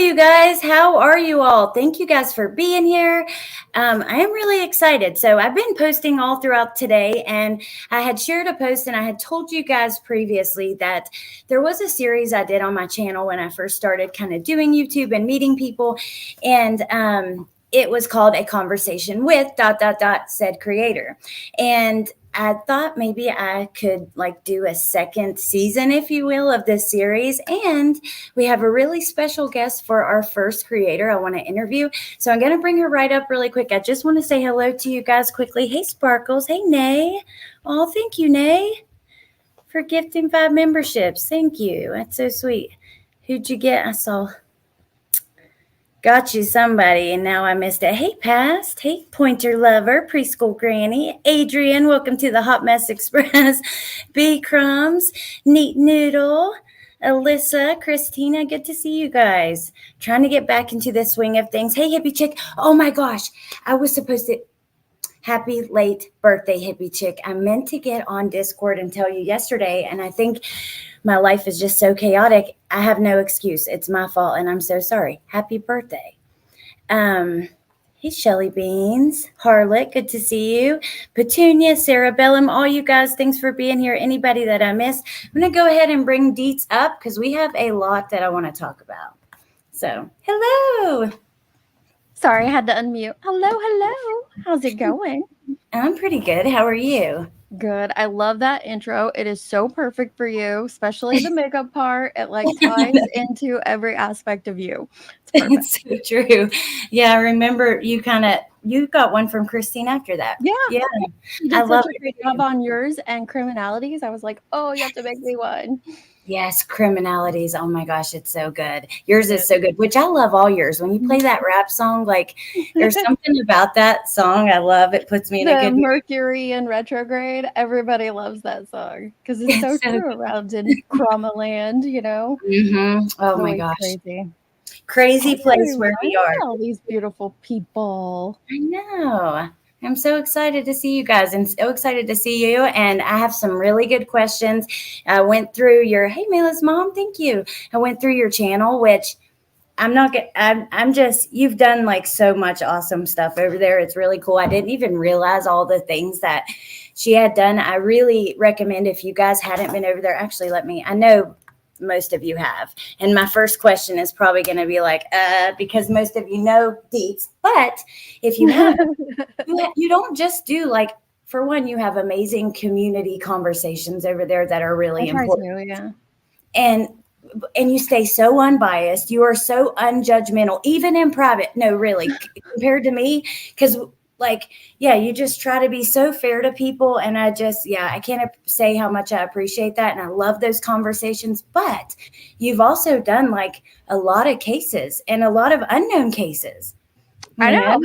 you guys. How are you all? Thank you guys for being here. I am really excited. So I've been posting all throughout today, and I had shared a post and I had told you guys previously that there was a series I did on my channel when I first started kind of doing YouTube and meeting people. And it was called A Conversation with ... said creator. And I thought maybe I could do a second season, if you will, of this series. And we have a really special guest for our first creator I want to interview. So I'm going to bring her right up really quick. I just want to say hello to you guys quickly. Hey, Sparkles. Hey, Nay. Oh, thank you, Nay, for gifting 5 memberships. Thank you. That's so sweet. Who'd you get? I saw. Got you somebody, and now I missed it. Hey, Past. Hey, Pointer Lover, Preschool Granny. Adrian, welcome to the Hot Mess Express. B Crumbs, Neat Noodle, Alyssa, Christina, good to see you guys. Trying to get back into the swing of things. Hey, Hippie Chick. Oh my gosh, I was supposed to. Happy late birthday, Hippie Chick. I meant to get on Discord and tell you yesterday, and I think my life is just so chaotic. I have no excuse. It's my fault, and I'm so sorry. Happy birthday. Hey, Shelly Beans. Harlot, good to see you. Petunia, Sarah Bellum, all you guys, thanks for being here. Anybody that I missed, I'm going to go ahead and bring Deets up because we have a lot that I want to talk about. So, hello. Sorry, I had to unmute. Hello. How's it going? I'm pretty good. How are you? Good. I love that intro. It is so perfect for you, especially the makeup part. It ties into every aspect of you. It's so true. Yeah, I remember you got one from Christine after that. Yeah. You did I love such a great job on yours and criminalities. I was like, oh, you have to make me one. Yes, criminalities. Oh my gosh, it's so good. Yours is so good, which I love all yours. When you play that rap song, there's something about that song I love. It puts me in a good mood. Mercury in retrograde. Everybody loves that song because it's so true around in Krama land, Mm-hmm. Oh my gosh. Crazy place where we are. All these beautiful people. I know. I'm so excited to see you guys and so excited to see you. And I have some really good questions. I went through hey, Mayla's mom, thank you. I went through your channel, which you've done so much awesome stuff over there. It's really cool. I didn't even realize all the things that she had done. I really recommend if you guys hadn't been over there, actually, I know most of you have. And my first question is probably going to be because most of you know Deets, but if you haven't, you don't just do for one, you have amazing community conversations over there that are really important. Yeah. And you stay so unbiased. You are so unjudgmental, even in private. No, really, compared to me, because you just try to be so fair to people. And I can't say how much I appreciate that. And I love those conversations. But you've also done a lot of cases and a lot of unknown cases. I know.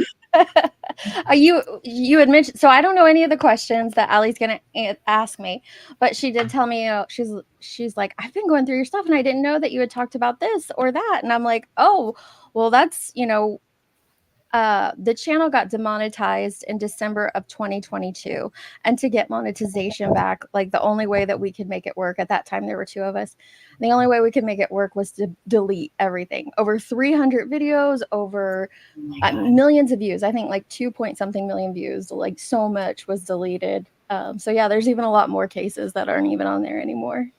You had mentioned, so I don't know any of the questions that Allie's going to ask me, but she did tell me, she's like, I've been going through your stuff and I didn't know that you had talked about this or that. And I'm like, oh, well, that's, the channel got demonetized in December of 2022. And to get monetization back, the only way that we could make it work at that time, there were 2 of us. The only way we could make it work was to delete everything. Over 300 videos, over millions of views. I think 2-point-something million views. So much was deleted. So yeah, there's even a lot more cases that aren't even on there anymore.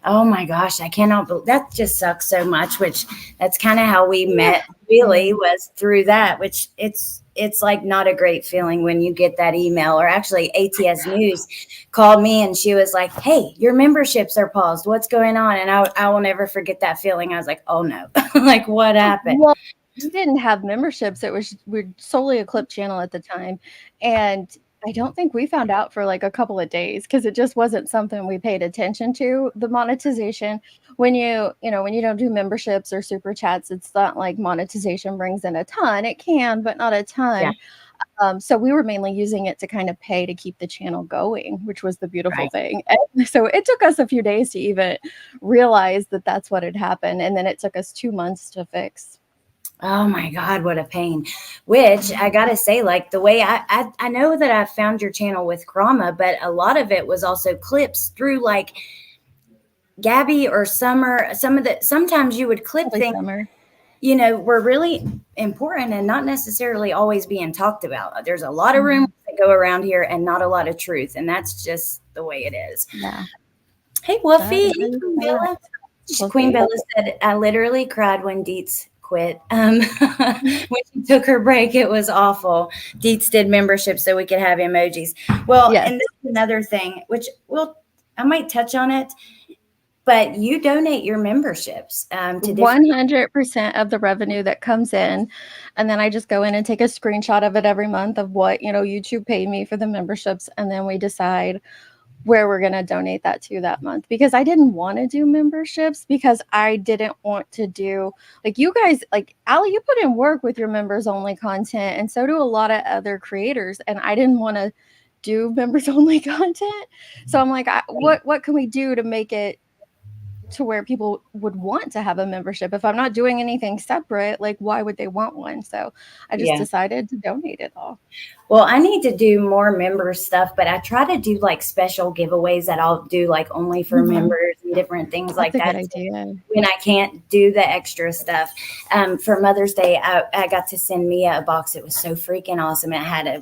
Oh my gosh, I cannot believe that. Just sucks so much, which that's kind of how we met, really, was through that, which it's not a great feeling when you get that email. Or actually ATS News called me and she was like, hey, your memberships are paused. What's going on? And I will never forget that feeling. I was like, oh no, what happened? Well, we didn't have memberships. We're solely a clip channel at the time. And I don't think we found out for a couple of days because it just wasn't something we paid attention to. The monetization, when you don't do memberships or super chats, it's not like monetization brings in a ton. It can, but not a ton. Yeah. So we were mainly using it to kind of pay to keep the channel going, which was the beautiful thing. And so it took us a few days to even realize that that's what had happened. And then it took us 2 months to fix. Oh my God, what a pain. Which I got to say, the way I know that I found your channel with Krama, but a lot of it was also clips through Gabby or Summer. Sometimes you would clip things. Summer. were really important and not necessarily always being talked about. There's a lot of rumors that go around here and not a lot of truth, and that's just the way it is. Yeah. Hey, Wolfie. Hey, Queen Bella. Queen Bella said, I literally cried when Deets quit. When she took her break, it was awful. Deets did membership so we could have emojis. Well, Yes. and this is another thing, which I might touch on it, but you donate your memberships to different 100% of the revenue that comes in. And then I just go in and take a screenshot of it every month of what, YouTube paid me for the memberships. And then we decide where we're going to donate that to that month, because I didn't want to do memberships because I didn't want to do, like, you guys, like Allie, you put in work with your members only content, and so do a lot of other creators, and I didn't want to do members only content. So I'm like, what can we do to make it to where people would want to have a membership? If I'm not doing anything separate, like, why would they want one? So I just decided to donate it all. Well, I need to do more member stuff, but I try to do like special giveaways that I'll do like only for members and different things like that. That's a good idea. When I can't do the extra stuff. For Mother's Day, I got to send Mia a box. It was so freaking awesome. It had a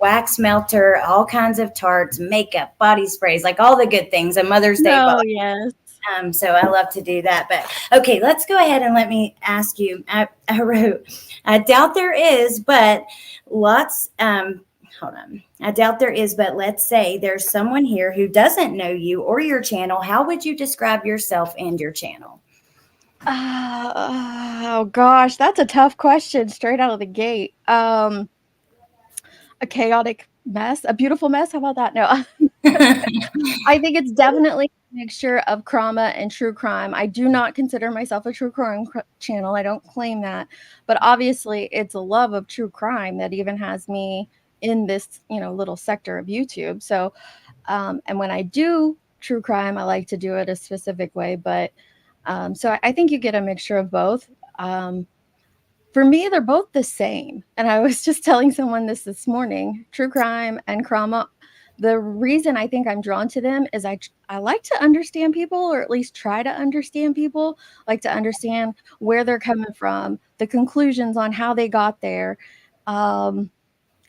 wax melter, all kinds of tarts, makeup, body sprays, like all the good things. A Mother's Day box. Yes. So I love to do that. But okay, let's go ahead and let me ask you. I wrote, I doubt there is, but lots. Hold on. I doubt there is, but let's say there's someone here who doesn't know you or your channel. How would you describe yourself and your channel? Oh gosh, that's a tough question straight out of the gate. A chaotic mess, a beautiful mess. How about that? No, I think it's definitely a mixture of crama and true crime. I do not consider myself a true crime channel. I don't claim that, but obviously it's a love of true crime that even has me in this, little sector of YouTube. So, and when I do true crime, I like to do it a specific way, but so I think you get a mixture of both. For me, they're both the same. And I was just telling someone this morning, true crime and crama. The reason I think I'm drawn to them is I like to understand people, or at least try to understand people, like to understand where they're coming from, the conclusions on how they got there. And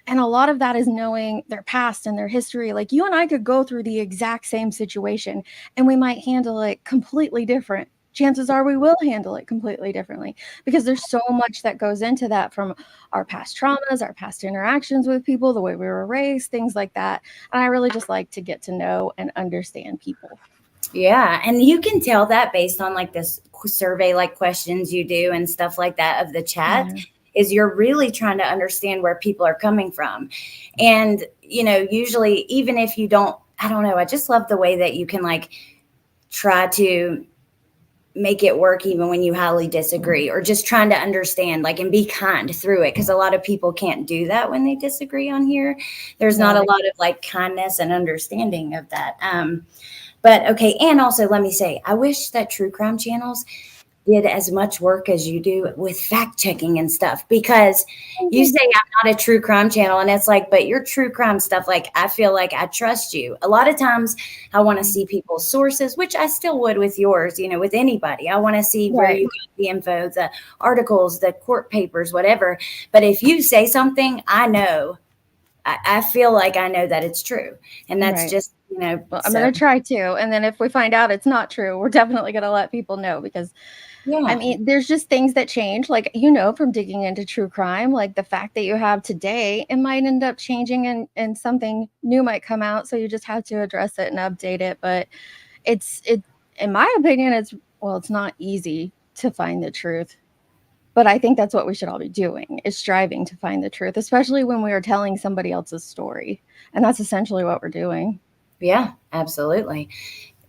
a lot of that is knowing their past and their history. Like, you and I could go through the exact same situation and we might handle it completely different. Chances are we will handle it completely differently, because there's so much that goes into that, from our past traumas, our past interactions with people, the way we were raised, things like that. And I really just like to get to know and understand people. Yeah. And you can tell that based on like this survey, like questions you do and stuff like that of the chat. Yeah. Is you're really trying to understand where people are coming from. And, usually, even if you don't, I don't know, I just love the way that you can like try to make it work even when you highly disagree, or just trying to understand, like, and be kind through it. Because a lot of people can't do that when they disagree on here. There's not a lot of like kindness and understanding of that. But okay. And also, let me say, I wish that true crime channels did as much work as you do with fact checking and stuff, because you say I'm not a true crime channel, and it's like, but your true crime stuff, like, I feel like I trust you. A lot of times I want to see people's sources, which I still would with yours, with anybody. I want to see where you got the info, the articles, the court papers, whatever. But if you say something, I know, I feel like I know that it's true. And that's just, well, I'm going to try to. And then if we find out it's not true, we're definitely going to let people know, because I mean, there's just things that change, like, from digging into true crime, like the fact that you have today, it might end up changing and something new might come out. So you just have to address it and update it. But in my opinion, it's not easy to find the truth. But I think that's what we should all be doing, is striving to find the truth, especially when we are telling somebody else's story. And that's essentially what we're doing. Yeah, absolutely.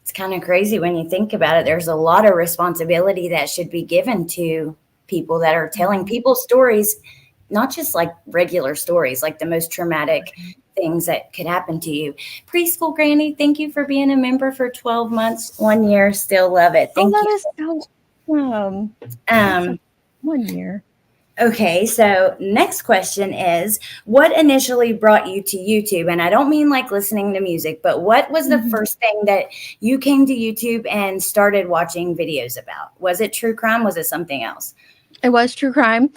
It's kind of crazy when you think about it. There's a lot of responsibility that should be given to people that are telling people's stories, not just like regular stories, like the most traumatic things that could happen to you. Preschool Granny, thank you for being a member for 12 months, 1 year. Still love it. Thank you. That is so 1 year. Okay, so next question is, what initially brought you to YouTube? And I don't mean like listening to music, but what was the Mhm. first thing that you came to YouTube and started watching videos about? Was it true crime? Was it something else? It was true crime.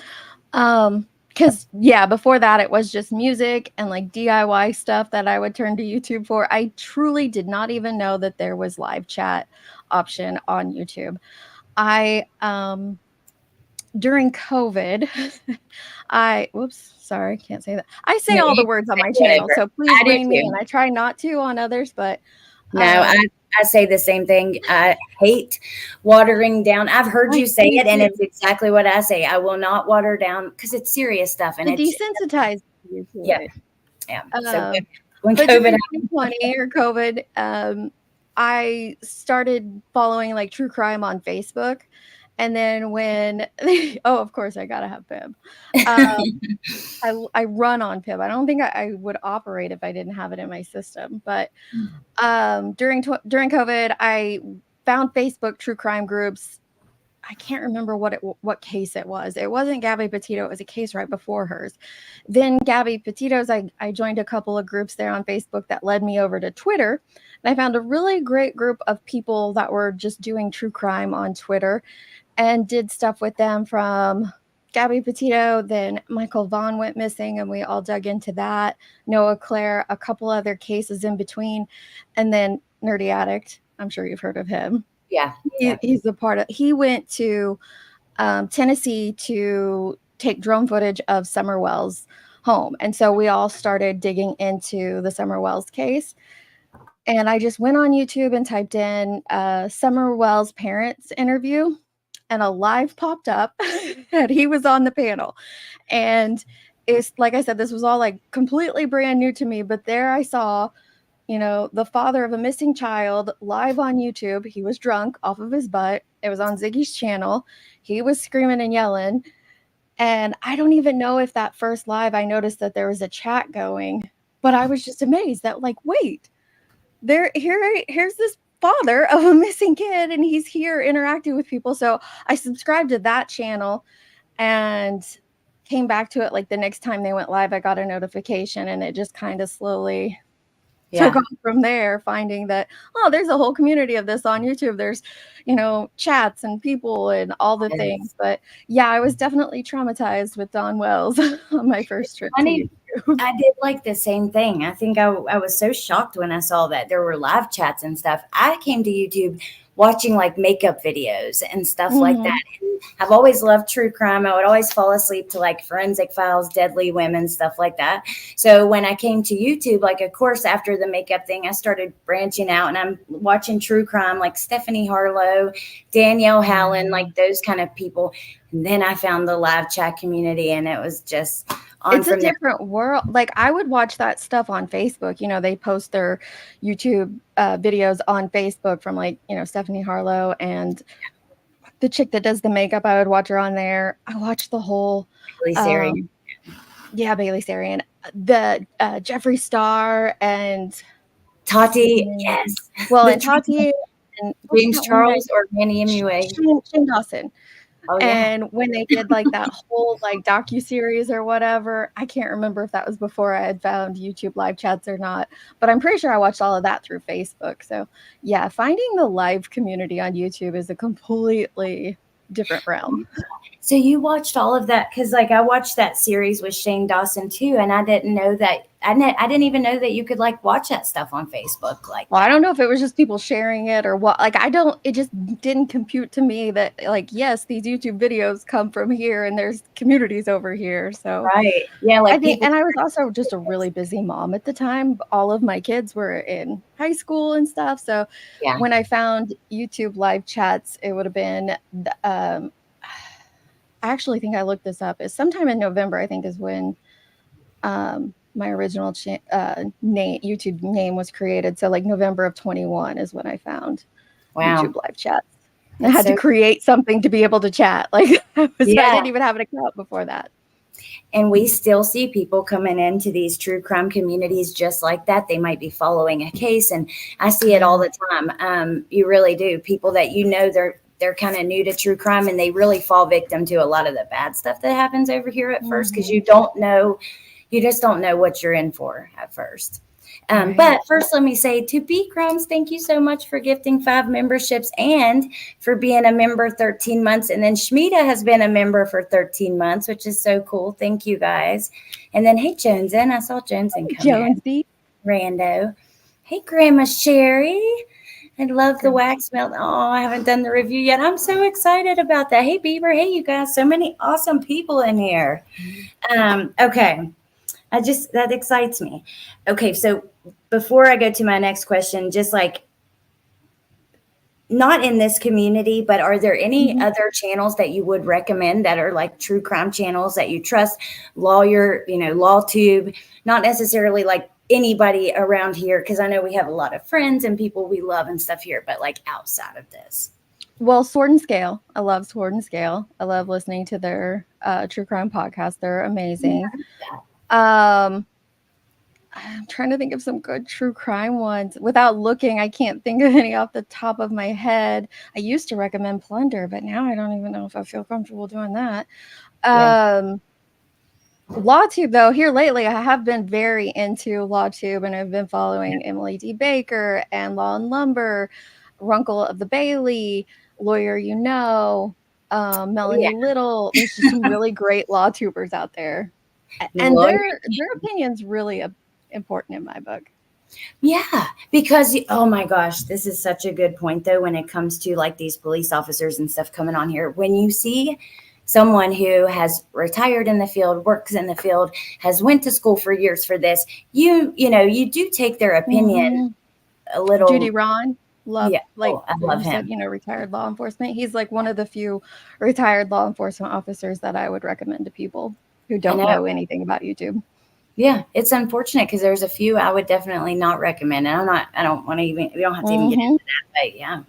Because yeah, before that it was just music and like DIY stuff that I would turn to YouTube for. I truly did not even know that there was live chat option on YouTube. I during COVID, I whoops, sorry, can't say that. I say No, all the you words on say my channel, whatever. so please I do rein me in. too. I try not to on others, but No, um I say the same thing. I hate watering down. I've heard I you say me it, and too. it's exactly what I say. I will not water down because it's serious stuff, and To it's desensitize you to yeah, it. yeah. So Um when But COVID during happened, 2020 or COVID, I started following like true crime on Facebook. And then when oh, of course, I gotta have Pib. I run on Pib. I don't think I would operate if I didn't have it in my system. But during COVID, I found Facebook true crime groups. I can't remember what case it was. It wasn't Gabby Petito. It was a case right before hers. Then Gabby Petito's, I joined a couple of groups there on Facebook that led me over to Twitter. And I found a really great group of people that were just doing true crime on Twitter and did stuff with them from Gabby Petito. Then Michael Vaughn went missing, and we all dug into that. Noah Claire, a couple other cases in between. And then Nerdy Addict. I'm sure you've heard of him. yeah, yeah, He's a part of, he went to Tennessee to take drone footage of Summer Wells' home. And so we all started digging into the Summer Wells case. And I just went on YouTube and typed in Summer Wells' parents interview, and a live popped up, and he was on the panel. And it's like I said, this was all like completely brand new to me. But there I saw, the father of a missing child live on YouTube. He was drunk off of his butt. It was on Ziggy's channel. He was screaming and yelling. And I don't even know if that first live I noticed that there was a chat going, but I was just amazed that, like, wait, here's this father of a missing kid, and he's here interacting with people. So I subscribed to that channel and came back to it like the next time they went live. I got a notification, and it just kind of slowly took yeah. off from there, finding that, oh, there's a whole community of this on YouTube. There's, chats and people and all the things. Yes. But yeah, I was definitely traumatized with Don Wells on my first trip to Funny, YouTube. I did like the same thing. I think I was so shocked when I saw that there were live chats and stuff. I came to YouTube watching like makeup videos and stuff like Mm-hmm. that. And I've always loved true crime. I would always fall asleep to like Forensic Files, Deadly Women, stuff like that. So when I came to YouTube, like of course after the makeup thing, I started branching out and I'm watching true crime like Stephanie Harlow, Danielle Hallen, like those kind of people. And then I found the live chat community and it was just on It's a from there. different world. Like, I would watch that stuff on Facebook. They post their YouTube videos on Facebook from, like, Stephanie Harlow and the chick that does the makeup. I would watch her on there. I watched the whole, Bailey um, yeah, Bailey Sarian, the Jeffree Star, and what's his Tati, name? yes. Well, The and triple Tati, and what's James that one guy? Charles or Manny MUA. Shane Dawson. Oh yeah. And when they did like that whole like docu-series or whatever, I can't remember if that was before I had found YouTube live chats or not, but I'm pretty sure I watched all of that through Facebook. So yeah, finding the live community on YouTube is a completely different realm. So you watched all of that because like I watched that series with Shane Dawson too, and I didn't know that I didn't even know that you could like watch that stuff on Facebook like Well, I that. don't know if it was just people sharing it or what. Like, it just didn't compute to me that, like, yes, these YouTube videos come from here and there's communities over here. So Right. Yeah, I like think, people. and I was also just a really busy mom at the time. All of my kids were in high school and stuff. So Yeah. when I found YouTube live chats, it would have been, I actually think I looked this up. It's sometime in November, I think, is when my original YouTube name was created. So like November of 21 is when I found YouTube Wow. live chats. I It's had to so create something to be able to chat. Like, I yeah. didn't even have an account before that. And we still see people coming into these true crime communities just like that. They might be following a case, and I see it all the time. You really do. People that they're they're kind of new to true crime, and they really fall victim to a lot of the bad stuff that happens over here at first, because you don't know, you just don't know what you're in for at first. Right. But first, let me say to B Crumbs, thank you so much for gifting 5 memberships and for being a member 13 months. And then Shmita has been a member for 13 months, which is so cool. Thank you guys. And then, hey, Jonesin, I saw Jonesin come Jonesy. in. Rando. Hey, Grandma Sherry. I love the wax melt. Oh, I haven't done the review yet. I'm so excited about that. Hey, Bieber. Hey, you guys. So many awesome people in here. Okay. That excites me. Okay, so before I go to my next question, just like, not in this community, but are there any other channels that you would recommend that are like true crime channels that you trust? Lawyer, LawTube, not necessarily like anybody around here, because I know we have a lot of friends and people we love and stuff here, but like outside of this. Well, Sword and Scale. I love Sword and Scale. I love listening to their true crime podcast. They're amazing. I'm trying to think of some good true crime ones. Without looking, I can't think of any off the top of my head. I used to recommend Plunder, but now I don't even know if I feel comfortable doing that. LawTube, though, here lately, I have been very into LawTube, and I've been following Emily D. Baker and Law and Lumber, Runkle of the Bailey, Lawyer Melanie Little. There's just some really great LawTubers out there. And their opinion's really important in my book. Yeah, because, oh my gosh, this is such a good point, though, when it comes to like these police officers and stuff coming on here. When you see someone who has retired in the field, works in the field, has went to school for years for this, you do take their opinion a little. Judy Ron. I love him. Said, retired law enforcement. He's like one of the few retired law enforcement officers that I would recommend to people who don't know anything about YouTube. Yeah, it's unfortunate because there's a few I would definitely not recommend. And I don't want to even, we don't have to even get into that, but yeah.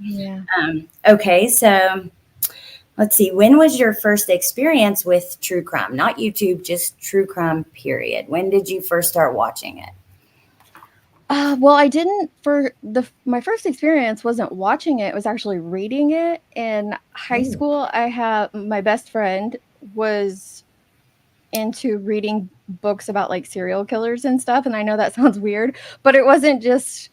Okay, so let's see. When was your first experience with true crime? Not YouTube, just true crime, period. When did you first start watching it? Well, I didn't. My first experience wasn't watching it. It was actually reading it. In high school, my best friend was into reading books about like serial killers and stuff. And I know that sounds weird, but it wasn't just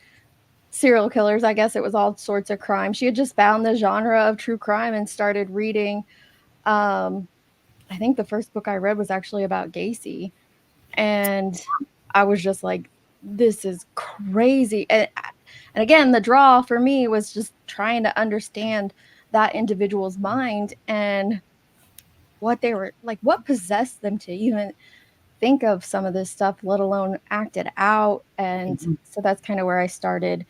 serial killers. I guess it was all sorts of crime. She had just found the genre of true crime and started reading. I think the first book I read was actually about Gacy. And I was just like, this is crazy. And again, the draw for me was just trying to understand that individual's mind and what they were like, what possessed them to even think of some of this stuff, let alone act it out. And so that's kind of where I started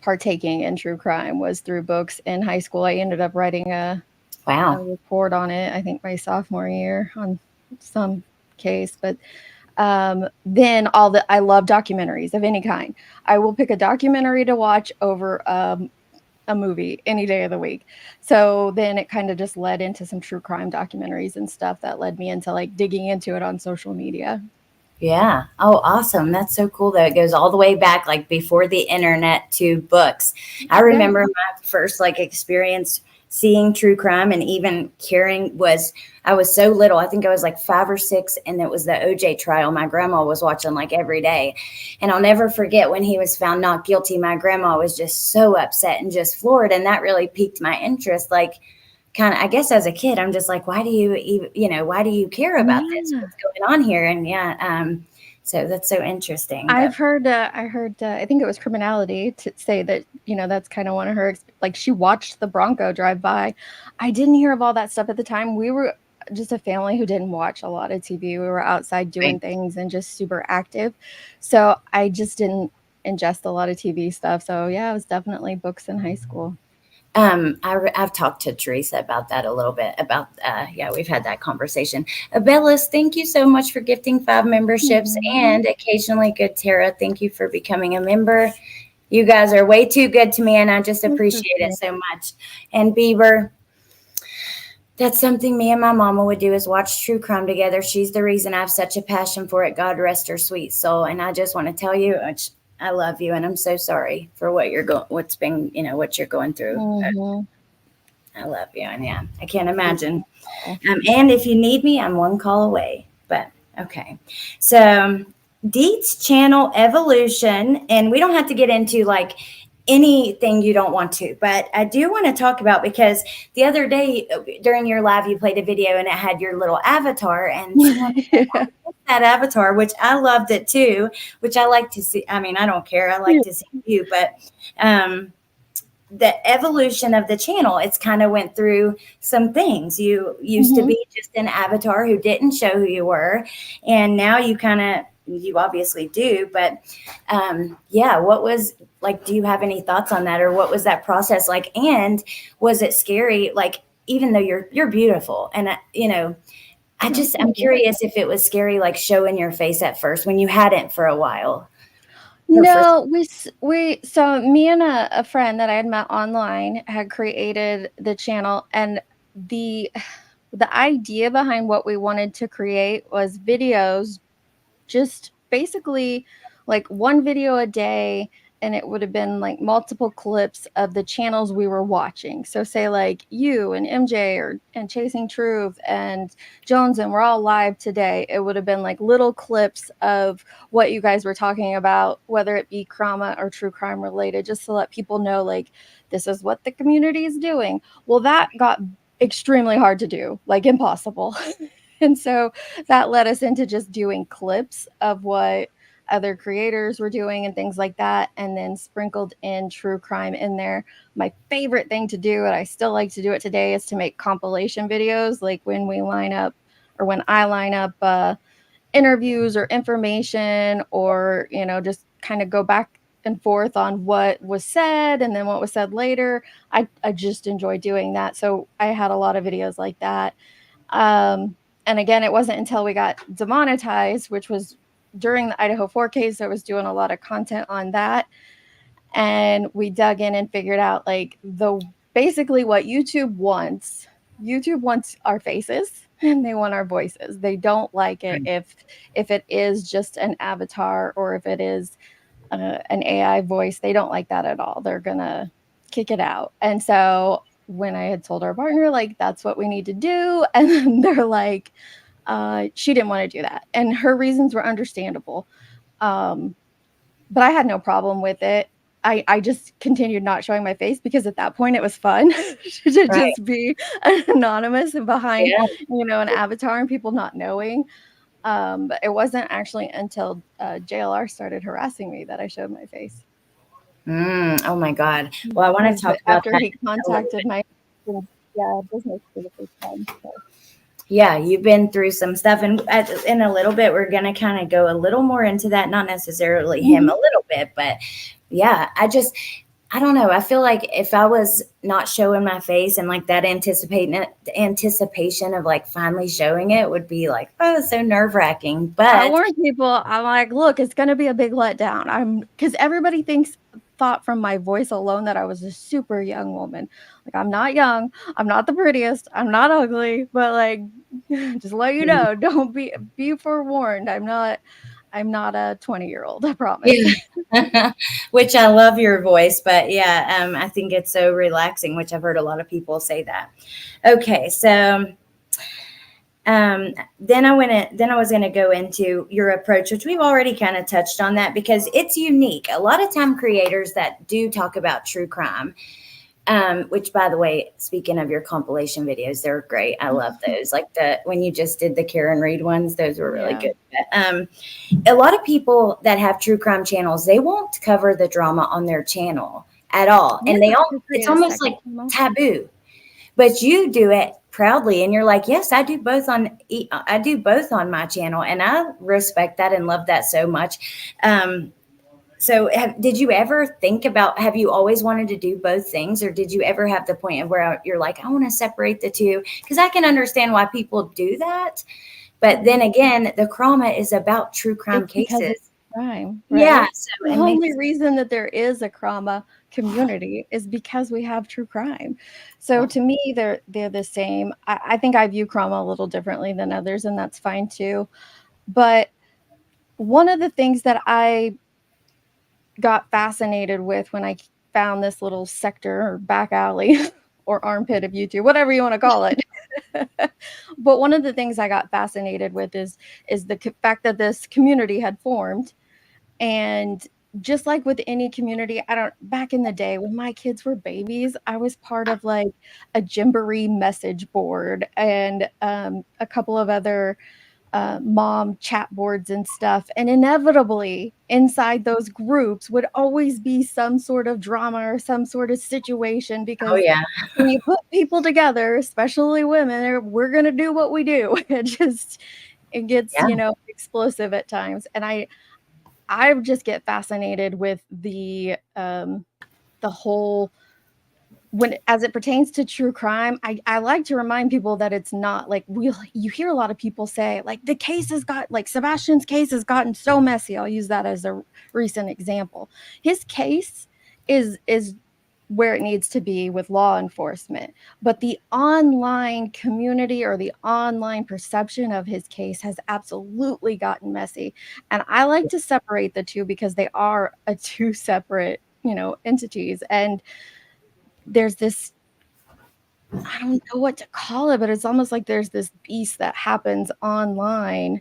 partaking in true crime, was through books in high school. I ended up writing a report on it, I think my sophomore year, on some case. But then I love documentaries of any kind. I will pick a documentary to watch over a movie any day of the week. So then it kind of just led into some true crime documentaries and stuff that led me into like digging into it on social media. Yeah. Oh, awesome. That's so cool that it goes all the way back, like before the internet, to books. I remember my first like experience seeing true crime and even caring I was so little. I think I was like 5 or 6, and it was the OJ trial. My grandma was watching like every day. And I'll never forget when he was found not guilty. My grandma was just so upset and just floored. And that really piqued my interest. Like, kind of, I guess as a kid, I'm just like, why do you even, why do you care about this? What's going on here? And so that's so interesting. I heard, I think it was Criminality to say that, that's kind of one of her, like, she watched the Bronco drive by. I didn't hear of all that stuff at the time. We were just a family who didn't watch a lot of TV. We were outside doing things and just super active. So I just didn't ingest a lot of TV stuff. So yeah, it was definitely books in high school. I've talked to Teresa about that a little bit about, we've had that conversation. Bellis, thank you so much for gifting 5 memberships, and occasionally good Tara. Thank you for becoming a member. You guys are way too good to me, and I just appreciate it so much. And Bieber, that's something me and my mama would do, is watch true crime together. She's the reason I have such a passion for it. God rest her sweet soul. And I just want to tell you, I love you, and I'm so sorry for what's been, what you're going through. Mhm. I love you, and yeah, I can't imagine. And if you need me, I'm one call away. But okay, so Deets channel evolution, and we don't have to get into like anything you don't want to, but I do want to talk about, because the other day during your live, you played a video and it had your little avatar, and someone Yeah. that avatar, which I loved it too, which I like to see. I mean, I don't care. I like to see you, but um, the evolution of the channel, it's kind of went through some things. You used to Mhm. be just an avatar who didn't show who you were, and now you obviously do, but yeah, what was like, do you have any thoughts on that, or what was that process like, and was it scary, like, even though you're beautiful, and No, I'm thank you. curious if it was scary, like showing your face at first when you hadn't for a while, or for No, so me and a friend that I had met online had created the channel, and the the idea behind what we wanted to create was videos, just basically like one video a day, and it would have been like multiple clips of the channels we were watching. So say like you and MJ or and Chasing Truth and Jones, and we're all live today. It would have been like little clips of what you guys were talking about, whether it be trauma or true crime related, just to let people know like this is what the community is doing. Well, that got extremely hard to do, like impossible. And so that led us into just doing clips of what other creators were doing and things like that, and then sprinkled in true crime in there. My favorite thing to do, and I still like to do it today, is to make compilation videos, like when we line up or when I line up interviews or information, or just kind of go back and forth on what was said and then what was said later. I just enjoy doing that, so I had a lot of videos like that. And again, it wasn't until we got demonetized, which was during the Idaho 4 case. I was doing a lot of content on that. And we dug in and figured out like basically what YouTube wants. YouTube wants our faces and they want our voices. They don't like it if it is just an avatar, or if it is an AI voice. They don't like that at all. They're gonna kick it out. And so when I had told our partner, like, that's what we need to do, and then they're like, she didn't want to do that. And her reasons were understandable. Um, but I had no problem with it. I just continued not showing my face because at that point it was fun to right, just be anonymous and behind, yeah. an avatar and people not knowing. But it wasn't actually until JLR started harassing me that I showed my face. Oh my God. Well, I want to talk about After that he a little contacted bit. my yeah, business for the first time. So. Yeah, you've been through some stuff, and in a little bit, we're gonna kind of go a little more into that. Not necessarily him, a Mhm. little bit, but yeah, I don't know. I feel like if I was not showing my face, and like that anticipation of like finally showing it would be like, oh, so nerve wracking. I But warn people, I'm like, look, it's gonna be a big letdown. Because everybody thought from my voice alone that I was a super young woman. Like, I'm not young, I'm not the prettiest, I'm not ugly, but like, just let you know, don't be forewarned. I'm not a 20-year-old, I promise. yeah, which I love your voice, but yeah, I think it's so relaxing, which I've heard a lot of people say that. Okay, so then I was going to go into your approach, which we've already kind of touched on that, because it's unique. A lot of time creators that do talk about true crime, which, by the way, speaking of your compilation videos, they're great. I love those. Like when you just did the Karen Reed ones, those were really Yeah. good. A lot of people that have true crime channels, they won't cover the drama on their channel at all, Yeah, and to it's create a almost like second channel. taboo. But you do it proudly, and you're like, yes, I do both on my channel, and I respect that and love that so much. So did you ever think about, have you always wanted to do both things, or did you ever have the point of where you're like, I want to separate the two? Because I can understand why people do that, but then again, the trauma is about true crime It's because it's cases. crime, Yeah, right? so The it only makes reason that there is a trauma community is because we have true crime. So yeah. to me, they're the same. I think I view trauma a little differently than others, and that's fine too. But one of the things that I got fascinated with when I found this little sector or back alley or armpit of YouTube, whatever you want to call it. But one of the things I got fascinated with is the fact that this community had formed. And just like with any community, I don't back in the day when my kids were babies, I was part of like a Gymboree message board and a couple of other mom chat boards and stuff. And inevitably, inside those groups would always be some sort of drama or some sort of situation Oh because yeah. when you put people together, especially women, we're going to do what we do. It gets, Yeah. explosive at times. And I just get fascinated with the whole when as it pertains to true crime, I like to remind people that it's not like you hear a lot of people say like the case has got like Sebastian's case has gotten so messy. I'll use that as a recent example. His case is where it needs to be with law enforcement, but the online community or the online perception of his case has absolutely gotten messy. And I like to separate the two because they are a two separate, entities. And there's this I don't know what to call it, but it's almost like there's this beast that happens online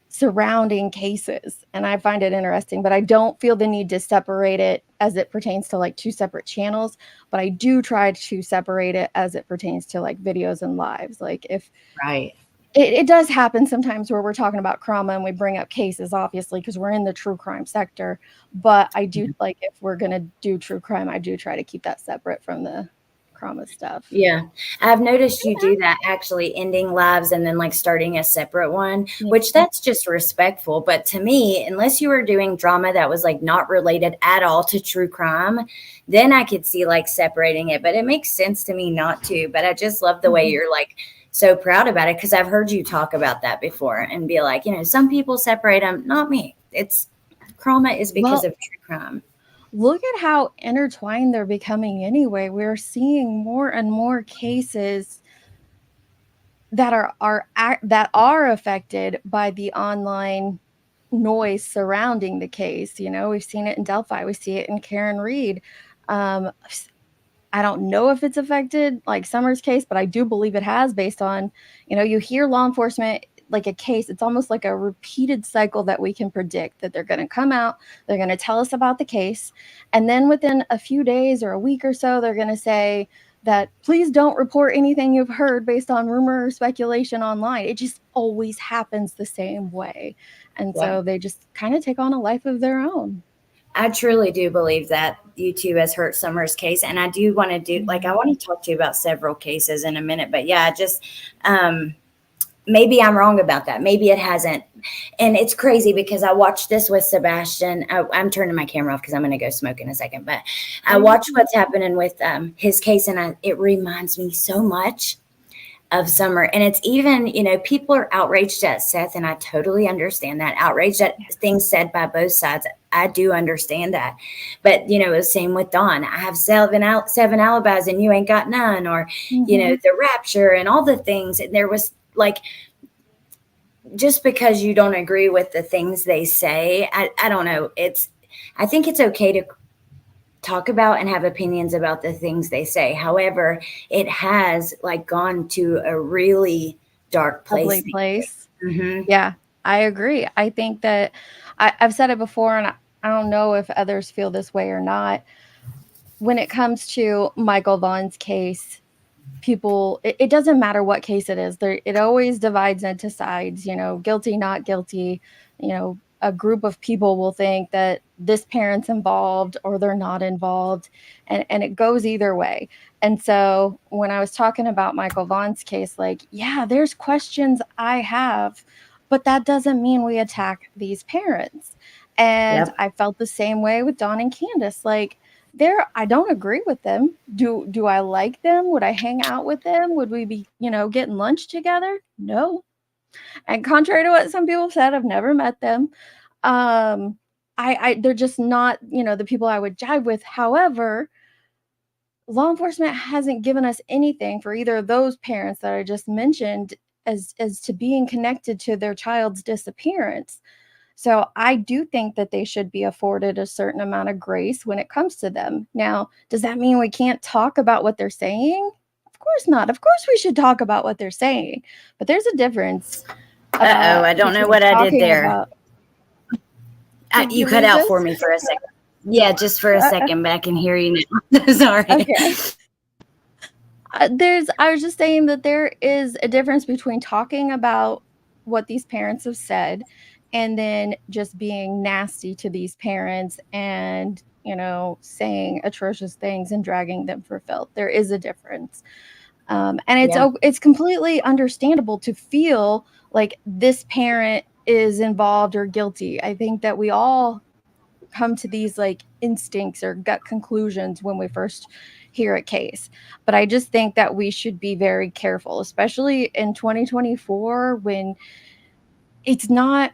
surrounding cases, and I find it interesting, but I don't feel the need to separate it as it pertains to, like, two separate channels, but I do try to separate it as it pertains to, like, videos and lives, like, if Right. it does happen sometimes where we're talking about trauma and we bring up cases, obviously, because 'cause we're in the true crime sector, but I do like, if we're gonna do true crime, I do try to keep that separate from the trauma stuff. Yeah. I've noticed you do that, actually ending lives and then like starting a separate one, Yeah. which that's just respectful. But to me, unless you were doing drama that was like not related at all to true crime, then I could see like separating it. But it makes sense to me not to. But I just love the way Mhm. you're like so proud about it, because I've heard you talk about that before and be like, some people separate them, not me. It's trauma is because Well, of true crime. look at how intertwined they're becoming anyway. We're seeing more and more cases that are affected by the online noise surrounding the case. We've seen it in Delphi, we see it in Karen Reed. Um, I don't know if it's affected like Summer's case, but I do believe it has based on, you hear law enforcement like a case, it's almost like a repeated cycle that we can predict that they're going to come out, they're going to tell us about the case, and then within a few days or a week or so, they're going to say that please don't report anything you've heard based on rumor or speculation online. It just always happens the same way. And Yeah. so they just kind of take on a life of their own. I truly do believe that YouTube has hurt Summer's case, and I do want to I Mhm. want to talk to you about several cases in a minute, but yeah, just maybe I'm wrong about that. Maybe it hasn't. And it's crazy because I watched this with Sebastian. I'm turning my camera off because I'm going to go smoke in a second, but I Oh, watched what's happening with his case, and it reminds me so much of Summer. And it's even, people are outraged at Seth, and I totally understand that. Outraged at things said by both sides. I do understand that. But, the same with Dawn. I have seven alibis and you ain't got none. Or, mhm. the rapture and all the things. And there was like, just because you don't agree with the things they say, I don't know. I think it's okay to talk about and have opinions about the things they say. However, it has like gone to a really dark place. Ugly place. Mm-hmm. Yeah, I agree. I think that I've said it before, and I don't know if others feel this way or not. When it comes to Michael Vaughn's case, it doesn't matter what case it is. It always divides into sides, guilty, not guilty. A group of people will think that this parent's involved or they're not involved, and it goes either way. And so when I was talking about Michael Vaughn's case, like, yeah, there's questions I have, but that doesn't mean we attack these parents. And Yep. I felt the same way with Dawn and Candace. Like, I don't agree with them. Do I like them? Would I hang out with them? Would we be, getting lunch together? No. And contrary to what some people said, I've never met them. They're just not, the people I would jive with. However, law enforcement hasn't given us anything for either of those parents that I just mentioned as to being connected to their child's disappearance. So I do think that they should be afforded a certain amount of grace when it comes to them. Now, does that mean we can't talk about what they're saying? Of course not. Of course we should talk about what they're saying. But there's a difference Uh-oh, I don't know between what I did talking there. about. Did You you cut lose out us? for me for a second. Yeah, just for a Uh, second, but I can hear you now. Sorry. okay. I was just saying that there is a difference between talking about what these parents have said and then just being nasty to these parents and, saying atrocious things and dragging them for filth. There is a difference. And Yeah. it's completely understandable to feel like this parent is involved or guilty. I think that we all come to these like instincts or gut conclusions when we first hear a case. But I just think that we should be very careful, especially in 2024 when it's not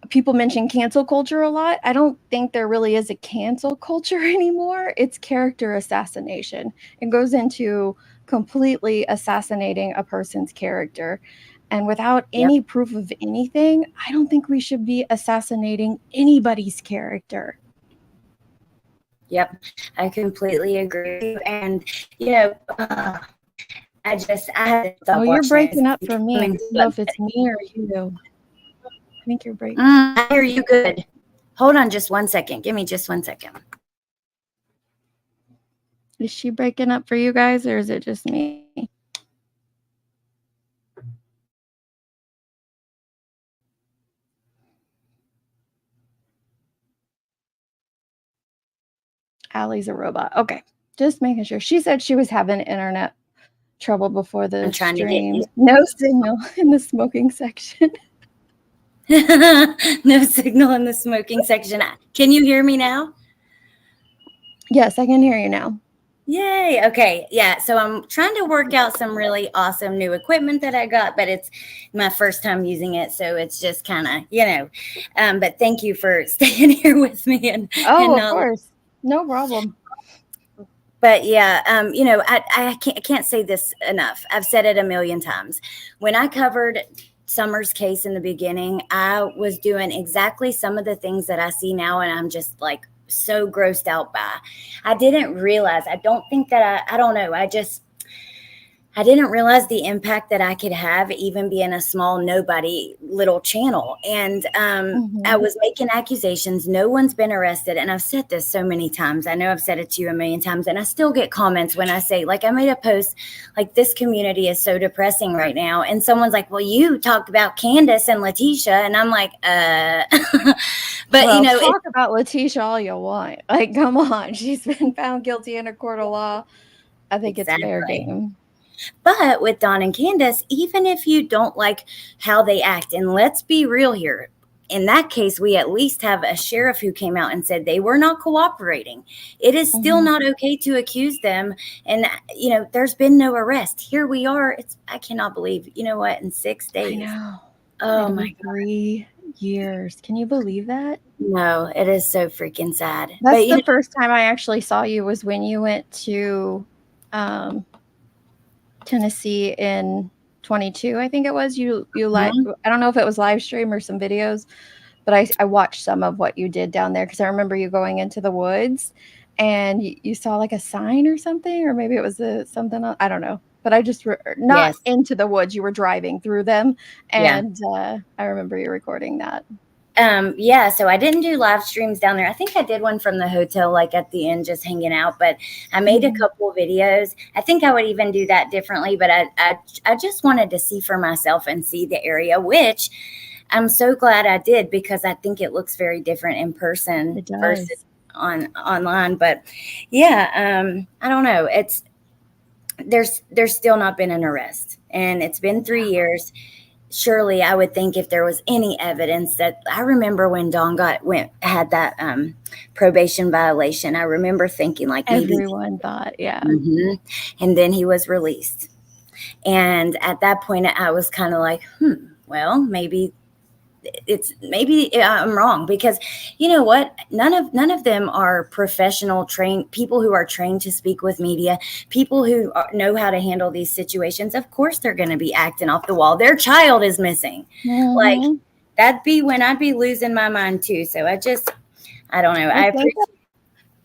people mention cancel culture a lot. I don't think there really is a cancel culture anymore. It's character assassination. It goes into completely assassinating a person's character. And without Yep. any proof of anything, I don't think we should be assassinating anybody's character. Yep. I completely agree. And, I had to Oh, stop you're watching breaking it. up for me. I don't know if it's me or you. I think you're breaking. I hear you good. Hold on just 1 second. Give me just 1 second. Is she breaking up for you guys or is it just me? Allie's a robot. Okay. Just making sure. She said she was having internet trouble before the I'm trying to get stream. you. No signal in the smoking section. No signal in the smoking section. Can you hear me now? Yes, I can hear you now. Yay. Okay. Yeah. So I'm trying to work out some really awesome new equipment that I got, but it's my first time using it. So it's just kind of, but thank you for staying here with me and of course. No problem. But yeah, I can't say this enough. I've said it a million times. When I covered Summer's case in the beginning, I was doing exactly some of the things that I see now, and I'm just like so grossed out by. I didn't realize. I don't think that I don't know. I didn't realize the impact that I could have even being a small nobody little channel. And I was making accusations. No one's been arrested. And I've said this so many times. I know I've said it to you a million times. And I still get comments when I say, like, I made a post, like, this community is so depressing right now. And someone's like, well, you talked about Candace and Letitia. And I'm like, but, well, talk about Letitia all you want. Like, come on. She's been found guilty in a court of law. I think it's fair game. But with Dawn and Candace, even if you don't like how they act, and let's be real here, in that case, we at least have a sheriff who came out and said they were not cooperating. It is still not okay to accuse them. And, there's been no arrest. Here we are. I cannot believe, in 6 days. I know. Oh my God. 3 years. Can you believe that? No, it is so freaking sad. That's the first time I actually saw you was when you went to Tennessee in 22, I think it was. You live. I don't know if it was live stream or some videos, but I watched some of what you did down there because I remember you going into the woods and you saw like a sign or something, or maybe it was something else. I don't know. But I just not into the woods. You were driving through them, and I remember you recording that. So I didn't do live streams down there. I think I did one from the hotel, like at the end, just hanging out, but I made a couple of videos. I think I would even do that differently, but I just wanted to see for myself and see the area, which I'm so glad I did because I think it looks very different in person versus online. But yeah, I don't know. There's still not been an arrest, and it's been 3 years. Surely I would think if there was any evidence that I remember when Dawn had that probation violation, I remember thinking like everyone thought, and then he was released. And at that point I was kind of like, well, maybe I'm wrong because you know what? None of them are professional trained people who are trained to speak with media, people who know how to handle these situations. Of course, they're going to be acting off the wall. Their child is missing. Like that'd be when I'd be losing my mind too. So I don't know. I think appreciate.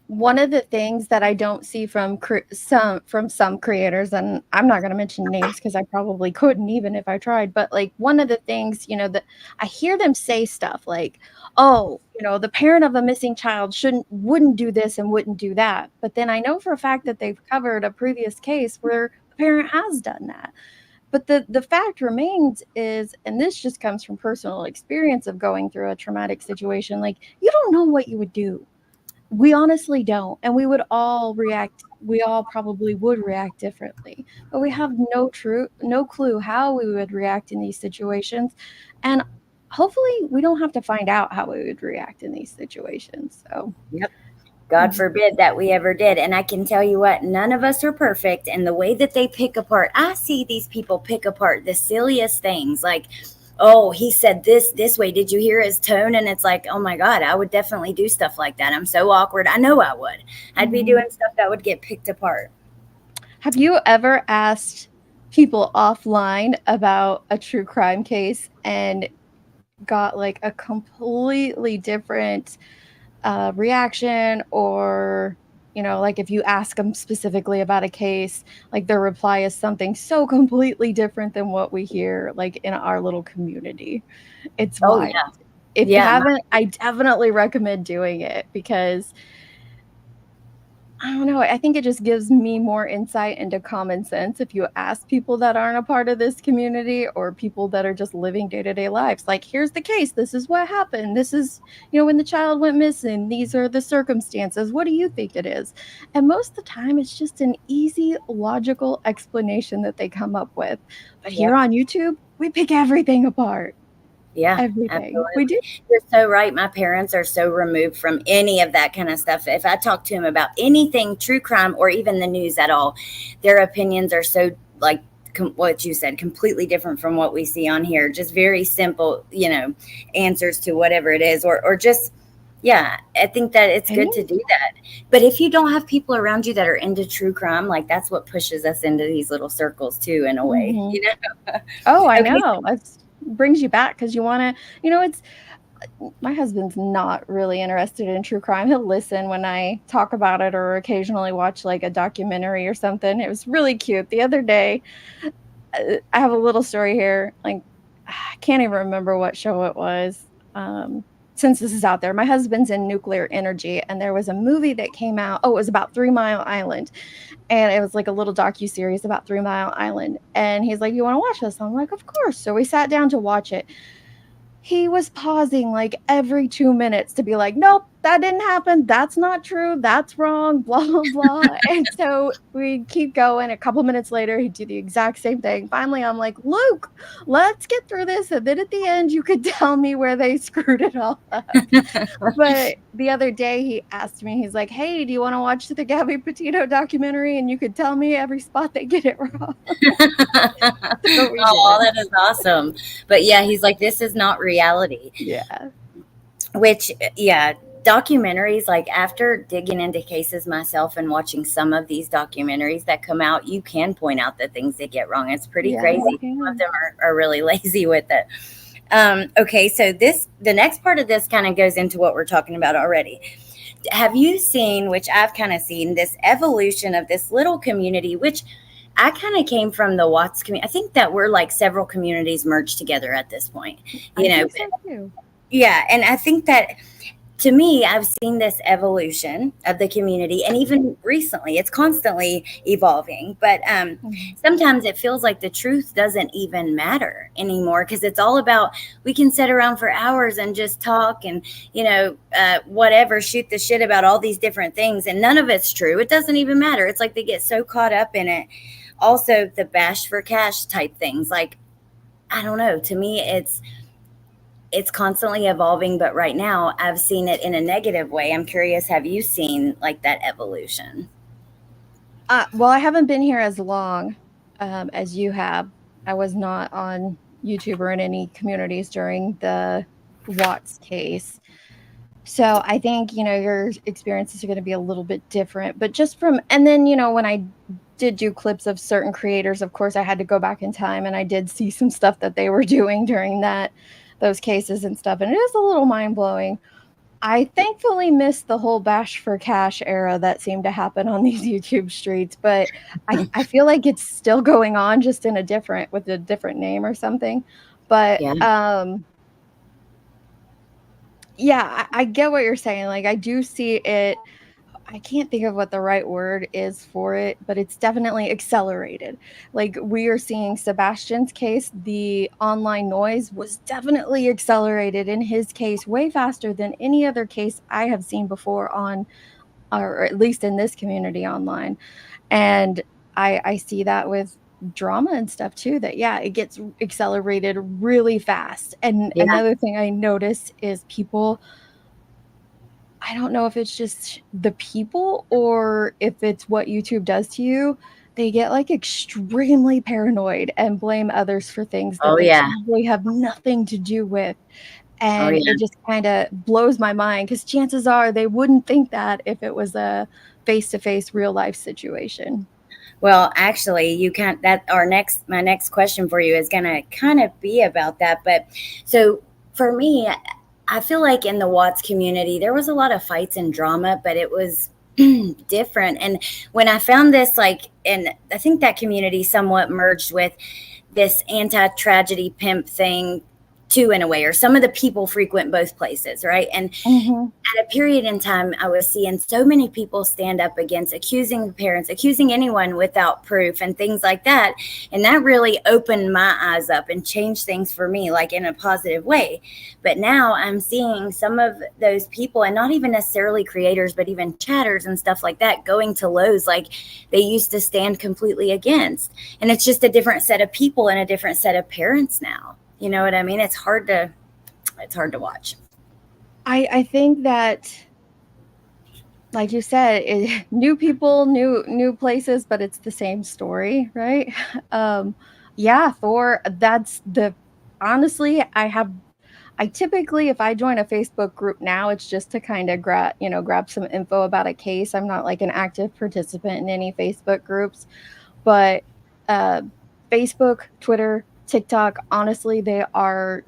one of the things that I don't see from some creators, and I'm not going to mention names because I probably couldn't even if I tried, but like one of the things, that I hear them say stuff like, "Oh, the parent of a missing child wouldn't do this and wouldn't do that." But then I know for a fact that they've covered a previous case where the parent has done that. But the fact remains is, and this just comes from personal experience of going through a traumatic situation, like you don't know what you would do. We honestly don't. And we all probably would react differently. But we have no clue how we would react in these situations. And hopefully we don't have to find out how we would react in these situations. So Yep. God forbid that we ever did. And I can tell you what, none of us are perfect. And the way that they pick apart, I see these people pick apart the silliest things like, oh, he said this way. Did you hear his tone? And it's like, oh my God, I would definitely do stuff like that. I'm so awkward. I know I would. I'd be doing stuff that would get picked apart. Have you ever asked people offline about a true crime case and got like a completely different reaction, or like if you ask them specifically about a case, like their reply is something so completely different than what we hear like in our little community? It's Oh wild. yeah. If you Yeah. haven't, I definitely recommend doing it, because I don't know, I think it just gives me more insight into common sense if you ask people that aren't a part of this community or people that are just living day-to-day lives. Like, here's the case, this is what happened. This is, when the child went missing, these are the circumstances. What do you think it is? And most of the time it's just an easy, logical explanation that they come up with. But here Yep. on YouTube, we pick everything apart. Yeah, Everything. We do. absolutely. You're so right. My parents are so removed from any of that kind of stuff. If I talk to them about anything true crime or even the news at all, their opinions are so like what you said, completely different from what we see on here. Just very simple, answers to whatever it is, or just yeah. I think that it's good to do that. But if you don't have people around you that are into true crime, like that's what pushes us into these little circles too, in a way. Oh, I Okay. know. It brings you back because you want to, it's my husband's not really interested in true crime. He'll listen when I talk about it or occasionally watch like a documentary or something. It was really cute. The other day, I have a little story here. Like, I can't even remember what show it was. Since this is out there, my husband's in nuclear energy, and there was a movie that came out. Oh, it was about 3 Mile Island, and it was like a little docu-series about 3 Mile Island. And he's like, "You want to watch this?" I'm like, "Of course." So we sat down to watch it. He was pausing like every 2 minutes to be like, "Nope, that didn't happen. That's not true. That's wrong, blah, blah, blah." And so we keep going. A couple minutes later, he'd do the exact same thing. Finally, I'm like, "Luke, let's get through this. And then at the end, you could tell me where they screwed it all up." But the other day, he asked me, he's like, "Hey, do you want to watch the Gabby Petito documentary? And you could tell me every spot they get it wrong." So we Oh, did. that is awesome. But yeah, he's like, this is not reality. Yeah. Which, yeah, documentaries, like after digging into cases myself and watching some of these documentaries that come out, you can point out the things they get wrong. It's pretty Yeah, crazy. you Some of can. them are really lazy with it. Okay, so the next part of this kind of goes into what we're talking about already. Have you seen, which I've kind of seen, this evolution of this little community, which I kind of came from the Watts community. I think that we're like several communities merged together at this point, I think so too. yeah. And I think that to me, I've seen this evolution of the community, and even recently, it's constantly evolving. But sometimes it feels like the truth doesn't even matter anymore because it's all about we can sit around for hours and just talk and whatever, shoot the shit about all these different things, and none of it's true. It doesn't even matter. It's like they get so caught up in it. Also, the bash for cash type things, like I don't know. To me, it's constantly evolving, but right now I've seen it in a negative way. I'm curious, have you seen like that evolution? Well, I haven't been here as long as you have. I was not on YouTube or in any communities during the Watts case. So I think, your experiences are going to be a little bit different. But just from, and then, when I did do clips of certain creators, of course, I had to go back in time and I did see some stuff that they were doing during that those cases and stuff, and it is a little mind-blowing. I thankfully missed the whole bash for cash era that seemed to happen on these YouTube streets, but I feel like it's still going on, just in with a different name or something. But Yeah. yeah, I get what you're saying. Like, I do see it. I can't think of what the right word is for it, but it's definitely accelerated. Like, we are seeing Sebastian's case, the online noise was definitely accelerated in his case way faster than any other case I have seen before on, or at least in this community online. And I see that with drama and stuff too, that yeah, it gets accelerated really fast. And Yeah. another thing I notice is people, I don't know if it's just the people or if it's what YouTube does to you. They get like extremely paranoid and blame others for things that Oh, they yeah. probably have nothing to do with. Oh, And yeah. it just kind of blows my mind, because chances are they wouldn't think that if it was a face-to-face real life situation. Well, actually, you can't. That my next question for you is gonna kind of be about that. But so for me, I feel like in the Watts community, there was a lot of fights and drama, but it was different. And when I found this, like, and I think that community somewhat merged with this anti-tragedy pimp thing too, in a way, or some of the people frequent both places, right? And Mm-hmm. at a period in time, I was seeing so many people stand up against accusing parents, accusing anyone without proof, and things like that. And that really opened my eyes up and changed things for me, like in a positive way. But now I'm seeing some of those people, and not even necessarily creators, but even chatters and stuff like that, going to lows like they used to stand completely against. And it's just a different set of people and a different set of parents now. You know what I mean? It's hard to watch. I think that, like you said, new people, new places, but it's the same story, right? Um, yeah, Thor. That's the honestly, I typically, if I join a Facebook group now, it's just to kind of grab some info about a case. I'm not like an active participant in any Facebook groups, but uh, Facebook, Twitter, TikTok, honestly, they are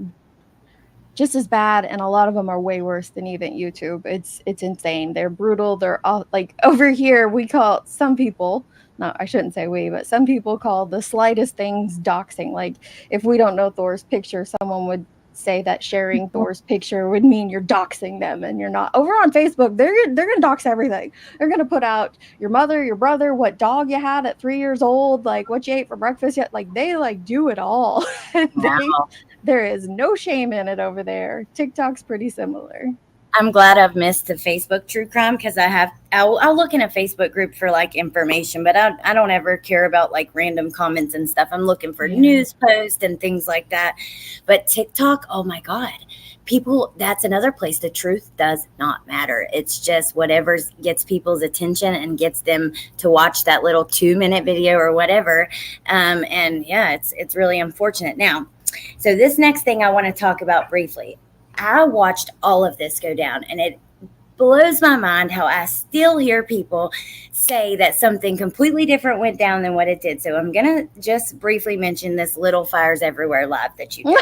just as bad, and a lot of them are way worse than even YouTube. It's insane. They're brutal. They're all like, over here we call some people, no, I shouldn't say we, but some people call the slightest things doxing. Like, if we don't know Thor's picture, someone would say that sharing Thor's picture would mean you're doxing them, and you're not. Over on Facebook, they're gonna dox everything. They're gonna put out your mother, your brother, what dog you had at 3 years old, like what you ate for breakfast yet. Like, they like do it all. And Wow. there is no shame in it over there. TikTok's pretty similar. I'm glad I've missed the Facebook true crime, because I'll look in a Facebook group for like information, but I don't ever care about like random comments and stuff. I'm looking for Yeah. news posts and things like that. But TikTok, oh my God. People, that's another place. The truth does not matter. It's just whatever gets people's attention and gets them to watch that little 2 minute video or whatever. And yeah, it's really unfortunate. Now, so this next thing I want to talk about briefly, I watched all of this go down, and it blows my mind how I still hear people say that something completely different went down than what it did. So I'm going to just briefly mention this Little Fires Everywhere live that you did.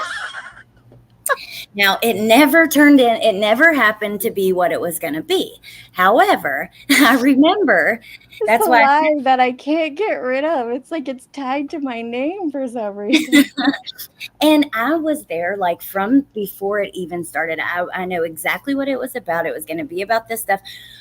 Now, it never happened to be what it was going to be. However, I remember It's that's a why lie that I can't get rid of. It's like it's tied to my name for some reason. And I was there like from before it even started. I know exactly what it was about. It was going to be about this stuff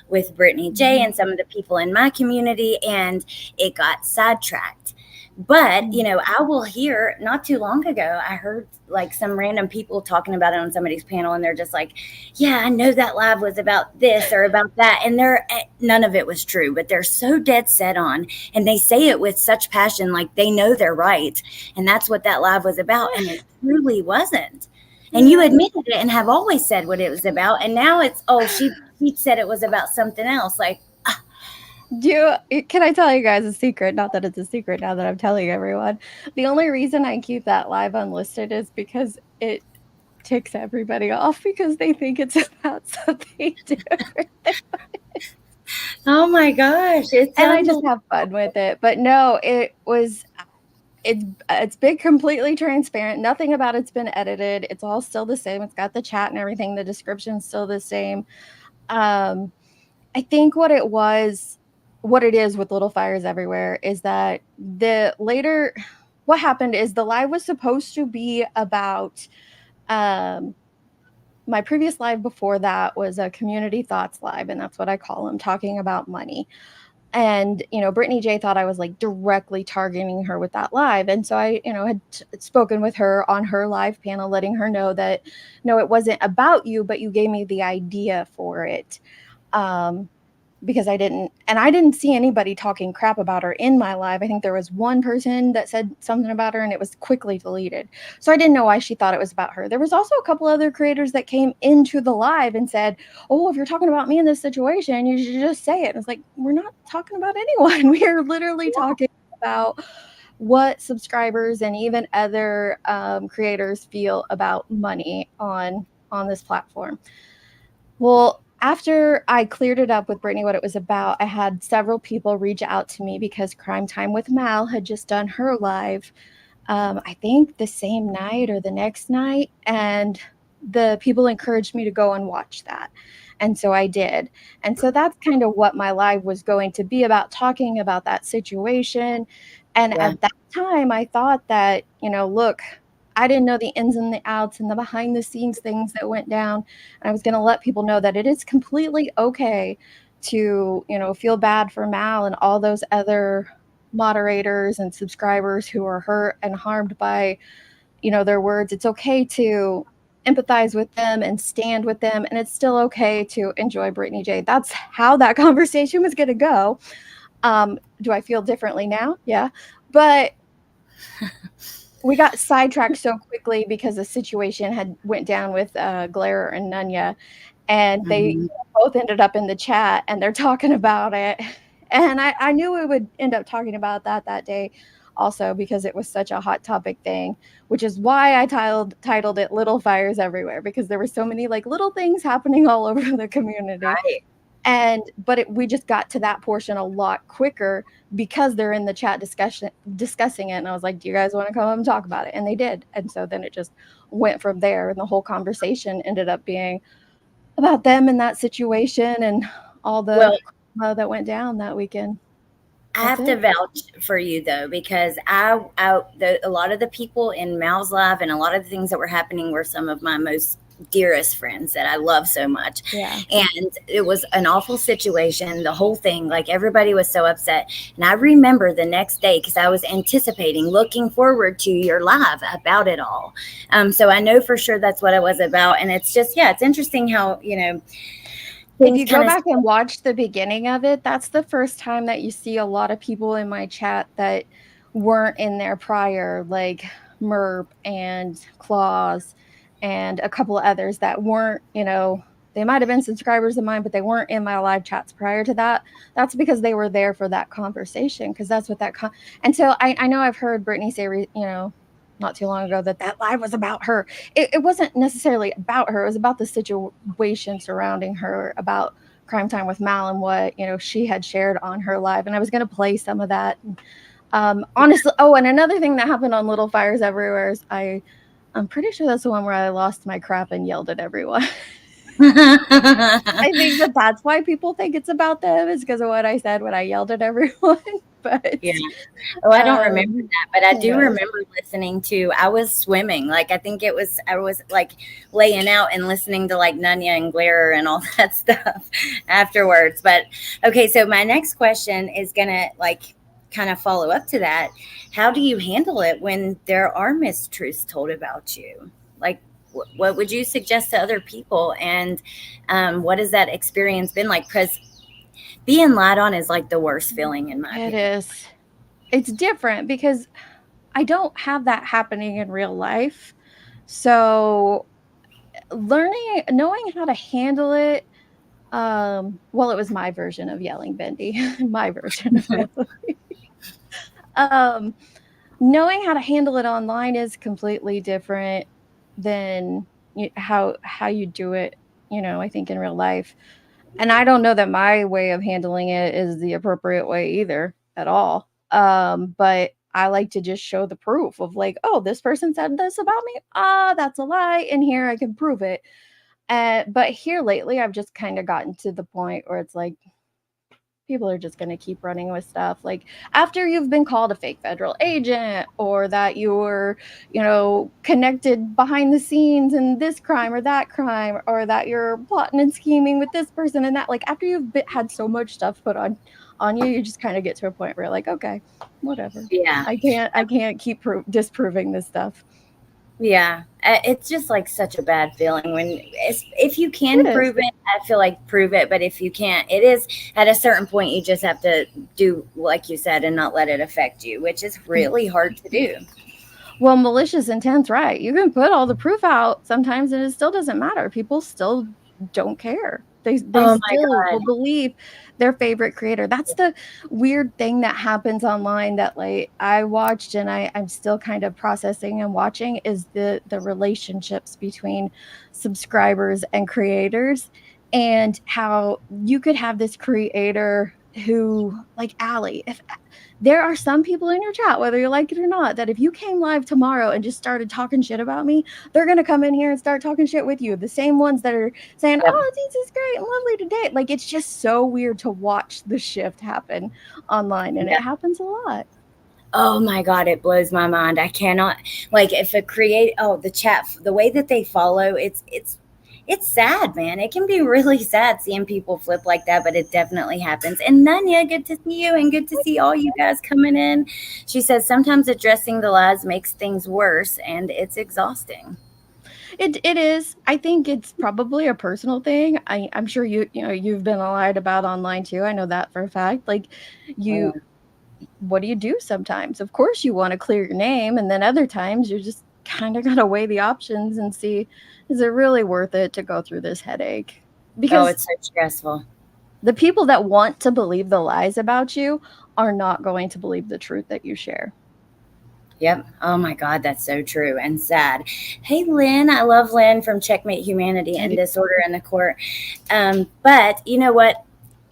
with Brittany J Mhm. and some of the people in my community, and it got sidetracked. But, Mm. I will hear, not too long ago, I heard like some random people talking about it on somebody's panel, and they're just like, yeah, I know that live was about this or about that. And none of it was true, but they're so dead set on, and they say it with such passion, like they know they're right. And that's what that live was about. And it truly wasn't. And you Yeah. admitted it and have always said what it was about. And now it's, oh, she said it was about something else. Like, Can I tell you guys a secret? Not that it's a secret now that I'm telling everyone. The only reason I keep that live unlisted is because it ticks everybody off, because they think it's about something different. oh my gosh, it's And I just unbelievable. have fun with it. But no, it was. it's been completely transparent. Nothing about it's been edited. It's all still the same. It's got the chat and everything. The description's still the same. I think what it is with Little Fires Everywhere is that what happened is the live was supposed to be about, my previous live before that was a community thoughts live, and that's what I call them, talking about money. And Brittany J thought I was like directly targeting her with that live, and so I had spoken with her on her live panel, letting her know that no, it wasn't about you, but you gave me the idea for it. Because I didn't see anybody talking crap about her in my live. I think there was one person that said something about her, and it was quickly deleted. So I didn't know why she thought it was about her. There was also a couple other creators that came into the live and said, "Oh, if you're talking about me in this situation, you should just say it." And it's like, we're not talking about anyone. We are literally talking about what subscribers and even other creators feel about money on this platform. Well, after I cleared it up with Brittany what it was about, I had several people reach out to me because Crime Time with Mal had just done her live, I think the same night or the next night, and the people encouraged me to go and watch that. And so I did. And so that's kind of what my live was going to be about, talking about that situation. And Yeah. at that time, I thought that, look, I didn't know the ins and the outs and the behind the scenes things that went down. And I was going to let people know that it is completely okay to, feel bad for Mal and all those other moderators and subscribers who are hurt and harmed by, their words. It's okay to empathize with them and stand with them, and it's still okay to enjoy Brittany J. That's how that conversation was going to go. Do I feel differently now? Yeah. But we got sidetracked so quickly because the situation had went down with Glare and Nunya, and they Mhm. both ended up in the chat, and they're talking about it. And I knew we would end up talking about that day also, because it was such a hot topic thing, which is why I titled it Little Fires Everywhere, because there were so many like little things happening all over the community. Right. But we just got to that portion a lot quicker because they're in the chat discussing it. And I was like, do you guys want to come up and talk about it? And they did. And so then it just went from there. And the whole conversation ended up being about them and that situation and all the Well, that went down that weekend. I That's have to it. vouch for you though, because a lot of the people in Mal's life and a lot of the things that were happening were some of my most dearest friends that I love so much. Yeah. And it was an awful situation. The whole thing, like everybody was so upset. And I remember the next day because I was anticipating, looking forward to your live about it all. So I know for sure that's what it was about. And it's just, yeah, it's interesting how, If things you go kind of, back and watch the beginning of it, that's the first time that you see a lot of people in my chat that weren't in there prior, like Merp and Claus and a couple of others that weren't, they might have been subscribers of mine, but they weren't in my live chats prior to that. That's because they were there for that conversation, because that's what and so I know I've heard Brittany say, not too long ago, that live was about her. It wasn't necessarily about her. It was about the situation surrounding her, about Crime Time with Mal and what she had shared on her live. And I was going to play some of that. Honestly, and another thing that happened on Little Fires Everywhere is I'm pretty sure that's the one where I lost my crap and yelled at everyone. I think that's why people think it's about them, is because of what I said when I yelled at everyone. But yeah. Oh, I don't remember um, that, but I who do knows? remember listening to. I was swimming, like I was like laying out and listening to like Nunya and Glare and all that stuff afterwards. But okay, so my next question is gonna like kind of follow up to that. How do you handle it when there are mistruths told about you? Like, what would you suggest to other people? And what has that experience been like? Because being lied on is like the worst feeling, in my It opinion. is. It's different because I don't have that happening in real life. So knowing how to handle it, well, it was my version of yelling, Bendy, my version of yelling. um, Knowing how to handle it online is completely different than how you do it, I think in real life. And I don't know that my way of handling it is the appropriate way either at all. But I like to just show the proof of like, oh, this person said this about me. That's a lie. And here I can prove it. But here lately, I've just kind of gotten to the point where it's like, people are just going to keep running with stuff like after you've been called a fake federal agent or that you're connected behind the scenes in this crime or that crime or that you're plotting and scheming with this person and that, like after you've had so much stuff put on you, you just kind of get to a point where you're like, okay, whatever. Yeah. I can't keep disproving this stuff. Yeah, it's just like such a bad feeling when if you can prove it, I feel like prove it. But if you can't, it is at a certain point you just have to do like you said and not let it affect you, which is really hard to do. Well, malicious intent's right. You can put all the proof out sometimes and it still doesn't matter. People still don't care. They Oh my still God. will believe their favorite creator. That's the weird thing that happens online that like I watched and I'm still kind of processing and watching is the relationships between subscribers and creators and how you could have this creator who like Allie, if there are some people in your chat, whether you like it or not, that if you came live tomorrow and just started talking shit about me, they're going to come in here and start talking shit with you. The same ones that are saying, Yep. oh, Deets is great and lovely to date. Like, it's just so weird to watch the shift happen online, and it happens a lot. Oh my God, it blows my mind. I cannot like if a the chat, the way that they follow, it's sad, man. It can be really sad seeing people flip like that, but it definitely happens. And Nunya, good to see you and good to see all you guys coming in. She says sometimes addressing the lies makes things worse and it's exhausting. It is. I think it's probably a personal thing. I'm sure you've been lied about online too. I know that for a fact. Like what do you do sometimes? Of course you want to clear your name, and then other times you're just kind of got to weigh the options and see, is it really worth it to go through this headache? Because it's so stressful. the people that want to believe the lies about you are not going to believe the truth that you share. Yep. Oh my God, that's so true and sad. Hey, Lynn, I love Lynn from Checkmate Humanity and Disorder in the Court. But you know what?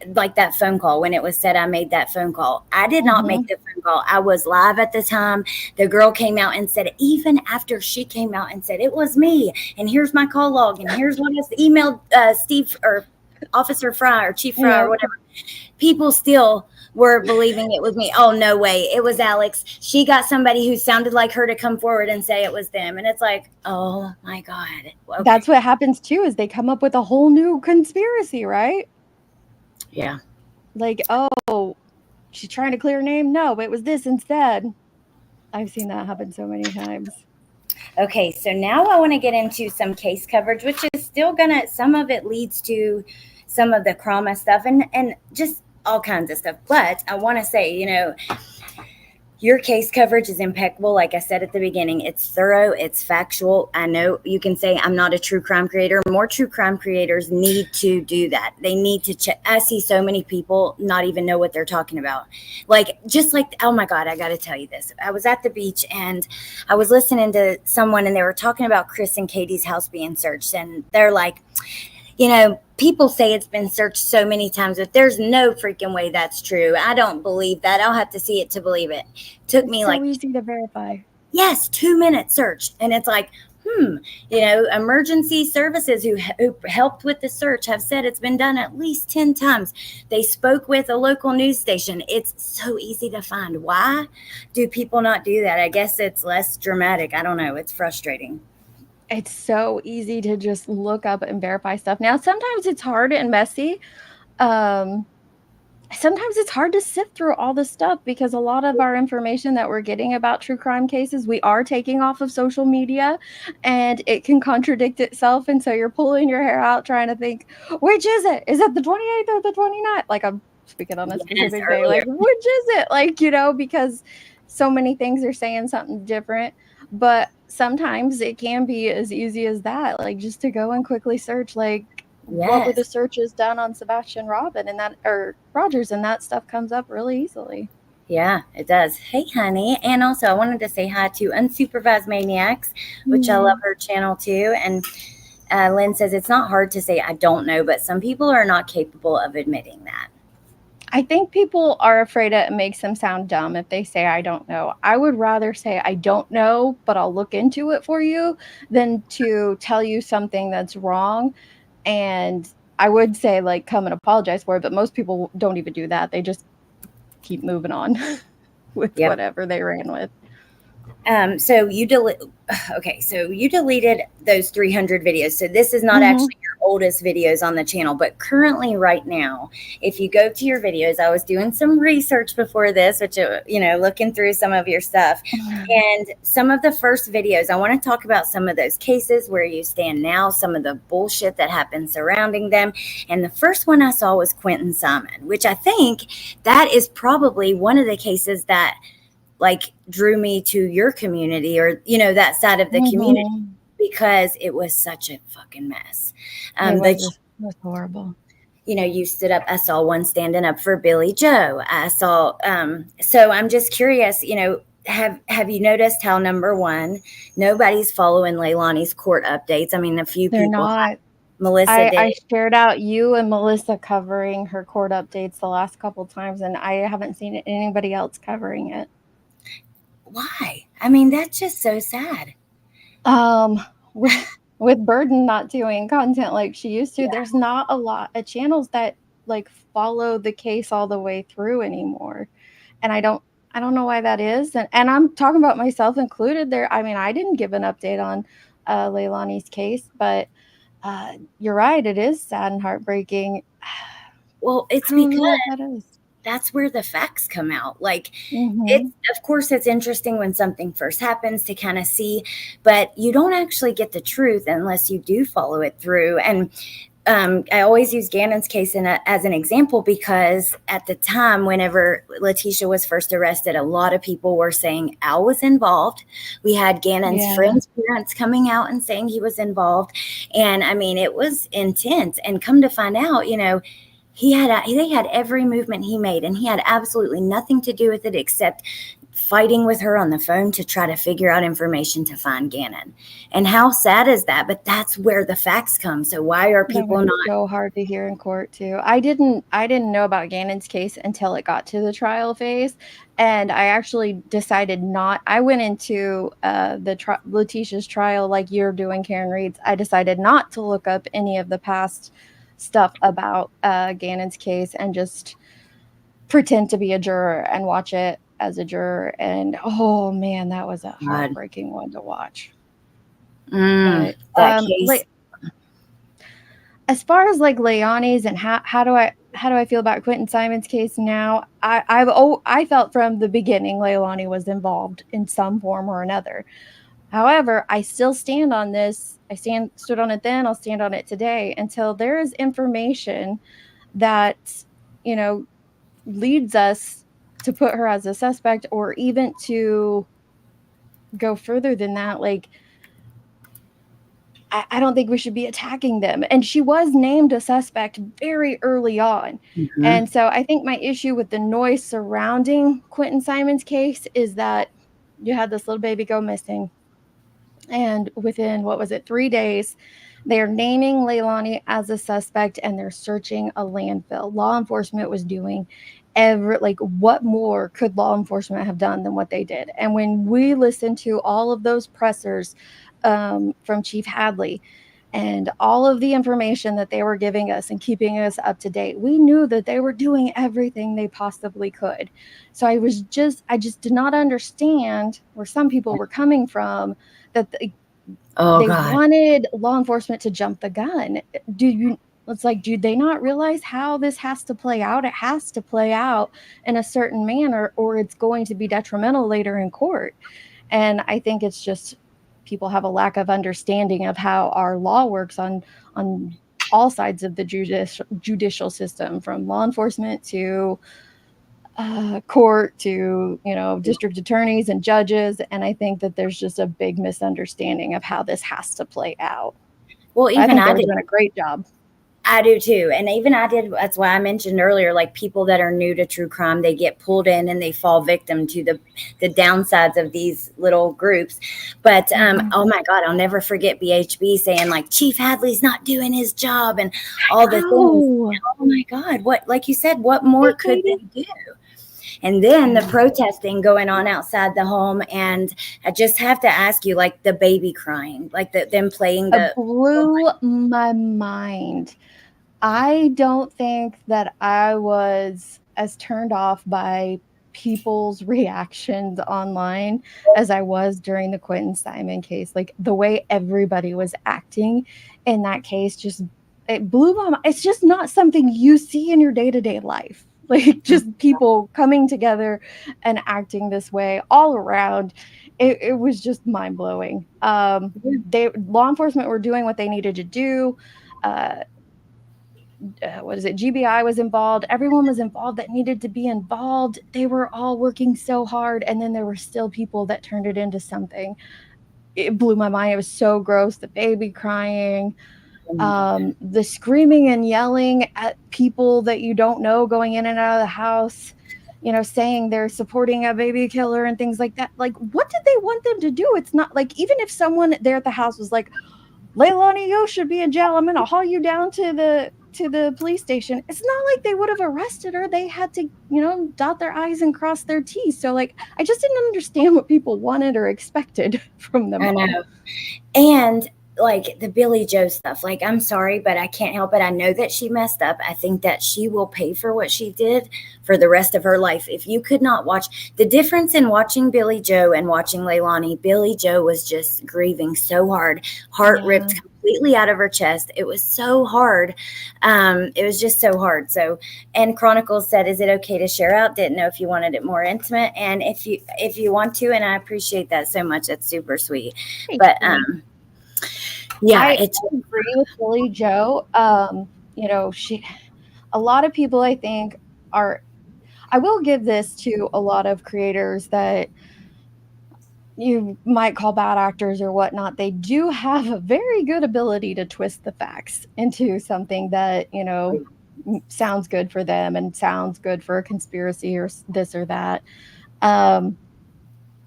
Like that phone call, when it was said I made that phone call, I did not make the phone call. I was live at the time. The girl came out and said, even after she came out and said it was me, and here's my call log, and here's what I emailed Steve or Officer Fry or Chief Fry or whatever. People still were believing it was me. Oh, no way. It was Alex. She got somebody who sounded like her to come forward and say it was them. And it's like, oh my God. Okay. That's what happens too, is they come up with a whole new conspiracy, right? Yeah. Like, oh, she's trying to clear her name. No, it was this instead. I've seen that happen so many times. Okay, so now I want to get into some case coverage, which is still some of it leads to some of the trauma stuff and just all kinds of stuff. But I want to say, your case coverage is impeccable. Like I said at the beginning, it's thorough, it's factual. I know you can say I'm not a true crime creator. More true crime creators need to do that. They need to check. I see so many people not even know what they're talking about. Oh my God, I got to tell you this. I was at the beach and I was listening to someone and they were talking about Chris and Katie's house being searched. And they're like, people say it's been searched so many times, but there's no freaking way that's true. I don't believe that. I'll have to see it to believe it. Took me so easy to verify. Yes, 2-minute search. And it's like, emergency services who helped with the search have said it's been done at least 10 times. They spoke with a local news station. It's so easy to find. Why do people not do that? I guess it's less dramatic. I don't know. It's frustrating. It's so easy to just look up and verify stuff. Now, sometimes it's hard and messy. Sometimes it's hard to sift through all this stuff because a lot of our information that we're getting about true crime cases, we are taking off of social media and it can contradict itself. And so you're pulling your hair out trying to think, which is it? Is it the 28th or the 29th? Like I'm speaking on a specific day, like which is it? Like, because so many things are saying something different. But sometimes it can be as easy as that, like just to go and quickly search, like what were the searches done on Sebastian Robin and that, or Rogers, and that stuff comes up really easily. Yeah, it does. Hey, honey. And also, I wanted to say hi to Unsupervised Maniacs, which I love her channel too. And Lynn says it's not hard to say I don't know, but some people are not capable of admitting that. I think people are afraid it makes them sound dumb if they say, I don't know. I would rather say, I don't know, but I'll look into it for you than to tell you something that's wrong. And I would say, like, come and apologize for it, but most people don't even do that. They just keep moving on with Yep. whatever they ran with. So you okay, so you deleted those 300 videos. So this is not Mhm. actually your oldest videos on the channel, but currently right now, if you go to your videos, I was doing some research before this, which, looking through some of your stuff, and some of the first videos, I want to talk about some of those cases where you stand now, some of the bullshit that happened surrounding them. And the first one I saw was Quentin Simon, which I think that is probably one of the cases that like drew me to your community, or that side of the community, Mhm. because it was such a fucking mess. It That was horrible. you stood up. I saw one standing up for Billy Joe. I saw. So I'm just curious. Have you noticed how, number one, nobody's following Leilani's court updates? I mean, a few They're people. not. Melissa did. I shared out you and Melissa covering her court updates the last couple times, and I haven't seen anybody else covering it. Why? I mean, that's just so sad. With Burden not doing content like she used to, Yeah. there's not a lot of channels that like follow the case all the way through anymore. And I don't know why that is. And I'm talking about myself included there. I mean, I didn't give an update on Leilani's case, but you're right, it is sad and heartbreaking. Well, it's I don't because know what that is. that's where the facts come out. Like, it's, Mhm. of course, it's interesting when something first happens to kind of see, but you don't actually get the truth unless you do follow it through. And I always use Gannon's case as an example, because at the time, whenever Letitia was first arrested, a lot of people were saying Al was involved. We had Gannon's Yeah. friends' parents coming out and saying he was involved. And I mean, it was intense. And come to find out, they had every movement he made, and he had absolutely nothing to do with it except fighting with her on the phone to try to figure out information to find Gannon. And how sad is that? But that's where the facts come. So why are That people was not? so hard to hear in court too. I didn't know about Gannon's case until it got to the trial phase, and I actually decided not. I went into Letitia's trial like you're doing, Karen Reed's. I decided not to look up any of the past stuff about Gannon's case and just pretend to be a juror and watch it as a juror. And oh man, that was a God. heartbreaking one to watch. But That case. as far as like Leonie's and how do I feel about Quentin Simon's case now? I felt from the beginning Leilani was involved in some form or another. However, I still stand on this. Stood on it then. I'll stand on it today until there is information that you know leads us to put her as a suspect, or even to go further than that. Like, I don't think we should be attacking them. And she was named a suspect very early on. Mhm. And so I think my issue with the noise surrounding Quentin Simon's case is that you had this little baby go missing. And within, what was it, 3 days, they're naming Leilani as a suspect and they're searching a landfill. Law enforcement was doing what more could law enforcement have done than what they did? And when we listened to all of those pressers from Chief Hadley and all of the information that they were giving us and keeping us up to date, we knew that they were doing everything they possibly could. So I just did not understand where some people were coming from, that Oh they God. wanted law enforcement to jump the gun. It's like, do they not realize how this has to play out? It has to play out in a certain manner, or it's going to be detrimental later in court. And I think it's just people have a lack of understanding of how our law works on all sides of the judicial system, from law enforcement to court to district attorneys and judges. And I think that there's just a big misunderstanding of how this has to play out. Well, I even think they I were did. doing a great job. I do too. And even I did, that's why I mentioned earlier, like people that are new to true crime, they get pulled in and they fall victim to the downsides of these little groups. But oh my God, I'll never forget BHB saying like Chief Hadley's not doing his job and all the things. Oh, Oh my God, what, like you said, what more could they do? And then the protesting going on outside the home. And I just have to ask you, like the baby crying, like them playing it the, oh blew my mind. I don't think that I was as turned off by people's reactions online as I was during the Quentin Simon case. Like the way everybody was acting in that case just it blew my mind. It's just not something you see in your day-to-day life. Like just people coming together and acting this way all around. It was just mind-blowing. Law enforcement were doing what they needed to do. What is it? GBI was involved. Everyone was involved that needed to be involved. They were all working so hard, and then there were still people that turned it into something. It blew my mind. It was so gross. The baby crying, the screaming and yelling at people that you don't know going in and out of the house, saying they're supporting a baby killer and things like that. Like, what did they want them to do? It's not like, even if someone there at the house was like, Leilani, you should be in jail. I'm gonna haul you down to the police station. It's not like they would have arrested her. They had to, dot their I's and cross their T's. So like, I just didn't understand what people wanted or expected from them. I know. And like the Billy Joe stuff, like I'm sorry, but I can't help it. I know that she messed up. I think that she will pay for what she did for the rest of her life. If you could not watch the difference in watching Billy Joe and watching Leilani, Billy Joe was just grieving so hard, heart ripped completely out of her chest. It was so hard. It was just so hard. So, and Chronicles said, "Is it okay to share out? Didn't know if you wanted it more intimate, and if you want to, and I appreciate that so much. That's super sweet." But yeah, I agree with Billy Joe. A lot of people, I think, I will give this to a lot of creators that you might call bad actors or whatnot. They do have a very good ability to twist the facts into something that, sounds good for them and sounds good for a conspiracy or this or that.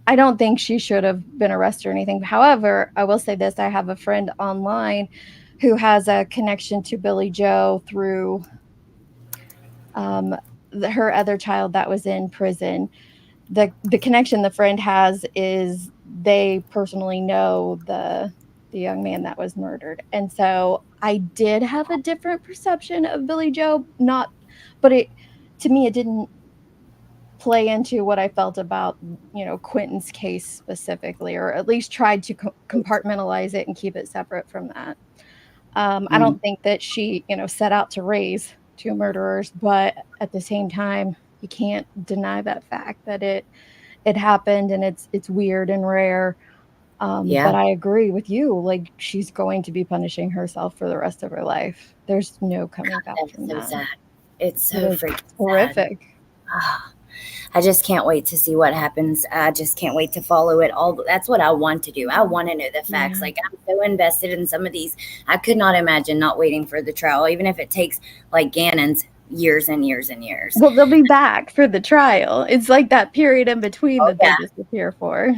I don't think she should have been arrested or anything. However, I will say this. I have a friend online who has a connection to Billy Joe through her other child that was in prison. The connection the friend has is they personally know the young man that was murdered. And so I did have a different perception of Billy Joe, but to me, it didn't play into what I felt about, Quentin's case specifically, or at least tried to compartmentalize it and keep it separate from that. I don't think that she, set out to raise two murderers, but at the same time, you can't deny that fact that it happened, and it's weird and rare. But I agree with you. Like, she's going to be punishing herself for the rest of her life. There's no coming back from that. Sad. It's so freaking horrific. I just can't wait to see what happens. I just can't wait to follow it all. That's what I want to do. I want to know the facts. Like, I'm so invested in some of these. I could not imagine not waiting for the trial, even if it takes like Gannon's years and years and years. Well, they'll be back for the trial. It's like that period in between that they disappear for.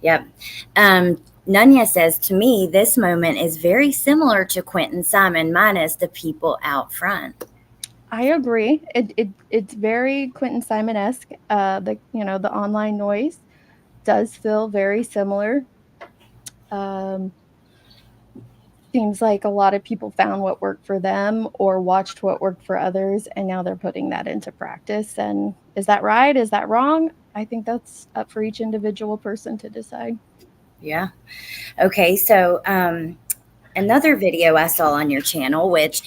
Yep. Nunya says, to me, this moment is very similar to Quentin Simon minus the people out front. I agree. It's very Quentin Simon-esque. The online noise does feel very similar. Seems like a lot of people found what worked for them or watched what worked for others, and now they're putting that into practice. And is that right? Is that wrong? I think that's up for each individual person to decide. Yeah. Okay. So, another video I saw on your channel, which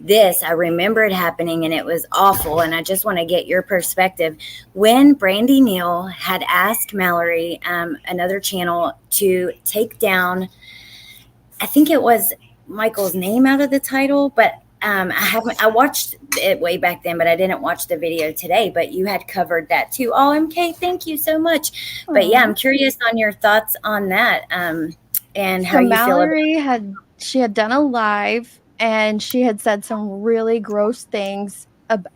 I remember it happening and it was awful. And I just want to get your perspective. When Brandy Neal had asked Mallory, another channel, to take down, I think it was Michael's name out of the title, but I watched it way back then, but I didn't watch the video today, but you had covered that too. Oh, MK, thank you so much. Aww. But yeah, I'm curious on your thoughts on that. And how you Mallory feel about she had done a live and she had said some really gross things,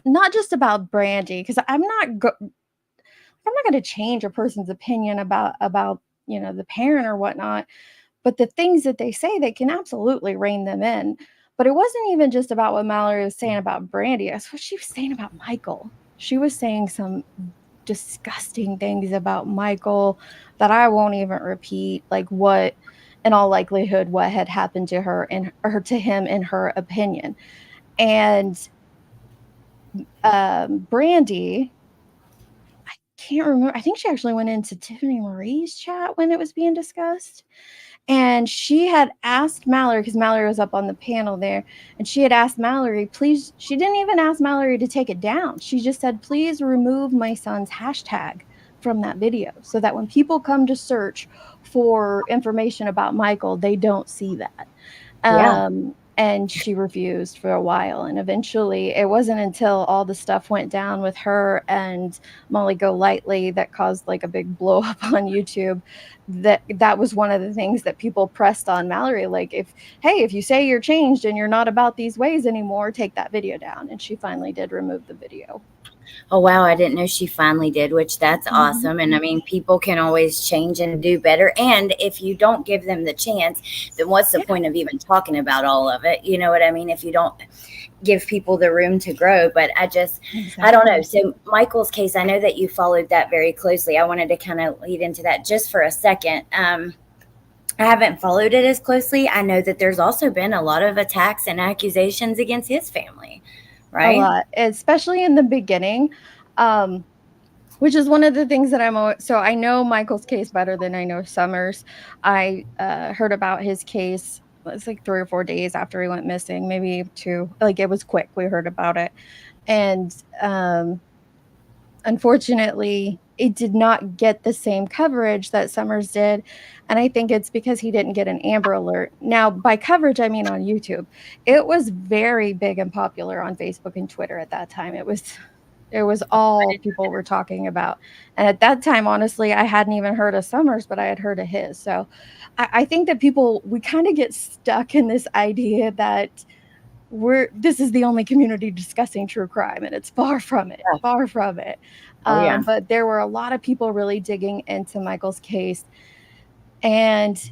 not just about Brandy, because I'm not going to change a person's opinion about the parent or whatnot, but the things that they say, they can absolutely rein them in. But it wasn't even just about what Mallory was saying about Brandy. That's what she was saying about Michael. She was saying some disgusting things about Michael that I won't even repeat, like what in all likelihood what had happened to her and or to him in her opinion. And Brandy, I can't remember. I think she actually went into Tiffany Marie's chat when it was being discussed. And she had asked Mallory, because Mallory was up on the panel there, and she had asked Mallory, please, she didn't even ask Mallory to take it down. She just said, please remove my son's hashtag from that video so that when people come to search for information about Michael, they don't see that. Yeah. And she refused for a while. And eventually, it wasn't until all the stuff went down with her and Molly Golightly that caused like a big blow up on YouTube that was one of the things that people pressed on Mallory. Like, if you say you're changed and you're not about these ways anymore, take that video down. And she finally did remove the video. Oh, wow. I didn't know she finally did, which that's Mm-hmm. awesome. And I mean, people can always change and do better. And if you don't give them the chance, then what's the Yeah, point of even talking about all of it? You know what I mean? If you don't give people the room to grow. But I don't know. exactly. So, Michael's case, I know that you followed that very closely. I wanted to kind of lead into that just for a second. I haven't followed it as closely. I know that there's also been a lot of attacks and accusations against his family, A right? lot, especially in the beginning. Um, Which is one of the things that so I know Michael's case better than I know Summers. I heard about his case. It's like 3 or 4 days after he went missing, maybe two. Like it was quick. We heard about it, and unfortunately, it did not get the same coverage that Summers did. And I think it's because he didn't get an Amber Alert. Now, by coverage, I mean on YouTube. It was very big and popular on Facebook and Twitter at that time. It was all people were talking about. And at that time, honestly, I hadn't even heard of Summers, but I had heard of his. So I think that we kind of get stuck in this idea that this is the only community discussing true crime, and it's far from it, Yeah. far from it. Oh, yeah. But there were a lot of people really digging into Michael's case, and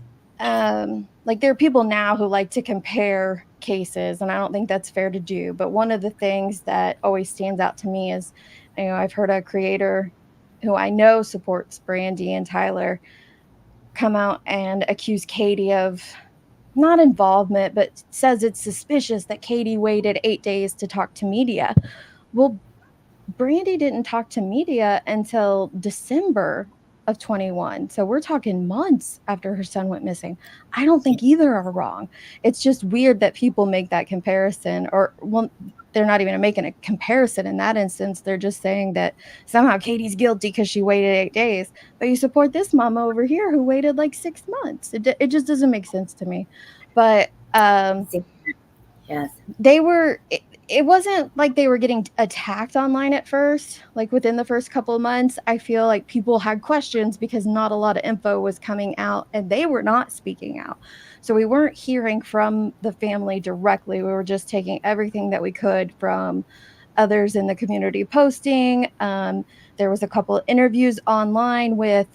like there are people now who like to compare cases, and I don't think that's fair to do. But one of the things that always stands out to me is, I've heard a creator who I know supports Brandy and Tyler come out and accuse Katie of not involvement, but says it's suspicious that Katie waited 8 days to talk to media. Well, Brandy didn't talk to media until December of 21. So we're talking months after her son went missing. I don't think either are wrong. It's just weird that people make that comparison, or, well, they're not even making a comparison in that instance. They're just saying that somehow Katie's guilty because she waited 8 days. But you support this mama over here who waited like 6 months. It just doesn't make sense to me. But See, yes. it wasn't like they were getting attacked online at first. Like within the first couple of months, I feel like people had questions because not a lot of info was coming out and they were not speaking out. So we weren't hearing from the family directly. We were just taking everything that we could from others in the community posting. There was a couple of interviews online with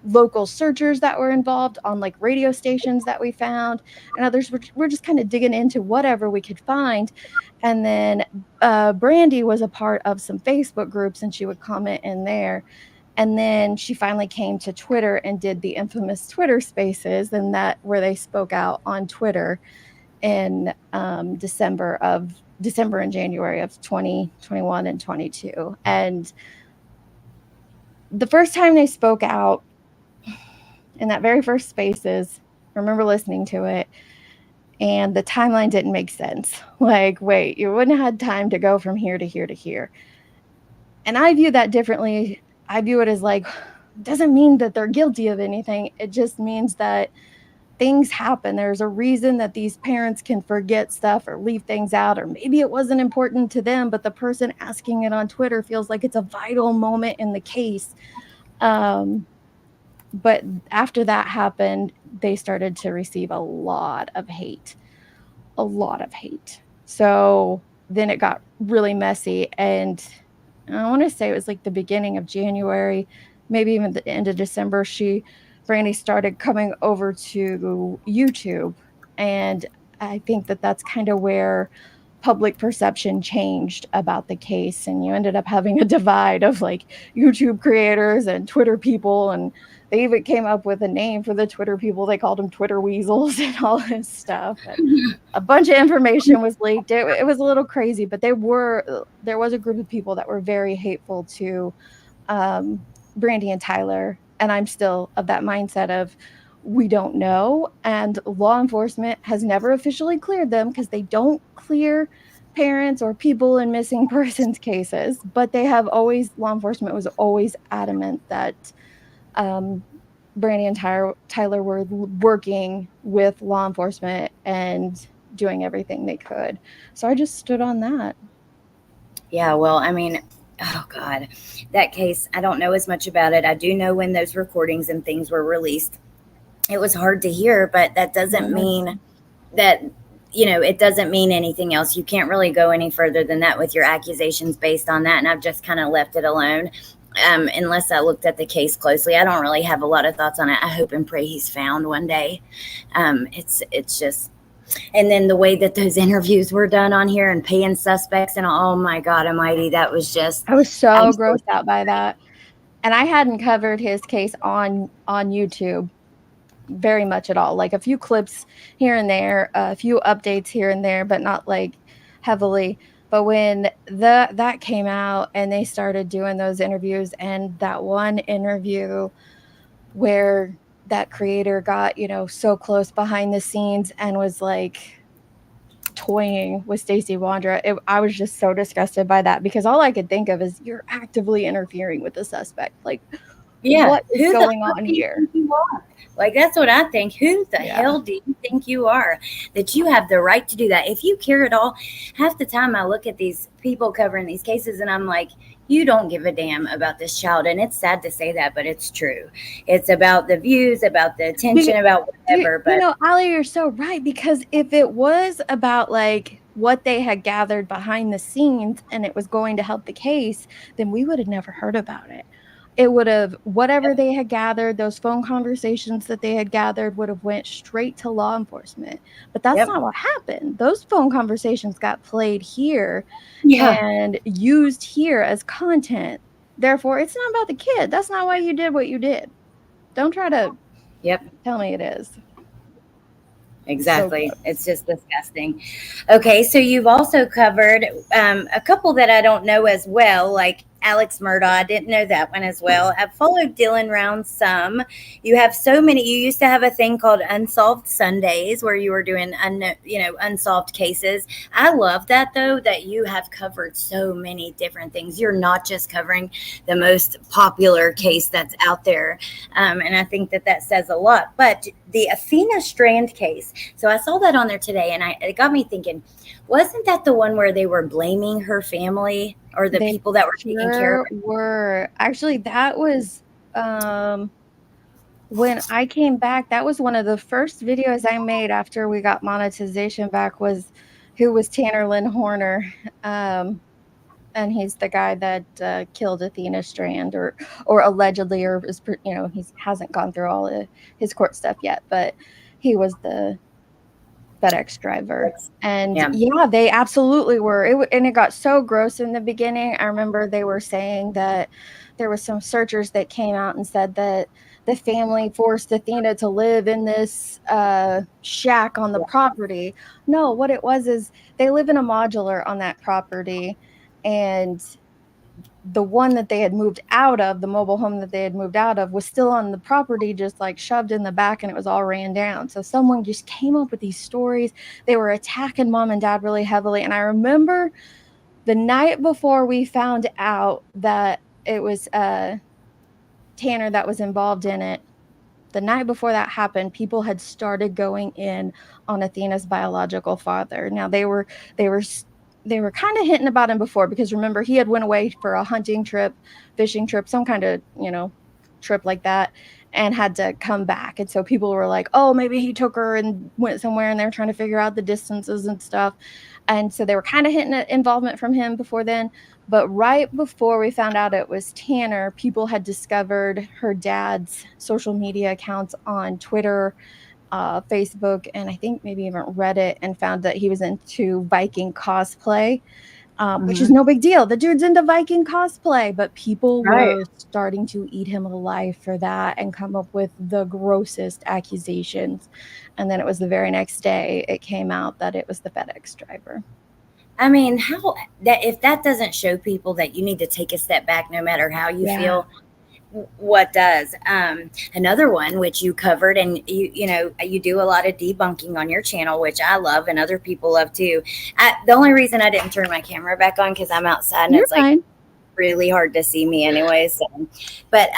local searchers that were involved on like radio stations that we found, and others were just kind of digging into whatever we could find. And then Brandy was a part of some Facebook groups and she would comment in there. And then she finally came to Twitter and did the infamous Twitter Spaces, and that where they spoke out on Twitter in December and January of 2021 and 22. And the first time they spoke out in that very first Spaces, I remember listening to it, and the timeline didn't make sense. Like, wait, you wouldn't have had time to go from here to here to here. And I view that differently. I view it as like, doesn't mean that they're guilty of anything. It just means that things happen. There's a reason that these parents can forget stuff or leave things out, or maybe it wasn't important to them, but the person asking it on Twitter feels like it's a vital moment in the case. But after that happened, they started to receive a lot of hate. a lot of hate. So then it got really messy, and I want to say it was like the beginning of January, maybe even the end of December. Brandy started coming over to YouTube, and I think that that's kind of where public perception changed about the case, and you ended up having a divide of like YouTube creators and Twitter people, and they even came up with a name for the Twitter people. They called them Twitter weasels and all this stuff, and a bunch of information was leaked. It was a little crazy, but there was a group of people that were very hateful to Brandy and Tyler, and I'm still of that mindset of we don't know, and law enforcement has never officially cleared them because they don't clear parents or people in missing persons cases, but law enforcement was always adamant that Brandy and Tyler were working with law enforcement and doing everything they could. So I just stood on that. Yeah, well, I mean, oh God, that case, I don't know as much about it. I do know when those recordings and things were released, it was hard to hear, but that doesn't mean that, it doesn't mean anything else. You can't really go any further than that with your accusations based on that. And I've just kind of left it alone. Unless I looked at the case closely, I don't really have a lot of thoughts on it. I hope and pray he's found one day. It's just, and then the way that those interviews were done on here and paying suspects and oh my God Almighty, that was just. I was so grossed out by that, and I hadn't covered his case on YouTube very much at all. Like a few clips here and there, a few updates here and there, but not like heavily. But when that came out and they started doing those interviews, and that one interview where that creator got, so close behind the scenes and was like toying with Stacey Wandra, I was just so disgusted by that, because all I could think of is you're actively interfering with the suspect. Like, Yeah, what is going on here? Like, that's what I think. Who the hell do you think you are that you have the right to do that? If you care at all, half the time I look at these people covering these cases and I'm like, you don't give a damn about this child. And it's sad to say that, but it's true. It's about the views, about the attention, about whatever. But Allie, you're so right, because if it was about like what they had gathered behind the scenes and it was going to help the case, then we would have never heard about it. It would have, whatever they had gathered, those phone conversations that they had gathered would have went straight to law enforcement. But that's not what happened. Those phone conversations got played here and used here as content. Therefore, it's not about the kid. That's not why you did what you did. Don't try to tell me it is. Exactly. So it's just disgusting. Okay, so you've also covered a couple that I don't know as well, like Alex Murdaugh. I didn't know that one as well. I've followed Dylan Round some. You have so many. You used to have a thing called Unsolved Sundays where you were doing unsolved cases. I love that, though, that you have covered so many different things. You're not just covering the most popular case that's out there, and I think that says a lot. But the Athena Strand case, so I saw that on there today, and it got me thinking, wasn't that the one where they were blaming her family or the people that were taking care of her? Actually, that was when I came back. That was one of the first videos I made after we got monetization back, was who was Tanner Lynn Horner. And he's the guy that killed Athena Strand, or allegedly, or is, he hasn't gone through all of his court stuff yet, but he was the FedEx driver. And they absolutely were. And it got so gross in the beginning. I remember they were saying that there was some searchers that came out and said that the family forced Athena to live in this shack on the property. No, what it was is they live in a modular on that property, and the one that they had moved out of, the mobile home that they had moved out of, was still on the property, just like shoved in the back, and it was all ran down. So someone just came up with these stories. They were attacking mom and dad really heavily. And I remember the night before we found out that it was Tanner that was involved in it, the night before that happened, people had started going in on Athena's biological father. Now they were kind of hinting about him before, because remember, he had went away for a hunting trip, fishing trip, some kind of, trip like that. and had to come back. And so people were like, oh, maybe he took her and went somewhere, and they're trying to figure out the distances and stuff. And so they were kind of hitting involvement from him before then. But right before we found out it was Tanner, people had discovered her dad's social media accounts on Twitter, Facebook, and I think maybe even Reddit, and found that he was into Viking cosplay, which is no big deal. The dude's into Viking cosplay, but people were starting to eat him alive for that and come up with the grossest accusations. And then it was the very next day it came out that it was the FedEx driver. I mean, how that if that doesn't show people that you need to take a step back, no matter how you feel, what does? Another one which you covered, and you do a lot of debunking on your channel, which I love and other people love too. The only reason I didn't turn my camera back on because I'm outside and it's like really hard to see me anyway. So, but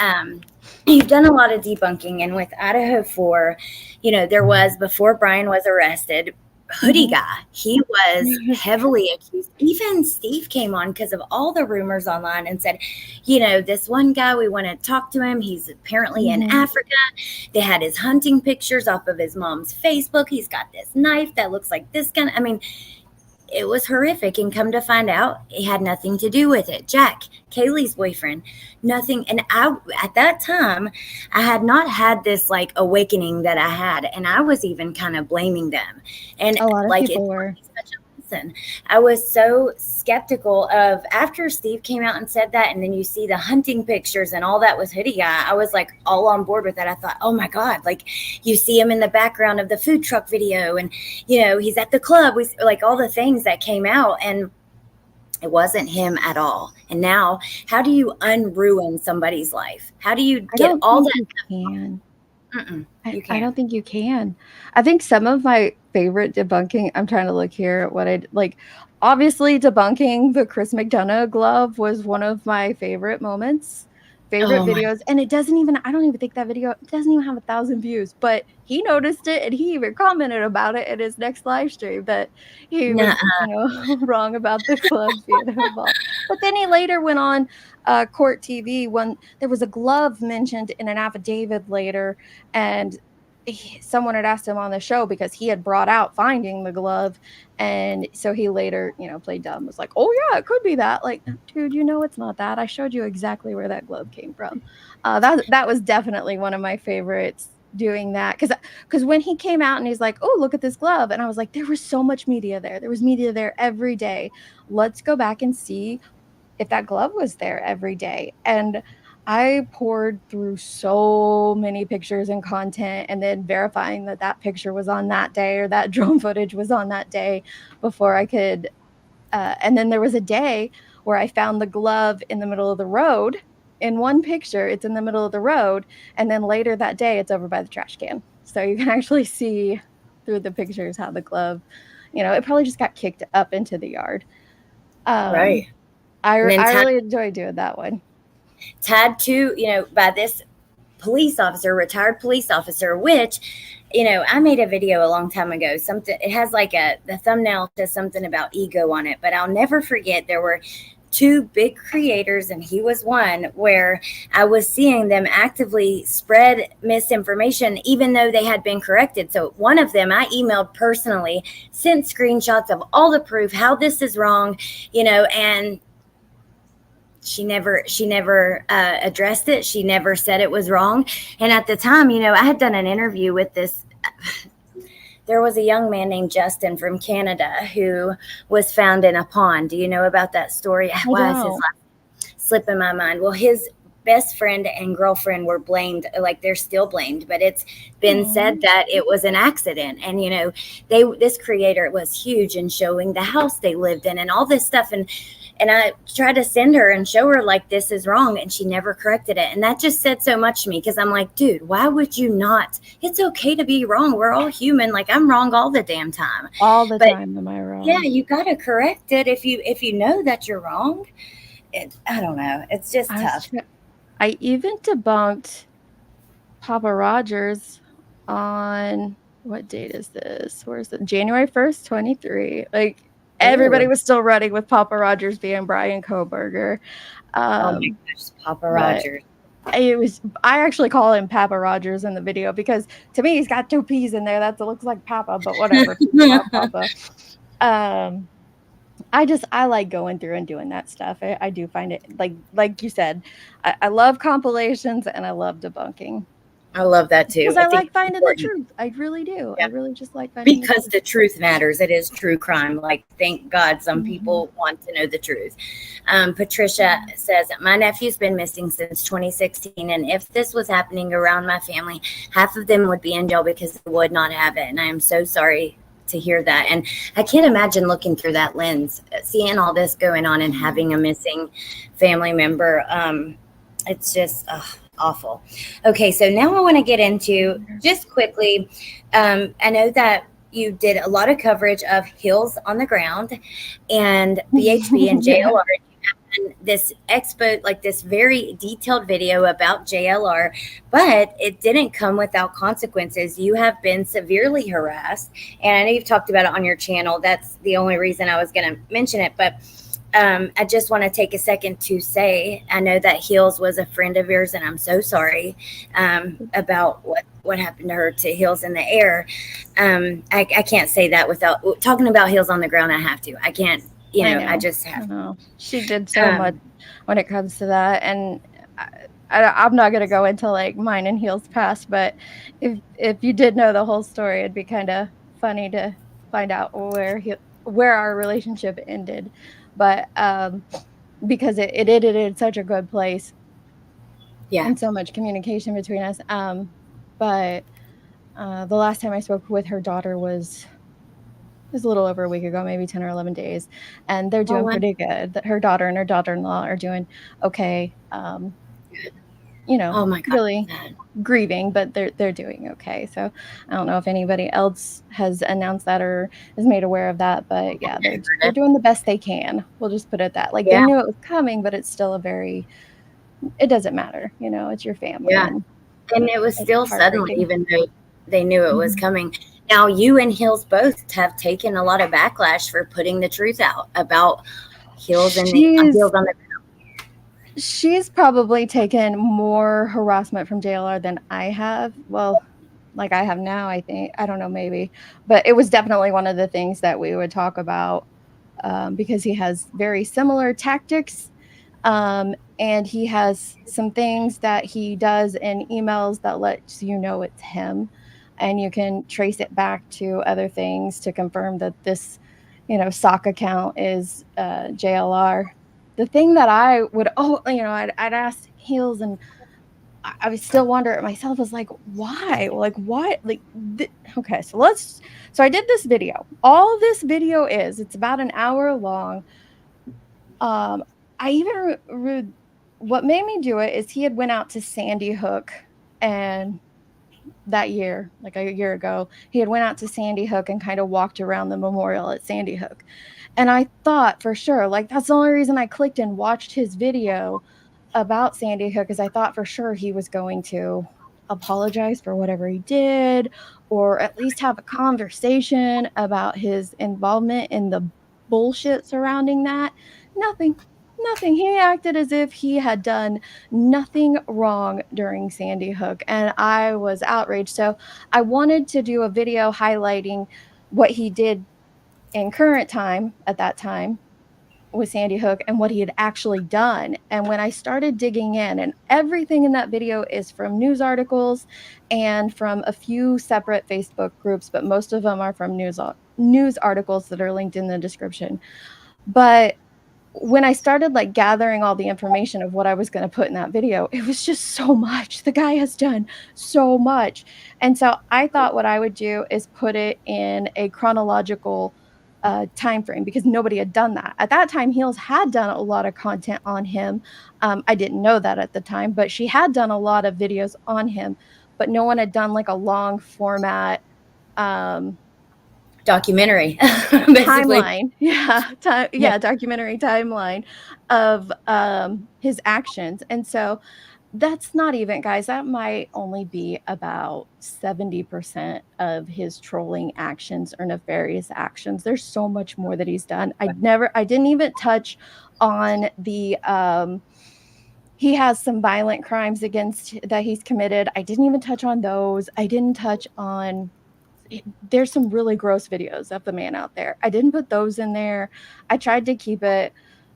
you've done a lot of debunking, and with Idaho 4, there was, before Brian was arrested, Hoodie Guy, he was heavily accused. Even Steve came on because of all the rumors online and said, this one guy, we want to talk to him. He's apparently in Africa. They had his hunting pictures off of his mom's Facebook. He's got this knife that looks like this gun. I mean, it was horrific, and come to find out, it had nothing to do with it. Jack, Kaylee's boyfriend, nothing. And at that time, I had not had this like awakening that I had, and I was even kind of blaming them. And a lot of like people were. Such a lesson. I was so skeptical of, after Steve came out and said that, and then you see the hunting pictures and all that with Hoodie Guy, I was like all on board with that. I thought, oh my God, like you see him in the background of the food truck video, and he's at the club, like all the things that came out, and it wasn't him at all. And now, how do you unruin somebody's life? How do you get all that? You can. I don't think you can. I think some of my favorite debunking, I'm trying to look here at what I like. Obviously, debunking the Chris McDonough glove was one of my favorite moments, videos. And I don't even think that video, it doesn't even have 1,000 views, but he noticed it, and he even commented about it in his next live stream that he was wrong about the glove being involved. But then he later went on Court TV when there was a glove mentioned in an affidavit later, and someone had asked him on the show because he had brought out finding the glove, and so he later played dumb, was like, oh yeah, it could be that. Like, dude, it's not that. I showed you exactly where that glove came from. That was definitely one of my favorites, doing that, because when he came out and he's like, oh, look at this glove, and I was like, there was so much media there was media there every day. Let's go back and see if that glove was there every day. And I poured through so many pictures and content, and then verifying that picture was on that day, or that drone footage was on that day, before I could. And then there was a day where I found the glove in the middle of the road. In one picture, it's in the middle of the road, and then later that day, it's over by the trash can. So you can actually see through the pictures how the glove, it probably just got kicked up into the yard. Right. I really enjoyed doing that one. Tied to, by this retired police officer, which, I made a video a long time ago. It has like the thumbnail says something about ego on it, but I'll never forget, there were 2 big creators, and he was one, where I was seeing them actively spread misinformation, even though they had been corrected. So one of them I emailed personally, sent screenshots of all the proof, how this is wrong, and she never addressed it. She never said it was wrong. And at the time, I had done an interview with this. There was a young man named Justin from Canada who was found in a pond. Do you know about that story? Why is his life slipping my mind? Well, his best friend and girlfriend were blamed, like they're still blamed, but it's been said that it was an accident. And this creator was huge in showing the house they lived in and all this stuff, and I tried to send her and show her, like, this is wrong, and she never corrected it. And that just said so much to me, because I'm like, dude, why would you not? It's okay to be wrong. We're all human. Like, I'm wrong all the damn time. All the time am I wrong? Yeah, you got to correct it if you know that you're wrong. I don't know. It's just tough. I even debunked Papa Rogers on, what date is this? Where is it? January 1st, 23. Like, everybody was still running with Papa Rogers being Brian Koberger. Oh my gosh, Papa Rogers. I actually call him Papa Rogers in the video because to me he's got 2 P's in there. That looks like Papa, but whatever. People call him Papa. I like going through and doing that stuff. I do find it like you said, I love compilations and I love debunking. I love that too. Because I I think like it's finding the important. truth. I really do. Yeah. I really just like finding the Because truth. the truth matters. It is true crime. Like, thank God some Mhm. people want to know the truth. Patricia says, my nephew's been missing since 2016. And if this was happening around my family, half of them would be in jail because they would not have it. And I am so sorry to hear that. And I can't imagine looking through that lens, seeing all this going on and having a missing family member. It's just awful. Okay, so now I want to get into just quickly. I know that you did a lot of coverage of Heels on the Ground and BHB and JLR. And this expo, like this very detailed video about JLR, but it didn't come without consequences. You have been severely harassed, and I know you've talked about it on your channel. That's the only reason I was going to mention it, but I just want to take a second to say I know that Heels was a friend of yours, and I'm so sorry about what happened to her to Heels in the air. I can't say that without talking about Heels on the ground. I have to. I can't. I know. I just have. I know. She did so much when it comes to that, and I'm not going to go into like mine and Heels past, but if you did know the whole story, it'd be kind of funny to find out where our relationship ended. But because it ended in such a good place, Yeah. and so much communication between us. But the last time I spoke with her daughter was a little over a week ago, maybe 10 or 11 days, and they're doing pretty good. Her daughter and her daughter-in-law are doing okay. Oh my God. Really grieving, but they're doing okay. So I don't know if anybody else has announced that or is made aware of that, but yeah, they're doing the best they can. We'll just put it that. Like they knew it was coming, but it's still it doesn't matter, it's your family. Yeah. And it was still suddenly, even though they knew it was coming. Now, you and Heels both have taken a lot of backlash for putting the truth out about Heels and Heels on the ground. She's probably taken more harassment from JLR than I have. Well, like I have now, I think. I don't know, maybe. But it was definitely one of the things that we would talk about because he has very similar tactics. And he has some things that he does in emails that lets you know it's him. And you can trace it back to other things to confirm that this, sock account is JLR. The thing that I would, I'd ask Heels, and I would still wonder at myself, is like, why? Like, why? Like, okay, so I did this video. All this video it's about an hour long. I even what made me do it is he had went out to Sandy Hook, and that year, like a year ago, he had went out to Sandy Hook and kind of walked around the memorial at Sandy Hook. And I thought for sure, like, that's the only reason I clicked and watched his video about Sandy Hook, is I thought for sure he was going to apologize for whatever he did, or at least have a conversation about his involvement in the bullshit surrounding that. Nothing. He acted as if he had done nothing wrong during Sandy Hook, and I was outraged. So I wanted to do a video highlighting what he did in current time at that time with Sandy Hook and what he had actually done. And when I started digging in, and everything in that video is from news articles and from a few separate Facebook groups, but most of them are from news articles that are linked in the description. But when I started like gathering all the information of what I was going to put in that video, it was just so much. The guy has done so much. And so I thought what I would do is put it in a chronological time frame, because nobody had done that. At that time, Heels had done a lot of content on him. I didn't know that at the time, but she had done a lot of videos on him, but no one had done like a long format documentary timeline. Documentary timeline of his actions. And so that's not even, guys, that might only be about 70% of his trolling actions or nefarious actions. There's so much more that he's done. I didn't even touch on the he has some violent crimes against that he's committed. I didn't even touch on those. I didn't touch on there's some really gross videos of the man out there. I didn't put those in there. I tried to keep it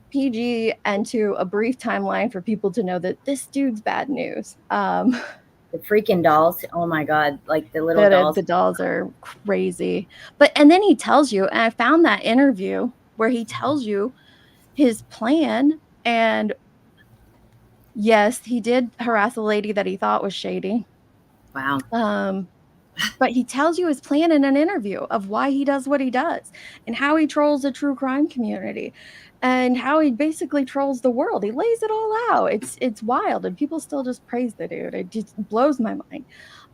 PG and to a brief timeline for people to know that this dude's bad news. The freaking dolls. Oh my God. Like the little dolls. The dolls are crazy. But and then he tells you, and I found that interview where he tells you his plan. And yes, he did harass a lady that he thought was shady. Wow. But he tells you his plan in an interview of why he does what he does and how he trolls the true crime community and how he basically trolls the world. He lays it all out. It's wild, and people still just praise the dude. It just blows my mind.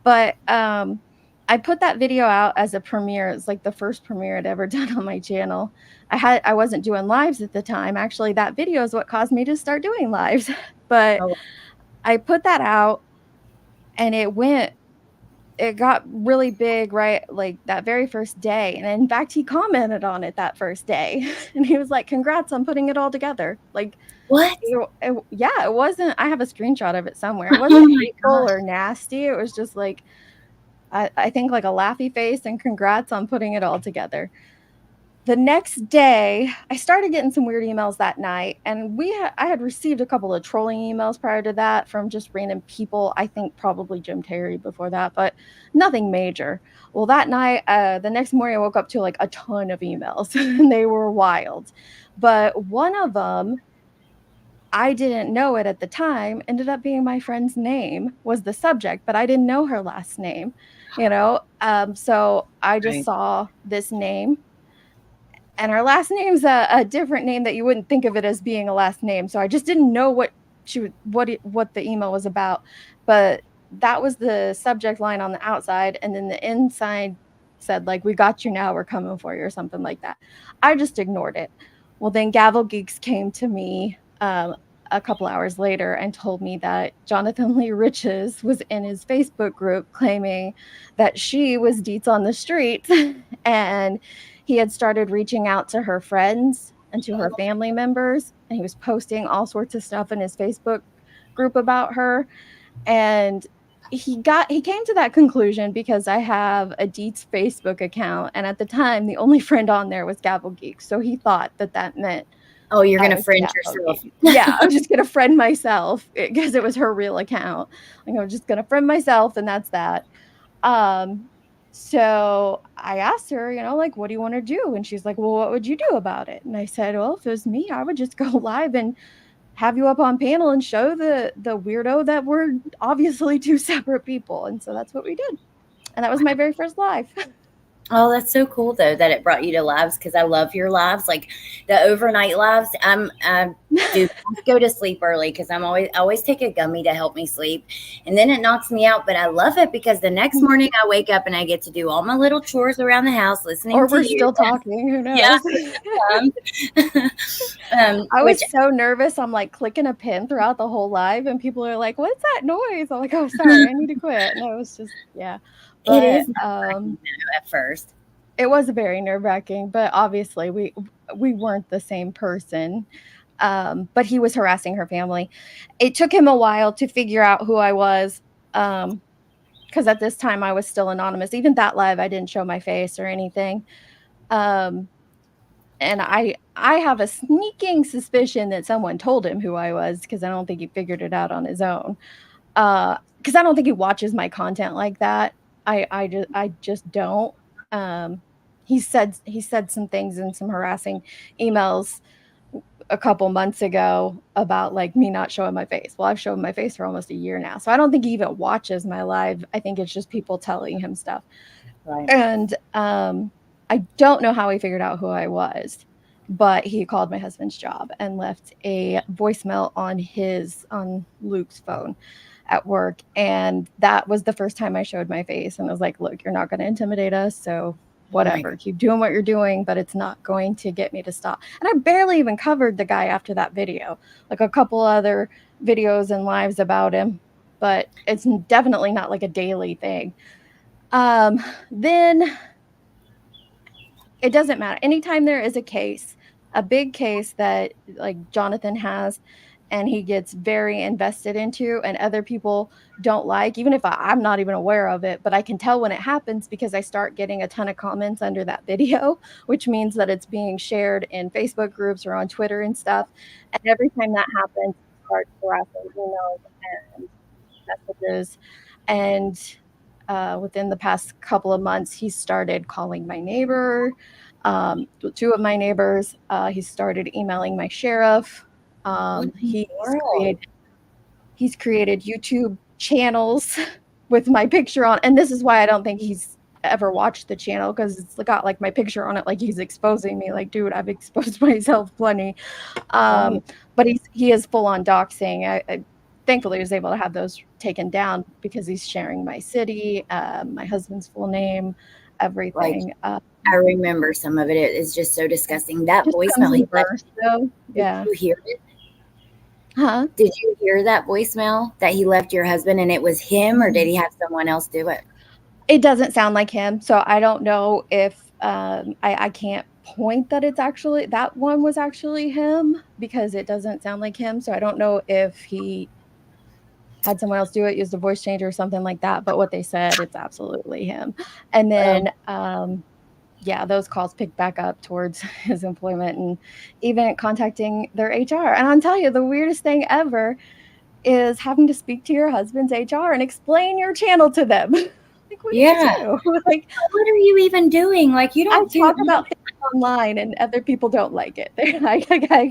But I put that video out as a premiere. It's like the first premiere I'd ever done on my channel. I wasn't doing lives at the time. Actually, that video is what caused me to start doing lives. But I put that out, and it got really big, right? Like that very first day. And in fact, he commented on it that first day. And he was like, congrats on putting it all together. Like, what? Yeah, it wasn't, I have a screenshot of it somewhere. It wasn't hateful or nasty. It was just like, I think like a laughy face and congrats on putting it all together. The next day, I started getting some weird emails that night, and I had received a couple of trolling emails prior to that from just random people. I think probably Jim Terry before that, but nothing major. Well, that night, the next morning, I woke up to like a ton of emails, and they were wild. But one of them, I didn't know it at the time, ended up being my friend's name was the subject, but I didn't know her last name, you know? So I just saw this name. And her last name's a different name that you wouldn't think of it as being a last name. So I just didn't know what the email was about. But that was the subject line on the outside. And then the inside said, like, we got you now, we're coming for you, or something like that. I just ignored it. Well, then Gavel Geeks came to me a couple hours later and told me that Jonathan Lee Riches was in his Facebook group claiming that she was Deets on the street. And he had started reaching out to her friends and to her family members, and he was posting all sorts of stuff in his Facebook group about her. And he came to that conclusion because I have a Deets Facebook account, and at the time the only friend on there was Gavel Geek, so he thought that meant, oh, you're gonna friend yourself. Yeah, I was just gonna friend myself because it was her real account. Like, I'm just gonna friend myself, and that's that. So I asked her, you know, like, what do you want to do? And she's like, well, what would you do about it? And I said, well, if it was me, I would just go live and have you up on panel and show the weirdo that we're obviously two separate people. And so that's what we did. And that was my very first live. Oh, that's so cool though that it brought you to lives, because I love your lives, like the overnight lives. I do go to sleep early because I always take a gummy to help me sleep, and then it knocks me out. But I love it because the next morning I wake up and I get to do all my little chores around the house, listening. Or to we're you. Still talking. Who knows? Yeah. I was so nervous. I'm like clicking a pin throughout the whole live, and people are like, "What's that noise?" I'm like, "Oh, sorry, I need to quit." And it was just, yeah. But, it is at first. It was very nerve-wracking, but obviously we weren't the same person. But he was harassing her family. It took him a while to figure out who I was, because at this time I was still anonymous. Even that live, I didn't show my face or anything. And I have a sneaking suspicion that someone told him who I was, because I don't think he figured it out on his own. Because I don't think he watches my content like that. I just don't. He said some things in some harassing emails a couple months ago about like me not showing my face. Well, I've shown my face for almost a year now, so I don't think he even watches my live. I think it's just people telling him stuff. Right. And I don't know how he figured out who I was, but he called my husband's job and left a voicemail on Luke's phone at work. And that was the first time I showed my face, and I was like, look, you're not going to intimidate us, so whatever, keep doing what you're doing, but it's not going to get me to stop. And I barely even covered the guy after that video, like a couple other videos and lives about him, but it's definitely not like a daily thing. Then it doesn't matter. Anytime there is a case, a big case that like Jonathan has, and he gets very invested into, and other people don't like, even if I'm not even aware of it, but I can tell when it happens because I start getting a ton of comments under that video, which means that it's being shared in Facebook groups or on Twitter and stuff. And every time that happens, he starts harassing emails and messages. And within the past couple of months, he started calling my neighbor, two of my neighbors. He started emailing my sheriff. What in the world? He's created YouTube channels with my picture on, and this is why I don't think he's ever watched the channel, because it's got like my picture on it, like he's exposing me. Like, dude, I've exposed myself plenty. Right. But he is full on doxing. I thankfully was able to have those taken down because he's sharing my city, my husband's full name, Like, everything. I remember some of it. It is just so disgusting. That Just comes voicemail in he left, bursts, though. Yeah. did you hear it? Huh? Did you hear that voicemail that he left your husband and it was him, or did he have someone else do it? It doesn't sound like him, so I don't know if I can't point that it's actually that one was actually him, because it doesn't sound like him. So I don't know if he had someone else do it, used a voice changer or something like that. But what they said, it's absolutely him. And Well, then yeah, those calls picked back up towards his employment and even contacting their HR. And I'll tell you, the weirdest thing ever is having to speak to your husband's HR and explain your channel to them. Like, what do you yeah. do? Like, What are you even doing? Like, you I don't do. talk about things online and other people don't like it. I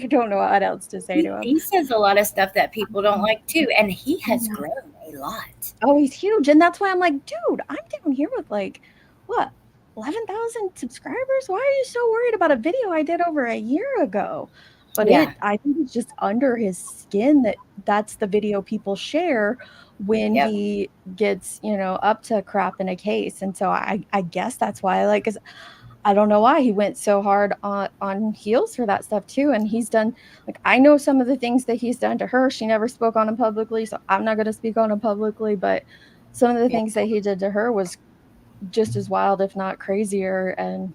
don't know what else to say to them. He says a lot of stuff that people don't like too, and he has grown a lot. Oh, he's huge. And that's why I'm like, dude, I'm down here with like, what, 11,000 subscribers? Why are you so worried about a video I did over a year ago? But Yeah. I think it's just under his skin that that's the video people share when Yep. he gets, up to crap in a case. And so I guess that's why, like, 'cause I don't know why he went so hard on heels for that stuff too. And he's done, like, I know some of the things that he's done to her. She never spoke on him publicly, so I'm not going to speak on him publicly. But some of the Yeah. things that he did to her was just as wild, if not crazier. And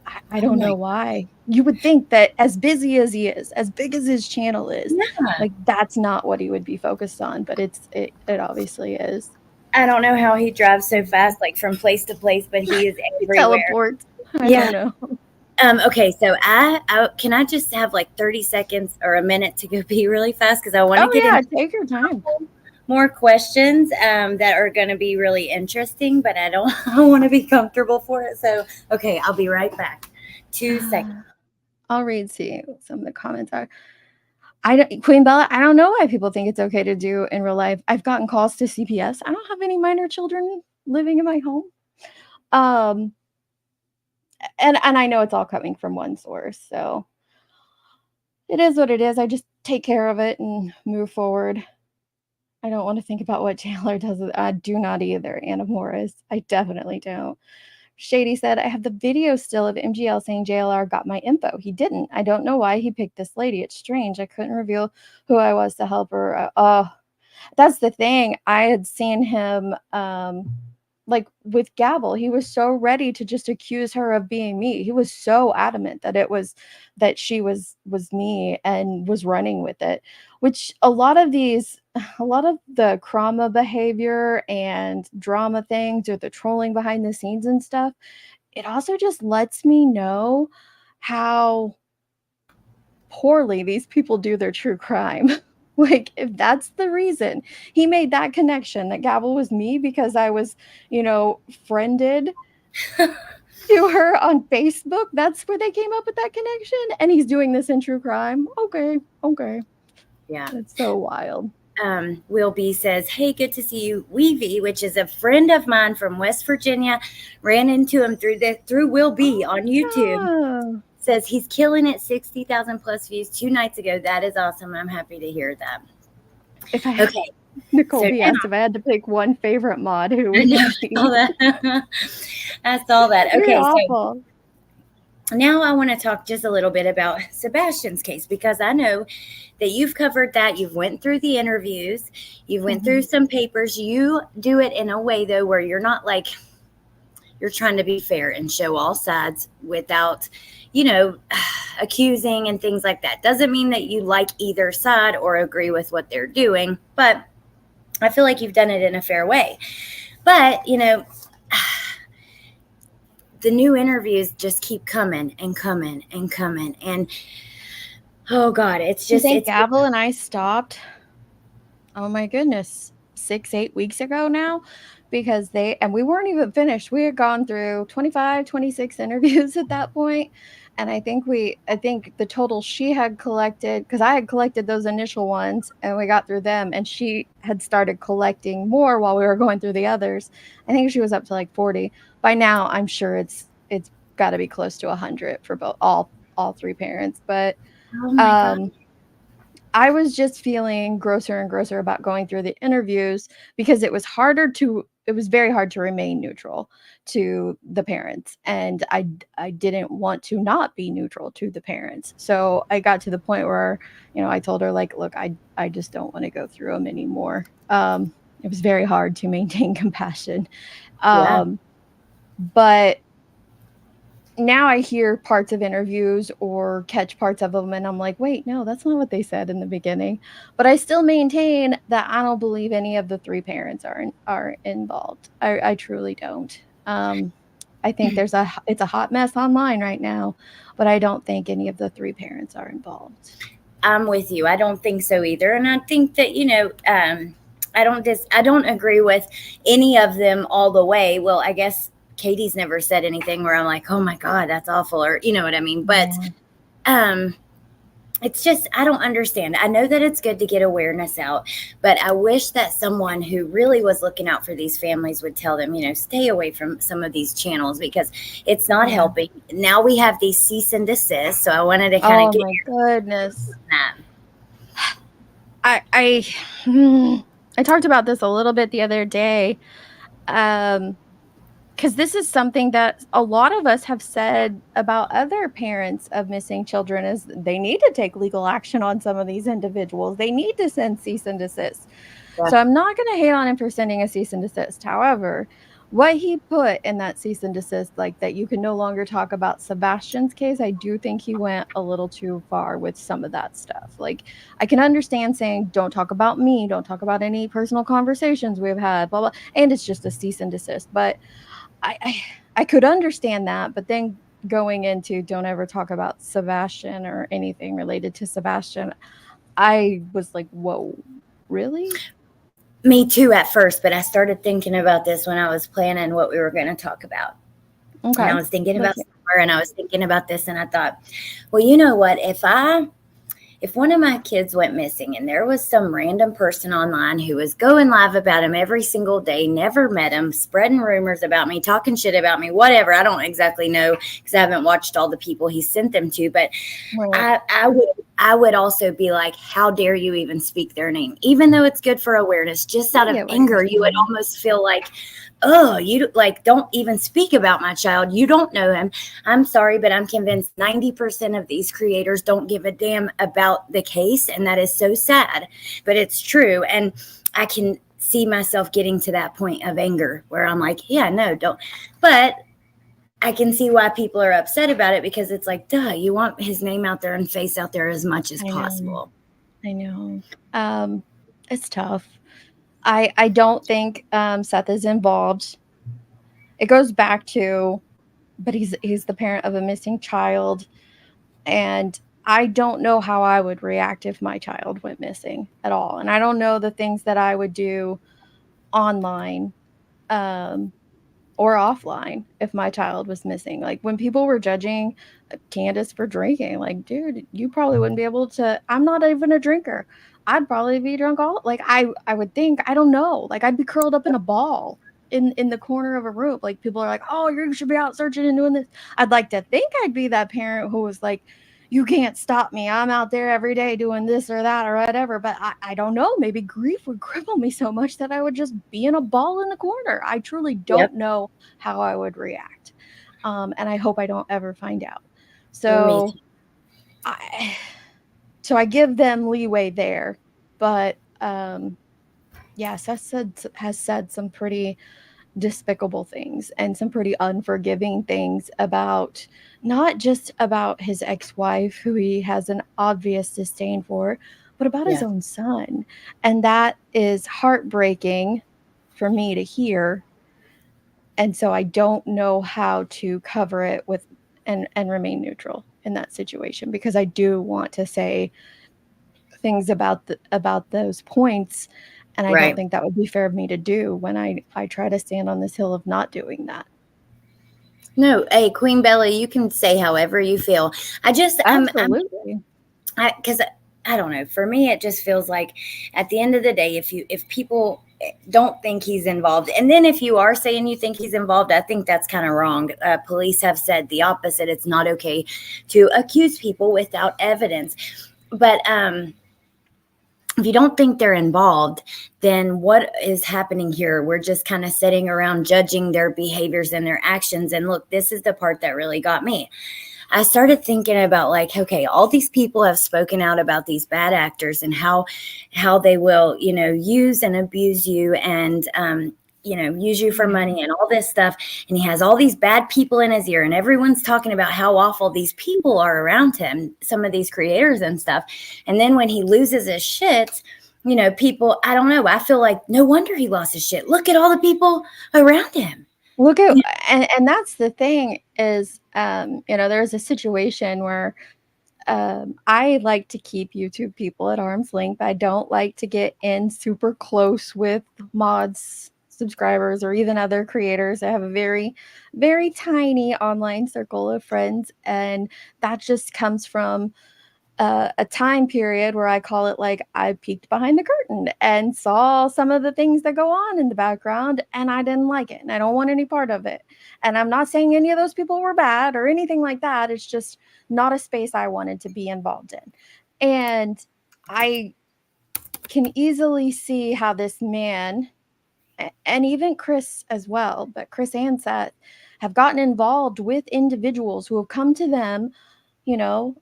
I Oh don't my. know why. You would think that as busy as he is, as big as his channel is, Yeah. like, that's not what he would be focused on. But it obviously is. I don't know how he drives so fast, like from place to place, but he is He everywhere. teleports. I Yeah. don't know. Okay, so I can I just have like 30 seconds or a minute to go pee really fast because I want to Oh get yeah, into take your time. more questions that are going to be really interesting, but I don't I want to be comfortable for it. So, okay, I'll be right back. 2 seconds. I'll see what some of the comments are. Queen Bella, I don't know why people think it's okay to do in real life. I've gotten calls to CPS. I don't have any minor children living in my home. And I know it's all coming from one source, so it is what it is. I just take care of it and move forward. I don't want to think about what Chandler does. I do not either, Anna Morris. I definitely don't. Shady said, I have the video still of MGL saying JLR got my info. He didn't. I don't know why he picked this lady. It's strange. I couldn't reveal who I was to help her. That's the thing. I had seen him like with Gabble. He was so ready to just accuse her of being me. He was so adamant that she was me and was running with it, which a lot of the Krama behavior and drama things, or the trolling behind the scenes and stuff, it also just lets me know how poorly these people do their true crime. Like, if that's the reason he made that connection that Gabble was me because I was, friended to her on Facebook, that's where they came up with that connection. And he's doing this in true crime. Okay. Yeah. That's so wild. Will B says, hey, good to see you. Weavy, which is a friend of mine from West Virginia, ran into him through Will B on YouTube. Yeah. Says he's killing it, 60,000 plus views 2 nights ago. That is awesome. I'm happy to hear that. If I had, Okay. Nicole So B asked if I had to pick one favorite mod, who would I it be? saw that. I saw that. You're Okay, awful. so now I want to talk just a little bit about Sebastian's case, because I know that you've covered that. You've went through the interviews. You went through some papers. You do it in a way, though, where you're not like, you're trying to be fair and show all sides without, accusing and things like that. Doesn't mean that you like either side or agree with what they're doing, but I feel like you've done it in a fair way. But, the new interviews just keep coming and coming and coming. And oh God, it's You just, think Gavel and I stopped? Oh my goodness, 6-8 weeks ago now, because we weren't even finished. We had gone through 25, 26 interviews at that point. And I think the total she had collected, because I had collected those initial ones and we got through them, and she had started collecting more while we were going through the others. I think she was up to like 40. By now, I'm sure it's got to be close to 100 for both all three parents. But oh my God. I was just feeling grosser and grosser about going through the interviews because it was very hard to remain neutral to the parents. And I didn't want to not be neutral to the parents. So I got to the point where, I told her, like, look, I just don't want to go through them anymore. It was very hard to maintain compassion. Yeah. But now I hear parts of interviews or catch parts of them, and I'm like, wait, no, that's not what they said in the beginning. But I still maintain that I don't believe any of the three parents are involved. I truly don't. I think it's a hot mess online right now, but I don't think any of the three parents are involved. I'm with you. I don't think so either. And I think that, I don't agree with any of them all the way. Well, I guess Katie's never said anything where I'm like, oh my God, that's awful, or you know what I mean? But um it's just, I don't understand. I know that it's good to get awareness out, but I wish that someone who really was looking out for these families would tell them, stay away from some of these channels because it's not helping. Now we have these cease and desist. So I wanted to kind of get my goodness. that. I I talked about this a little bit the other day. Because this is something that a lot of us have said about other parents of missing children, is they need to take legal action on some of these individuals. They need to send cease and desist. Yeah. So I'm not going to hate on him for sending a cease and desist. However, what he put in that cease and desist, like that you can no longer talk about Sebastian's case, I do think he went a little too far with some of that stuff. Like, I can understand saying, don't talk about me, don't talk about any personal conversations we've had, blah, blah, and it's just a cease and desist. But I could understand that, but then going into don't ever talk about Sebastian or anything related to Sebastian, I was like, whoa, really? Me too at first, but I started thinking about this when I was planning what we were going to talk about. Okay. And I was thinking about summer, and I was thinking about this, and I thought, well, you know what? If one of my kids went missing and there was some random person online who was going live about him every single day, never met him, spreading rumors about me, talking shit about me, whatever, I don't exactly know because I haven't watched all the people he sent them to, but I would also be like, how dare you even speak their name? Even though it's good for awareness, just out of anger, you would almost feel like, oh, you like, don't even speak about my child. You don't know him. I'm sorry, but I'm convinced 90% of these creators don't give a damn about the case. And that is so sad, but it's true. And I can see myself getting to that point of anger where I'm like, yeah, no, don't. But I can see why people are upset about it because it's like, duh, you want his name out there and face out there as much as possible. I know. It's tough. I don't think Seth is involved. It goes back to, but he's the parent of a missing child, and I don't know how I would react if my child went missing at all. And I don't know the things that I would do online or offline if my child was missing. Like when people were judging Candace for drinking, like, dude, you probably wouldn't be able to. I'm not even a drinker. I'd probably be drunk all like I would think. I don't know. Like I'd be curled up in a ball in the corner of a room. Like people are like, oh, you should be out searching and doing this. I'd like to think I'd be that parent who was like, you can't stop me. I'm out there every day doing this or that or whatever. But I don't know. Maybe grief would cripple me so much that I would just be in a ball in the corner. I truly don't know how I would react. And I hope I don't ever find out. So I give them leeway there. But Seth has said some pretty despicable things and some pretty unforgiving things about not just about his ex-wife, who he has an obvious disdain for, but about his Yeah. own son. And that is heartbreaking for me to hear. And so I don't know how to cover it with and remain neutral in that situation, because I do want to say things about those points, and I don't Right. think that would be fair of me to do when I try to stand on this hill of not doing that. No, hey, Queen Belly, you can say however you feel. I just, Absolutely. because I don't know. For me, it just feels like at the end of the day, if people don't think he's involved, and then if you are saying you think he's involved, I think that's kind of wrong. Police have said the opposite. It's not okay to accuse people without evidence. But if you don't think they're involved, then what is happening here? We're just kind of sitting around judging their behaviors and their actions. And look, this is the part that really got me. I started thinking about, like, okay, all these people have spoken out about these bad actors and how they will, use and abuse you and use you for money and all this stuff. And he has all these bad people in his ear, and everyone's talking about how awful these people are around him, some of these creators and stuff. And then when he loses his shit, people, I don't know, I feel like no wonder he lost his shit. Look at all the people around him. Look at, and that's the thing is, there's a situation where I like to keep YouTube people at arm's length. I don't like to get in super close with mods, subscribers, or even other creators. I have a very, very tiny online circle of friends, and that just comes from a time period where I call it, like, I peeked behind the curtain and saw some of the things that go on in the background, and I didn't like it, and I don't want any part of it. And I'm not saying any of those people were bad or anything like that. It's just not a space I wanted to be involved in. And I can easily see how this man, and even Chris as well, but Chris and Seth have gotten involved with individuals who have come to them,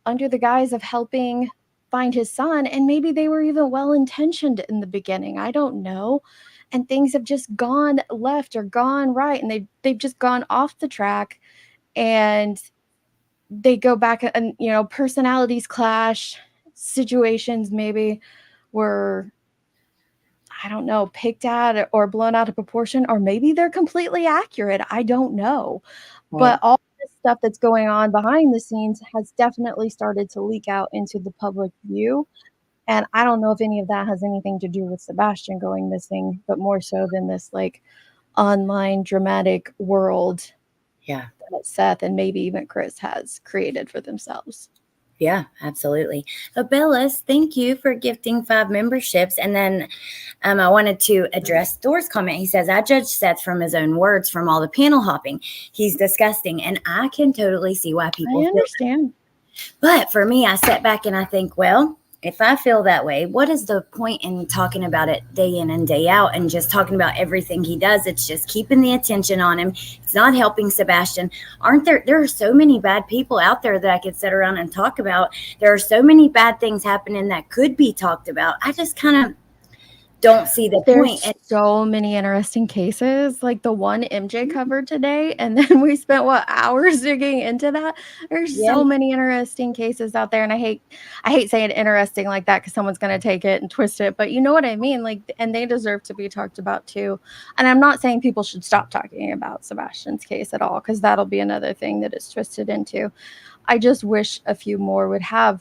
under the guise of helping find his son. And maybe they were even well intentioned in the beginning. I don't know. And things have just gone left or gone right. And they've just gone off the track, and they go back, and, personalities clash, situations maybe were, I don't know, picked at or blown out of proportion, or maybe they're completely accurate. I don't know. But Right. all this stuff that's going on behind the scenes has definitely started to leak out into the public view. And I don't know if any of that has anything to do with Sebastian going missing, but more so than this, like, online dramatic world Yeah. that Seth and maybe even Chris has created for themselves. Yeah, absolutely. Bellis, thank you for gifting 5 memberships. And then I wanted to address Thor's comment. He says, I judge Seth from his own words from all the panel hopping. He's disgusting. And I can totally see why people I feel understand. that. But for me, I sit back and I think, well, if I feel that way, what is the point in talking about it day in and day out and just talking about everything he does? It's just keeping the attention on him. It's not helping Sebastian. There are so many bad people out there that I could sit around and talk about. There are so many bad things happening that could be talked about. I just kind of don't see the point. There's so many interesting cases, like the one MJ covered today, and then we spent, hours digging into that. There's Yeah, so many interesting cases out there, and I hate saying interesting like that because someone's gonna take it and twist it, but you know what I mean. Like, and they deserve to be talked about too. And I'm not saying people should stop talking about Sebastian's case at all, because that'll be another thing that is twisted into. I just wish a few more would have.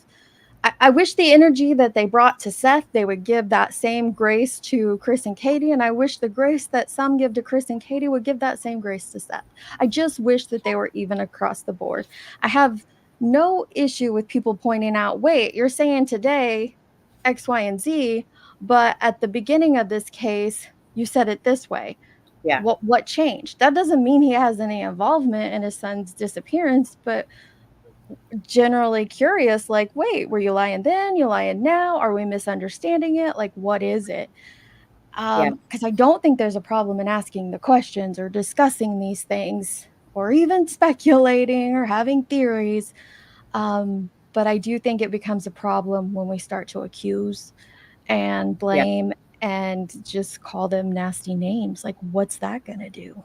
I wish the energy that they brought to Seth, they would give that same grace to Chris and Katie. And I wish the grace that some give to Chris and Katie would give that same grace to Seth. I just wish that they were even across the board. I have no issue with people pointing out, wait, you're saying today X, Y, and Z, but at the beginning of this case, you said it this way. yeah, What changed? That doesn't mean he has any involvement in his son's disappearance, but generally curious, like, wait, were you lying then? You lying now? Are we misunderstanding it? Like, what is it? yeah, Because I don't think there's a problem in asking the questions or discussing these things or even speculating or having theories. But I do think it becomes a problem when we start to accuse and yeah, blame and just call them nasty names. Like, what's that going to do?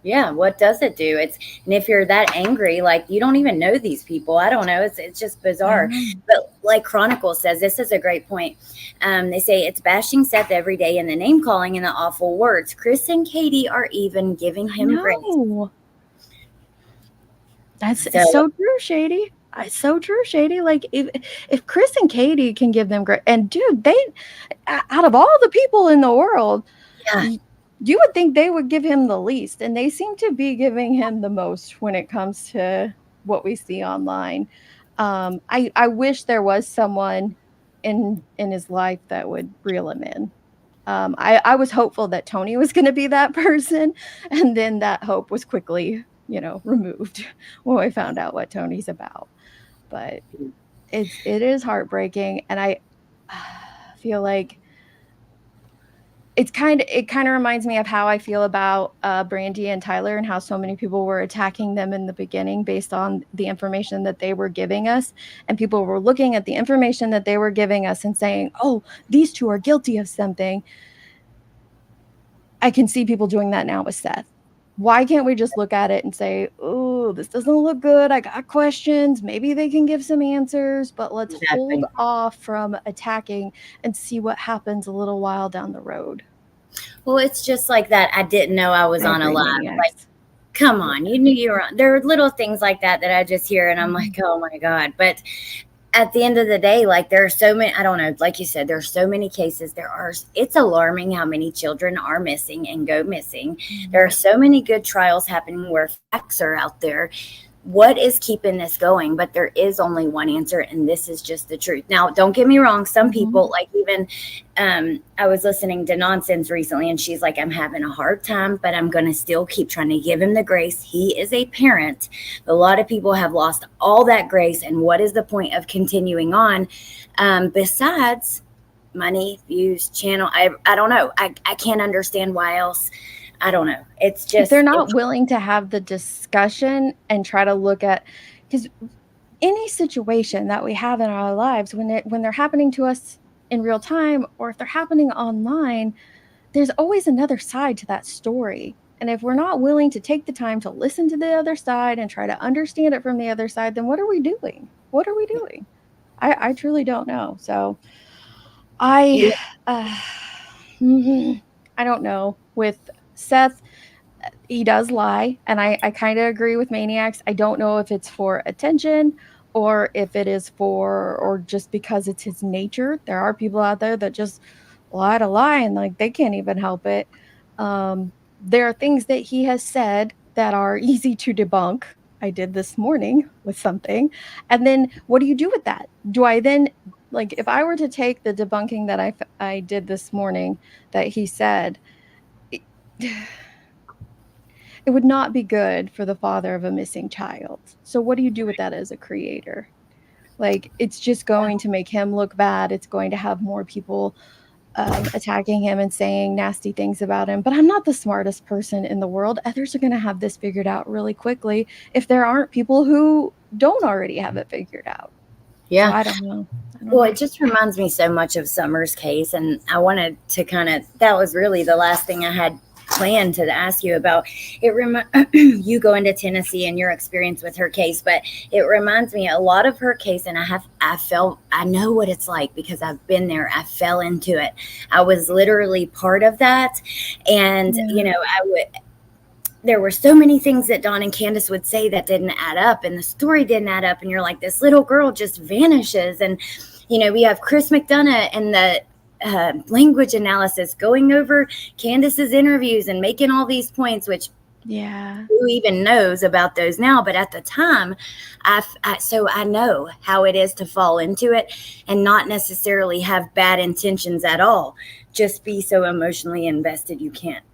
Yeah, what does it do? And if you're that angry, like you don't even know these people. I don't know. It's just I bizarre. know. But like Chronicle says, this is a great point. They say it's bashing Seth every day and the name calling and the awful words. Chris and Katie are even giving I him grace. know. That's So so true, Shady. So true, Shady. Like, if Chris and Katie can give them great, and dude, they, out of all the people in the world, yeah, you would think they would give him the least, and they seem to be giving him the most when it comes to what we see online. I wish there was someone in his life that would reel him in. I was hopeful that Tony was going to be that person, and then that hope was quickly, removed when we found out what Tony's about. But it is heartbreaking, and I feel like it kind of reminds me of how I feel about Brandy and Tyler, and how so many people were attacking them in the beginning based on the information that they were giving us, and people were looking at the information that they were giving us and saying, "Oh, these two are guilty of something." I can see people doing that now with Seth. Why can't we just look at it and say, "Oh, this doesn't look good. I got questions. Maybe they can give some answers, but let's hold exactly. off from attacking and see what happens a little while down the road." Well, it's just like that. I didn't know I was I on a agree, live. Like, Maniacs. come Yeah. on, you knew you were on. There are little things like that I just hear, and I'm Mhm. like, oh my god. But at the end of the day, like there are so many, I don't know, like you said, there's so many cases. It's alarming how many children are missing and go missing. There Mhm. are so many good trials happening where facts are out there. What is keeping this going? But there is only one answer, and this is just the truth. Now, don't get me wrong. Some Mhm. people, like even, I was listening to Nonsense recently, and she's like, I'm having a hard time, but I'm going to still keep trying to give him the grace. He is a parent. A lot of people have lost all that grace, and what is the point of continuing on? Besides money, views, channel, I don't know. I can't understand why else. I don't know. It's If they're just, not it's, willing to have the discussion and try to look at, because any situation that we have in our lives, when they're happening to us in real time, or if they're happening online, there's always another side to that story. And if we're not willing to take the time to listen to the other side and try to understand it from the other side, then what are we doing? What are we doing? I truly don't know. So I, yeah, uh, I don't know. With Seth, he does lie, and I kind of agree with Maniacs. I don't know if it's for attention, or if it is for, or just because it's his nature. There are people out there that just lie to lie, and like they can't even help it. There are things that he has said that are easy to debunk. I did this morning with something. And then what do you do with that? Do I then, like, if I were to take the debunking that I did this morning that he said, it, it would not be good for the father of a missing child. So what do you do with that as a creator? Like, it's just going to make him look bad. It's going to have more people attacking him and saying nasty things about him. But I'm not the smartest person in the world. Others are going to have this figured out really quickly if there aren't people who don't already have it figured out. So yeah. I don't know. I don't Well, know. it just reminds me so much of Summer's case, and I wanted to kind of, that was really the last thing I had planned to ask you about. You going to Tennessee and your experience with her case, but it reminds me a lot of her case, and I know what it's like because I've been there. I fell into it. I was literally part of that, and Yeah. there were so many things that Dawn and Candace would say that didn't add up, and the story didn't add up, and you're like, this little girl just vanishes. And we have Chris McDonough and the language analysis going over Candace's interviews and making all these points, which Yeah. who even knows about those now? But at the time, so I know how it is to fall into it and not necessarily have bad intentions at all. Just be so emotionally invested you can't.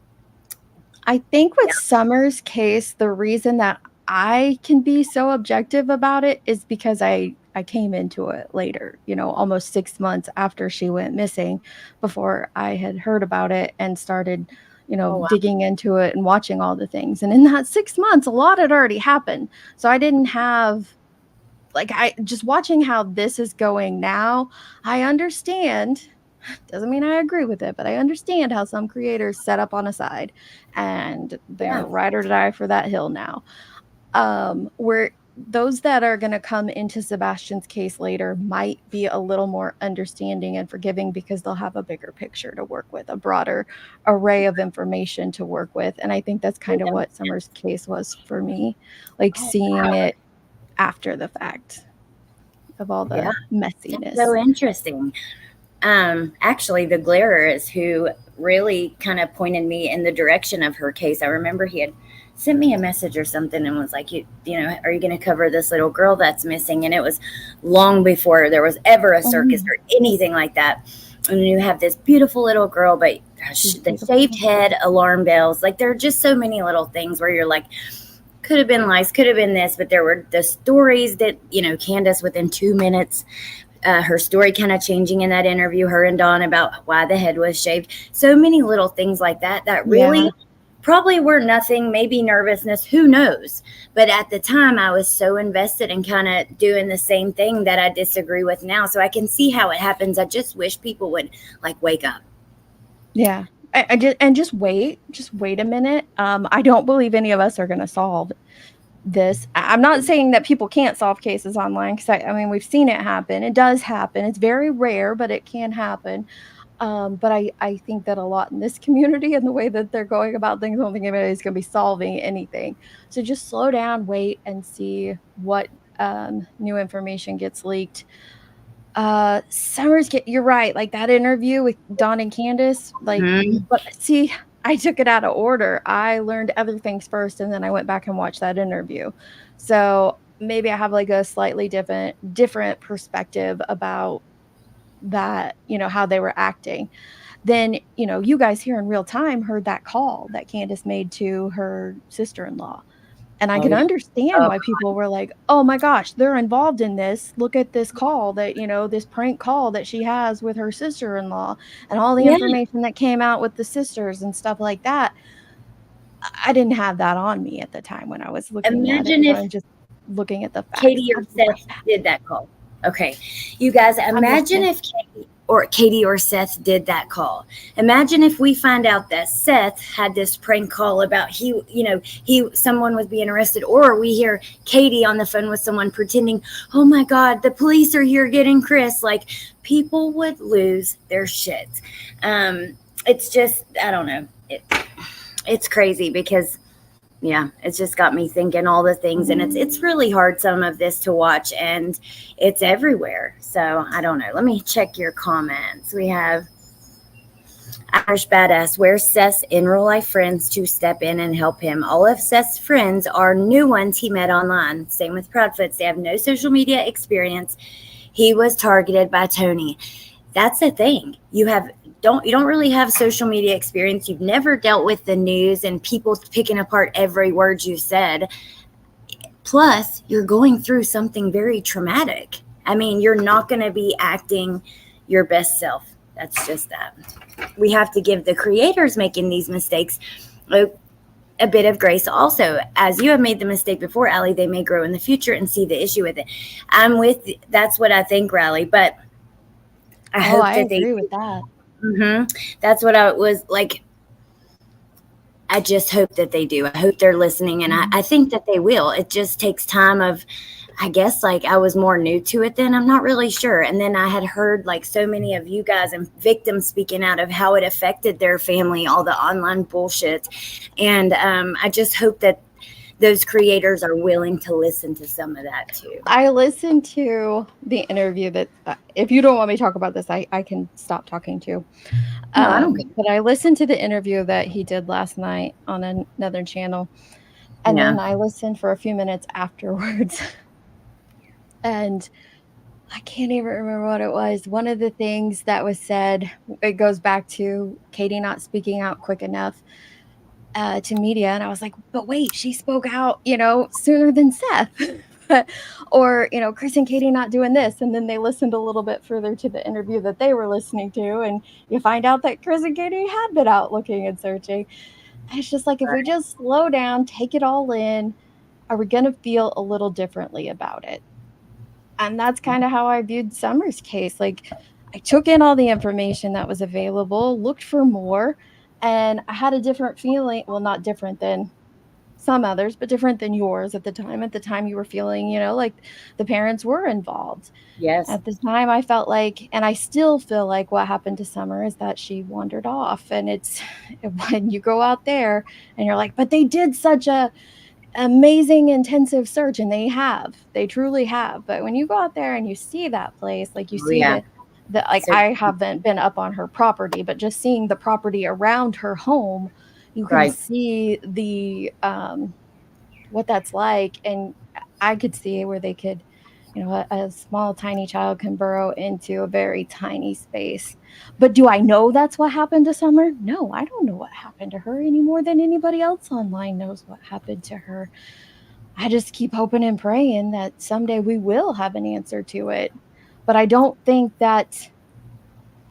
I think with Yeah. Summer's case, the reason that I can be so objective about it is because I came into it later, almost 6 months after she went missing, before I had heard about it and started, Oh wow. digging into it and watching all the things. And in that 6 months, a lot had already happened. So I didn't have, like, I just watching how this is going now, I understand. Doesn't mean I agree with it, but I understand how some creators set up on a side, and they're ride or die for that hill now. Where those that are going to come into Sebastian's case later might be a little more understanding and forgiving because they'll have a bigger picture to work with, a broader array of information to work with. And I think that's kind of what Summer's case was for me, like seeing it after the fact of all the messiness. So interesting. Actually, the Glarer is who really kind of pointed me in the direction of her case. I remember he had sent me a message or something and was like, you know, are you going to cover this little girl that's missing? And it was long before there was ever a circus or anything like that. And you have this beautiful little girl, but the shaved head, alarm bells, like there are just so many little things where you're like, could have been lice, could have been this, but there were the stories that, you know, Candace within 2 minutes, her story kind of changing in that interview, her and Dawn, about why the head was shaved. So many little things like that really probably were nothing, maybe nervousness, who knows? But at the time, I was so invested in kind of doing the same thing that I disagree with now. So I can see how it happens. I just wish people would like wake up. Yeah. Just wait a minute. I don't believe any of us are going to solve this. I'm not saying that people can't solve cases online, because I mean, we've seen it happen. It does happen. It's very rare, but it can happen. But I think that a lot in this community and the way that they're going about things, I don't think anybody's going to be solving anything. So just slow down, wait, and see what new information gets leaked. Summers, you're right. Like that interview with Dawn and Candace, like, but see, I took it out of order. I learned other things first, and then I went back and watched that interview. So maybe I have like a slightly different perspective about that, you know, how they were acting. Then, you know, you guys here in real time heard that call that Candace made to her sister-in-law. And I can understand why people were like, oh my gosh, they're involved in this. Look at this call that, you know, this prank call that she has with her sister-in-law and all the information that came out with the sisters and stuff like that. I didn't have that on me at the time when I was looking at it. I'm just looking at the facts. Katie or Seth did that call. Okay. You guys, imagine if Katie or Seth did that call. Imagine if we find out that Seth had this prank call about someone was being arrested, or we hear Katie on the phone with someone pretending, oh my God, the police are here getting Chris. Like, people would lose their shit. It's just, I don't know. It's crazy because, yeah, it's just got me thinking all the things, and it's really hard, some of this, to watch, and it's everywhere. So I don't know. Let me check your comments. We have Irish Badass. Where's Seth's in real life friends to step in and help him? All of Seth's friends are new ones he met online. Same with Proudfoots. They have no social media experience. He was targeted by Tony. That's the thing. You don't really have social media experience. You've never dealt with the news and people picking apart every word you said. Plus, you're going through something very traumatic. I mean, you're not going to be acting your best self. That's just that. We have to give the creators making these mistakes a bit of grace also. As you have made the mistake before, Allie, they may grow in the future and see the issue with it. That's what I think, Riley. But I hope that they agree with that. That's what I was like. I just hope that they do. I hope they're listening, and I think that they will. It just takes time of, I guess, like, I was more new to it then. I'm not really sure. And then I had heard like so many of you guys and victims speaking out of how it affected their family, all the online bullshit. And I just hope that those creators are willing to listen to some of that too. I listened to the interview that, if you don't want me to talk about this, I can stop talking too. No, I don't care. But I listened to the interview that he did last night on another channel. And then I listened for a few minutes afterwards. And I can't even remember what it was. One of the things that was said, it goes back to Katie not speaking out quick enough to media. And I was like, but wait, she spoke out, sooner than Seth. Or, Chris and Katie not doing this. And then they listened a little bit further to the interview that they were listening to. And you find out that Chris and Katie had been out looking and searching. And it's just like, if we just slow down, take it all in, are we going to feel a little differently about it? And that's kind of how I viewed Summer's case. Like, I took in all the information that was available, looked for more, and I had a different feeling. Well, not different than some others, but different than yours at the time. At the time, you were feeling, like the parents were involved. Yes. At the time, I felt like, and I still feel like what happened to Summer is that she wandered off. And it's when you go out there and you're like, but they did such a amazing intensive search, and they truly have. But when you go out there and you see that place, like you Oh, see yeah. the like, So, I haven't been up on her property, but just seeing the property around her home, you can right. see the what that's like. And I could see where they could, a small tiny child can burrow into a very tiny space. But do I know that's what happened to Summer? No, I don't know what happened to her any more than anybody else online knows what happened to her. I just keep hoping and praying that someday we will have an answer to it. But I don't think that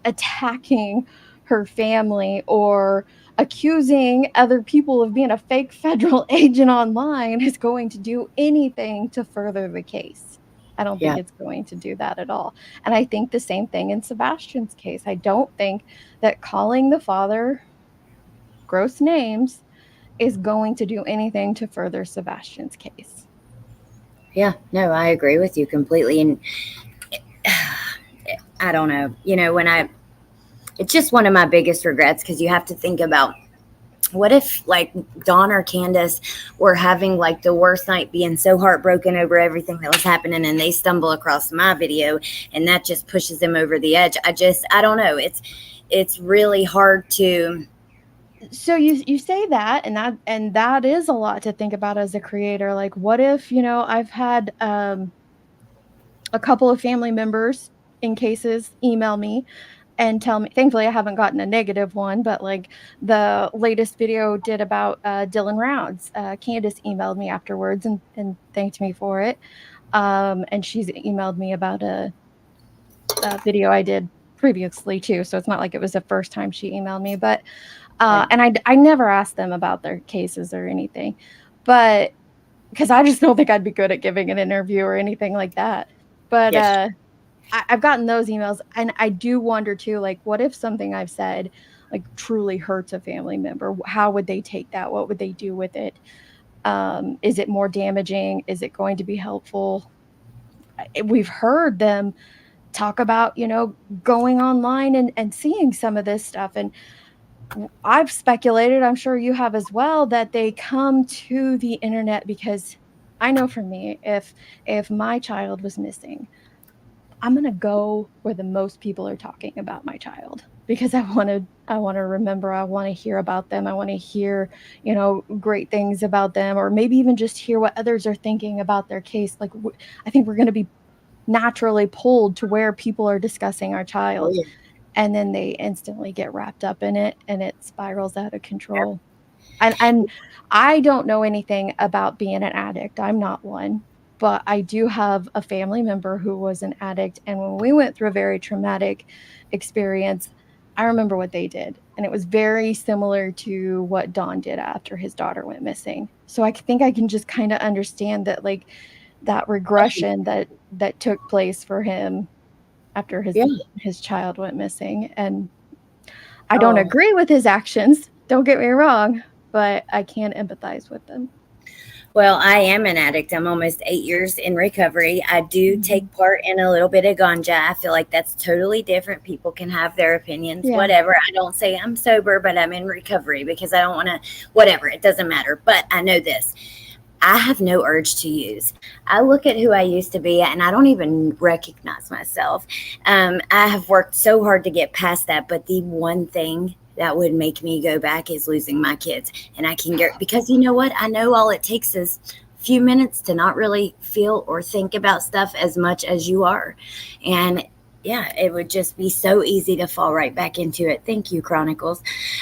attacking her family or accusing other people of being a fake federal agent online is going to do anything to further the case. I don't think Yeah. it's going to do that at all. And I think the same thing in Sebastian's case. I don't think that calling the father gross names is going to do anything to further Sebastian's case. Yeah. No, I agree with you completely. And I don't know, it's just one of my biggest regrets because you have to think about what if like Dawn or Candace were having like the worst night, being so heartbroken over everything that was happening, and they stumble across my video and that just pushes them over the edge. I don't know. It's really hard to. So you say that, and that is a lot to think about as a creator. Like, what if, I've had a couple of family members in cases email me and tell me, thankfully I haven't gotten a negative one, but like the latest video did about Dylan Rounds. Candace emailed me afterwards and thanked me for it. And she's emailed me about a video I did previously too, so it's not like it was the first time she emailed me. But and I never asked them about their cases or anything, but because I just don't think I'd be good at giving an interview or anything like that. But Yes. I've gotten those emails, and I do wonder too, like, what if something I've said like truly hurts a family member? How would they take that? What would they do with it? Is it more damaging? Is it going to be helpful? We've heard them talk about, going online and seeing some of this stuff. And I've speculated, I'm sure you have as well, that they come to the internet because I know for me, if my child was missing, I'm gonna go where the most people are talking about my child because I wanna remember, I wanna hear about them, I wanna hear, great things about them, or maybe even just hear what others are thinking about their case. Like, I think we're gonna be naturally pulled to where people are discussing our Oh, child, yeah. and then they instantly get wrapped up in it and it spirals out of control. And I don't know anything about being an addict. I'm not one, but I do have a family member who was an addict, and when we went through a very traumatic experience, I remember what they did, and it was very similar to what Don did after his daughter went missing. So I think I can just kind of understand that, like, that regression that took place for him after his Yeah. his child went missing. And I don't Oh. agree with his actions, don't get me wrong, but I can empathize with them. Well, I am an addict. I'm almost 8 years in recovery. I do Mhm. take part in a little bit of ganja. I feel like that's totally different. People can have their opinions, Yeah. whatever. I don't say I'm sober, but I'm in recovery because I don't want to, whatever. It doesn't matter. But I know this. I have no urge to use. I look at who I used to be and I don't even recognize myself. I have worked so hard to get past that, but the one thing that would make me go back is losing my kids. And I can get, because you know what? I know all it takes is a few minutes to not really feel or think about stuff as much as you are. And yeah, it would just be so easy to fall right back into it. Thank you, Chronicles.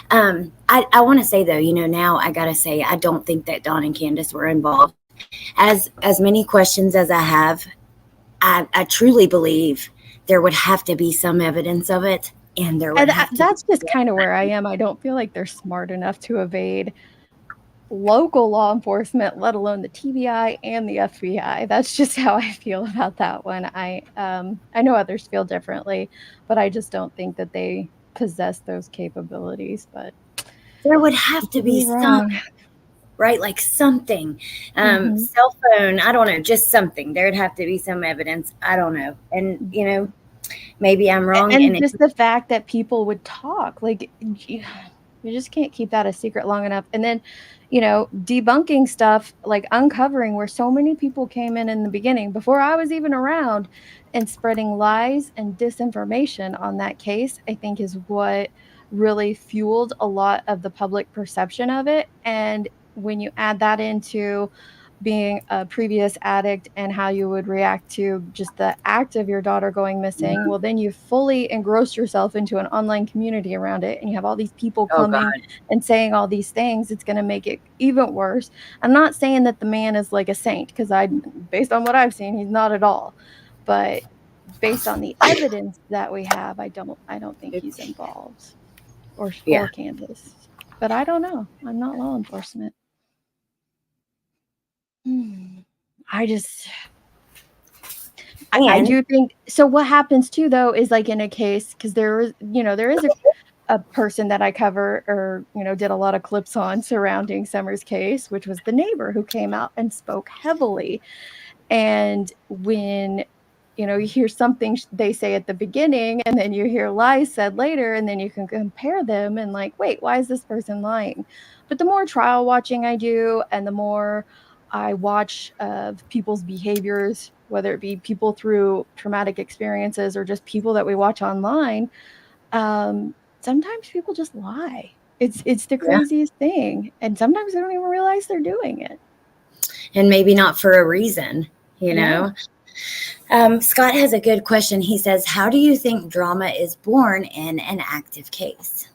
I want to say though, now I gotta say I don't think that Dawn and Candace were involved. As many questions as I have, I truly believe there would have to be some evidence of it, and there would And have to be. that's just kind of where I am. I don't feel like they're smart enough to evade local law enforcement, let alone the TBI and the FBI. That's just how I feel about that one. I know others feel differently, but I just don't think that they possess those capabilities. But There would I have to could be be wrong. right? Like something, Mhm. cell phone, I don't know, just something. There'd have to be some evidence. I don't know. And, maybe I'm wrong. And And just the fact that people would talk, like, you just can't keep that a secret long enough. And then, debunking stuff, like uncovering where so many people came in the beginning before I was even around and spreading lies and disinformation on that case, I think is what really fueled a lot of the public perception of it. And when you add that into being a previous addict and how you would react to just the act of your daughter going missing, well, then you fully engross yourself into an online community around it, and you have all these people oh coming God, and saying all these things. It's going to make it even worse. I'm not saying that the man is like a saint, because based on what I've seen, he's not at all. But based on the evidence that we have, I don't think he's involved, yeah. or Candace. But I don't know. I'm not law enforcement. Hmm. I just I And do think so. What happens too, though, is like in a case, because there is a person that I cover, or did a lot of clips on surrounding Summer's case, which was the neighbor who came out and spoke heavily. And when you hear something they say at the beginning, and then you hear lies said later, and then you can compare them and like, wait, why is this person lying? But the more trial watching I do, and the more I watch of people's behaviors, whether it be people through traumatic experiences or just people that we watch online, sometimes people just lie. It's the yeah, craziest thing, and sometimes they don't even realize they're doing it. and maybe not for a reason, you Yeah. know. Scott has a good question. He says, how do you think drama is born in an active case?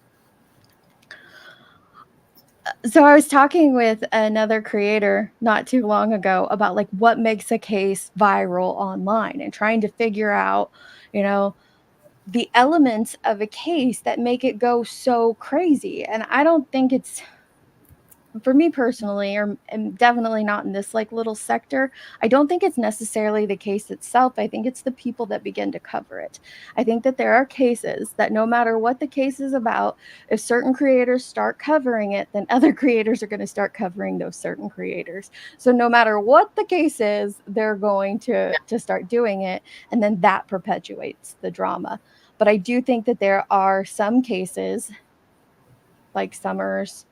So I was talking with another creator not too long ago about like what makes a case viral online, and trying to figure out, you know, the elements of a case that make it go so crazy. And I don't think it's, for me personally, or and definitely not in this like little sector, I don't think it's necessarily the case itself. I think it's the people that begin to cover it. I think that there are cases that no matter what the case is about, if certain creators start covering it, then other creators are going to start covering those certain creators. So no matter what the case is, they're going to start doing it, and then that perpetuates the drama. But I do think that there are some cases, like Summers,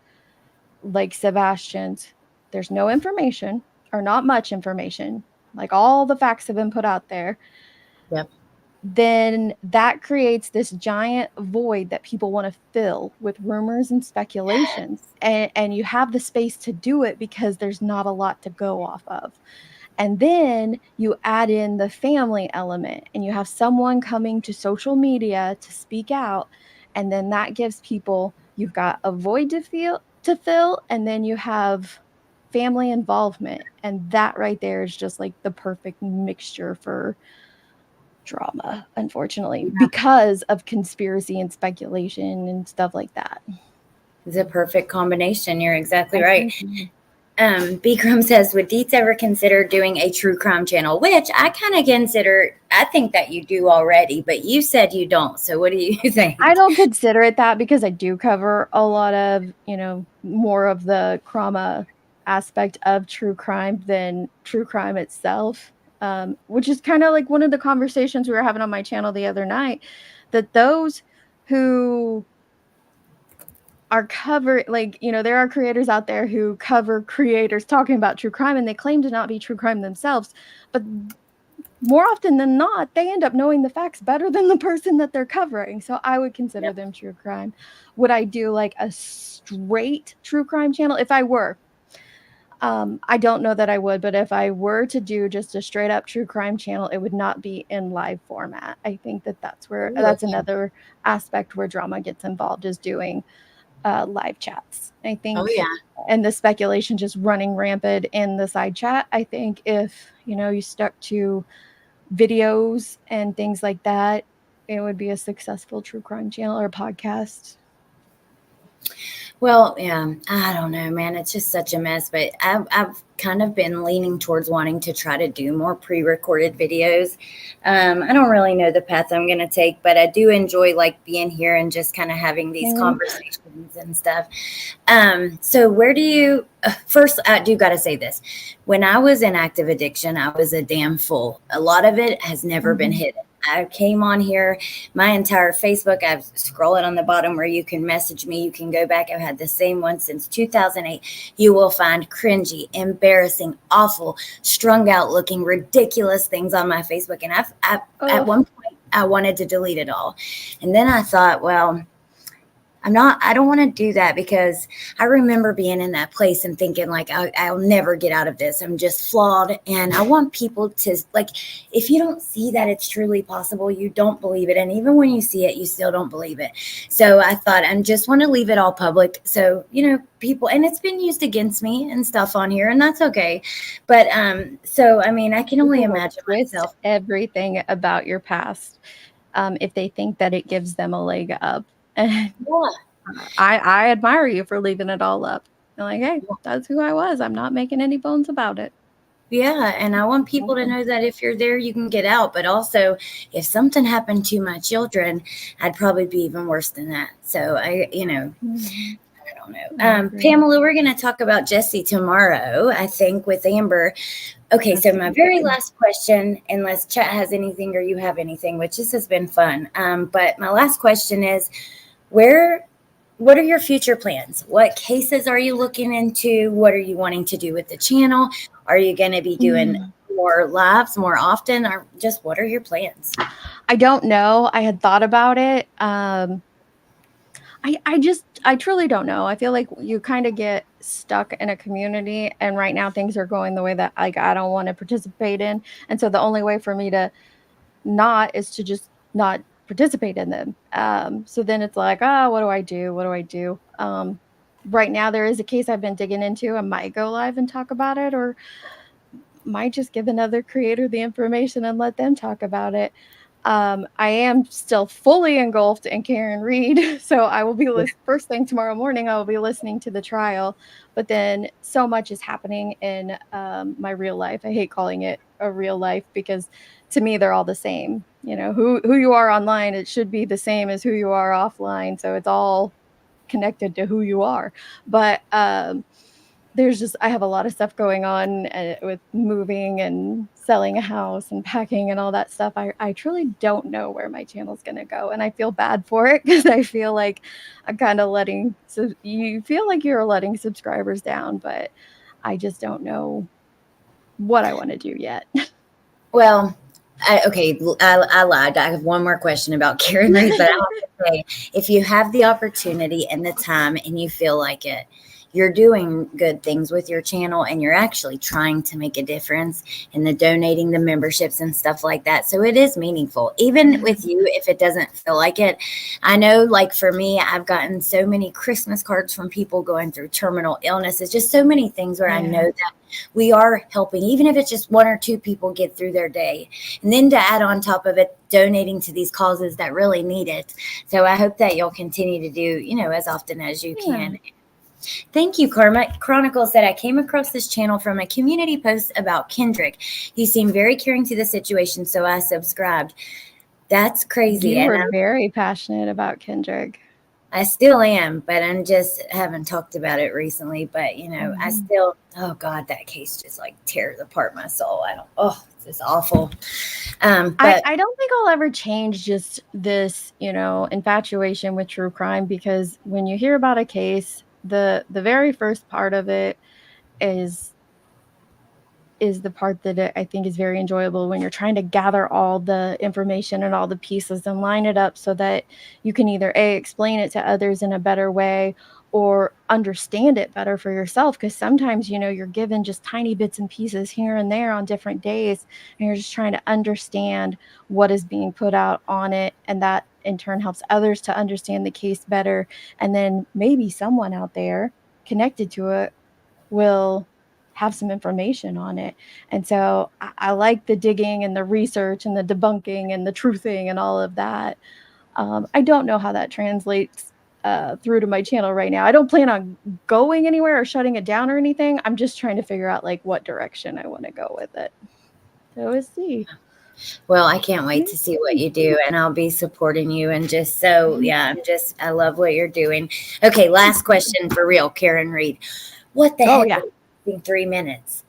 like Sebastian's, there's no information, or not much information, like all the facts have been put out there, Yep. then that creates this giant void that people want to fill with rumors and speculations. And you have the space to do it because there's not a lot to go off of. And then you add in the family element, and you have someone coming to social media to speak out. And then that gives people, you've got a void to fill, and then you have family involvement. And that right there is just like the perfect mixture for drama, unfortunately, because of conspiracy and speculation and stuff like that. It's a perfect combination. You're exactly I right. think so. Bikram says, would Deets ever consider doing a true crime channel? Which I kind of consider, I think that you do already, but you said you don't. So what do you I think? don't consider it that, because I do cover a lot of, more of the trauma aspect of true crime than true crime itself. Which is kind of like one of the conversations we were having on my channel the other night, that those who are covered, like, there are creators out there who cover creators talking about true crime, and they claim to not be true crime themselves, but more often than not, they end up knowing the facts better than the person that they're covering. So I would consider Yep. them true crime. Would I do like a straight true crime channel? If I were, I don't know that I would, but if I were to do just a straight up true crime channel, it would not be in live format. I think that Ooh, that's another aspect where drama gets involved, is doing live chats. I oh, think, yeah. and the speculation just running rampant in the side chat. I think if you stuck to videos and things like that, it would be a successful true crime channel or podcast. Well, yeah, I don't know, man. It's just such a mess. But I've kind of been leaning towards wanting to try to do more pre-recorded videos. I don't really know the path I'm going to take, but I do enjoy like being here and just kind of having these Same. conversations and stuff. So where do you first? I do got to say this: when I was in active addiction, I was a damn fool. A lot of it has never been Mhm. hidden. I came on here, my entire Facebook. I've scrolled on the bottom where you can message me. You can go back. I've had the same one since 2008. You will find cringy, embarrassing, awful, strung out looking, ridiculous things on my Facebook. And at Oh, one point, I wanted to delete it all. And then I thought, well, I don't want to do that because I remember being in that place and thinking, like, I'll never get out of this. I'm just flawed. And I want people to, like, if you don't see that it's truly possible, you don't believe it. And even when you see it, you still don't believe it. So I thought, I just want to leave it all public. So, people, and it's been used against me and stuff on here, and that's okay. But, so, I mean, I can only people will imagine twist myself. everything about your past, if they think that it gives them a leg up. And Yeah. I admire you for leaving it all up. You're like, "Hey, that's who I was. I'm not making any bones about it." Yeah, and I want people to Mhm. know that if you're there, you can get out. But also, if something happened to my children, I'd probably be even worse than that. So Mhm. I don't know. I agree. Pamela, we're going to talk about Jesse tomorrow, I think, with Amber. Okay, so That's my very exciting. last question, unless chat has anything or you have anything, which this has been fun. But my last question is, where what are your future plans? What cases are you looking into? What are you wanting to do with the channel? Are you going to be doing Mm. more lives more often, or just what are your plans? I don't know. I had thought about it. I truly don't know. I feel like you kinda get stuck in a community, and right now things are going the way that, like, I don't wanna participate in, and so the only way for me to not is to just not participate in them. So then it's like, "Ah, what do I do? What do I do?" Right now there is a case I've been digging into. I might go live and talk about it, or might just give another creator the information and let them talk about it. I am still fully engulfed in Karen Reed, so I will be first thing tomorrow morning. I will be listening to the trial, but then so much is happening in my real life. I hate calling it a real life because to me they're all the same. You know, who you are online, it should be the same as who you are offline. So it's all connected to who you are. But there's just I have a lot of stuff going on, with moving and selling a house and packing and all that stuff. I truly don't know where my channel's gonna go, and I feel bad for it because I feel like I'm kinda letting so you feel like you're letting subscribers down, but I just don't know what I wanna do yet. Well, I lied. I have one more question about Karen Reed, but I have to say, if you have the opportunity and the time and you feel like it, you're doing good things with your channel and you're actually trying to make a difference in the donating the memberships and stuff like that. So it is meaningful, even with you, if it doesn't feel like it. I know, like for me, I've gotten so many Christmas cards from people going through terminal illnesses, just so many things where I know Yeah, that we are helping, even if it's just one or two people get through their day. And then to add on top of it, donating to these causes that really need it. So I hope that you'll continue to do, as often as you yeah. can. Thank you, Karma. Chronicle said, I came across this channel from a community post about Kendrick. He seemed very caring to the situation, so I subscribed. That's crazy. You And were very passionate about Kendrick. I still am, but I'm just haven't talked about it recently. But I Mhm. still, oh God, that case just like tears apart my soul. I don't, oh, it's just awful. But I don't think I'll ever change just this, infatuation with true crime because when you hear about a case, the very first part of it is the part that I think is very enjoyable when you're trying to gather all the information and all the pieces and line it up so that you can either A, explain it to others in a better way or understand it better for yourself. Because sometimes, you're given just tiny bits and pieces here and there on different days, and you're just trying to understand what is being put out on it. And that in turn helps others to understand the case better. And then maybe someone out there connected to it will have some information on it. And so I like the digging and the research and the debunking and the truthing and all of that. I don't know how that translates through to my channel right now. I don't plan on going anywhere or shutting it down or anything. I'm just trying to figure out like what direction I want to go with it. So we'll see. Well, I can't wait to see what you do, and I'll be supporting you. And just so, yeah, I love what you're doing. Okay, last question for real, Karen Reed. What the Oh heck yeah. in 3 minutes?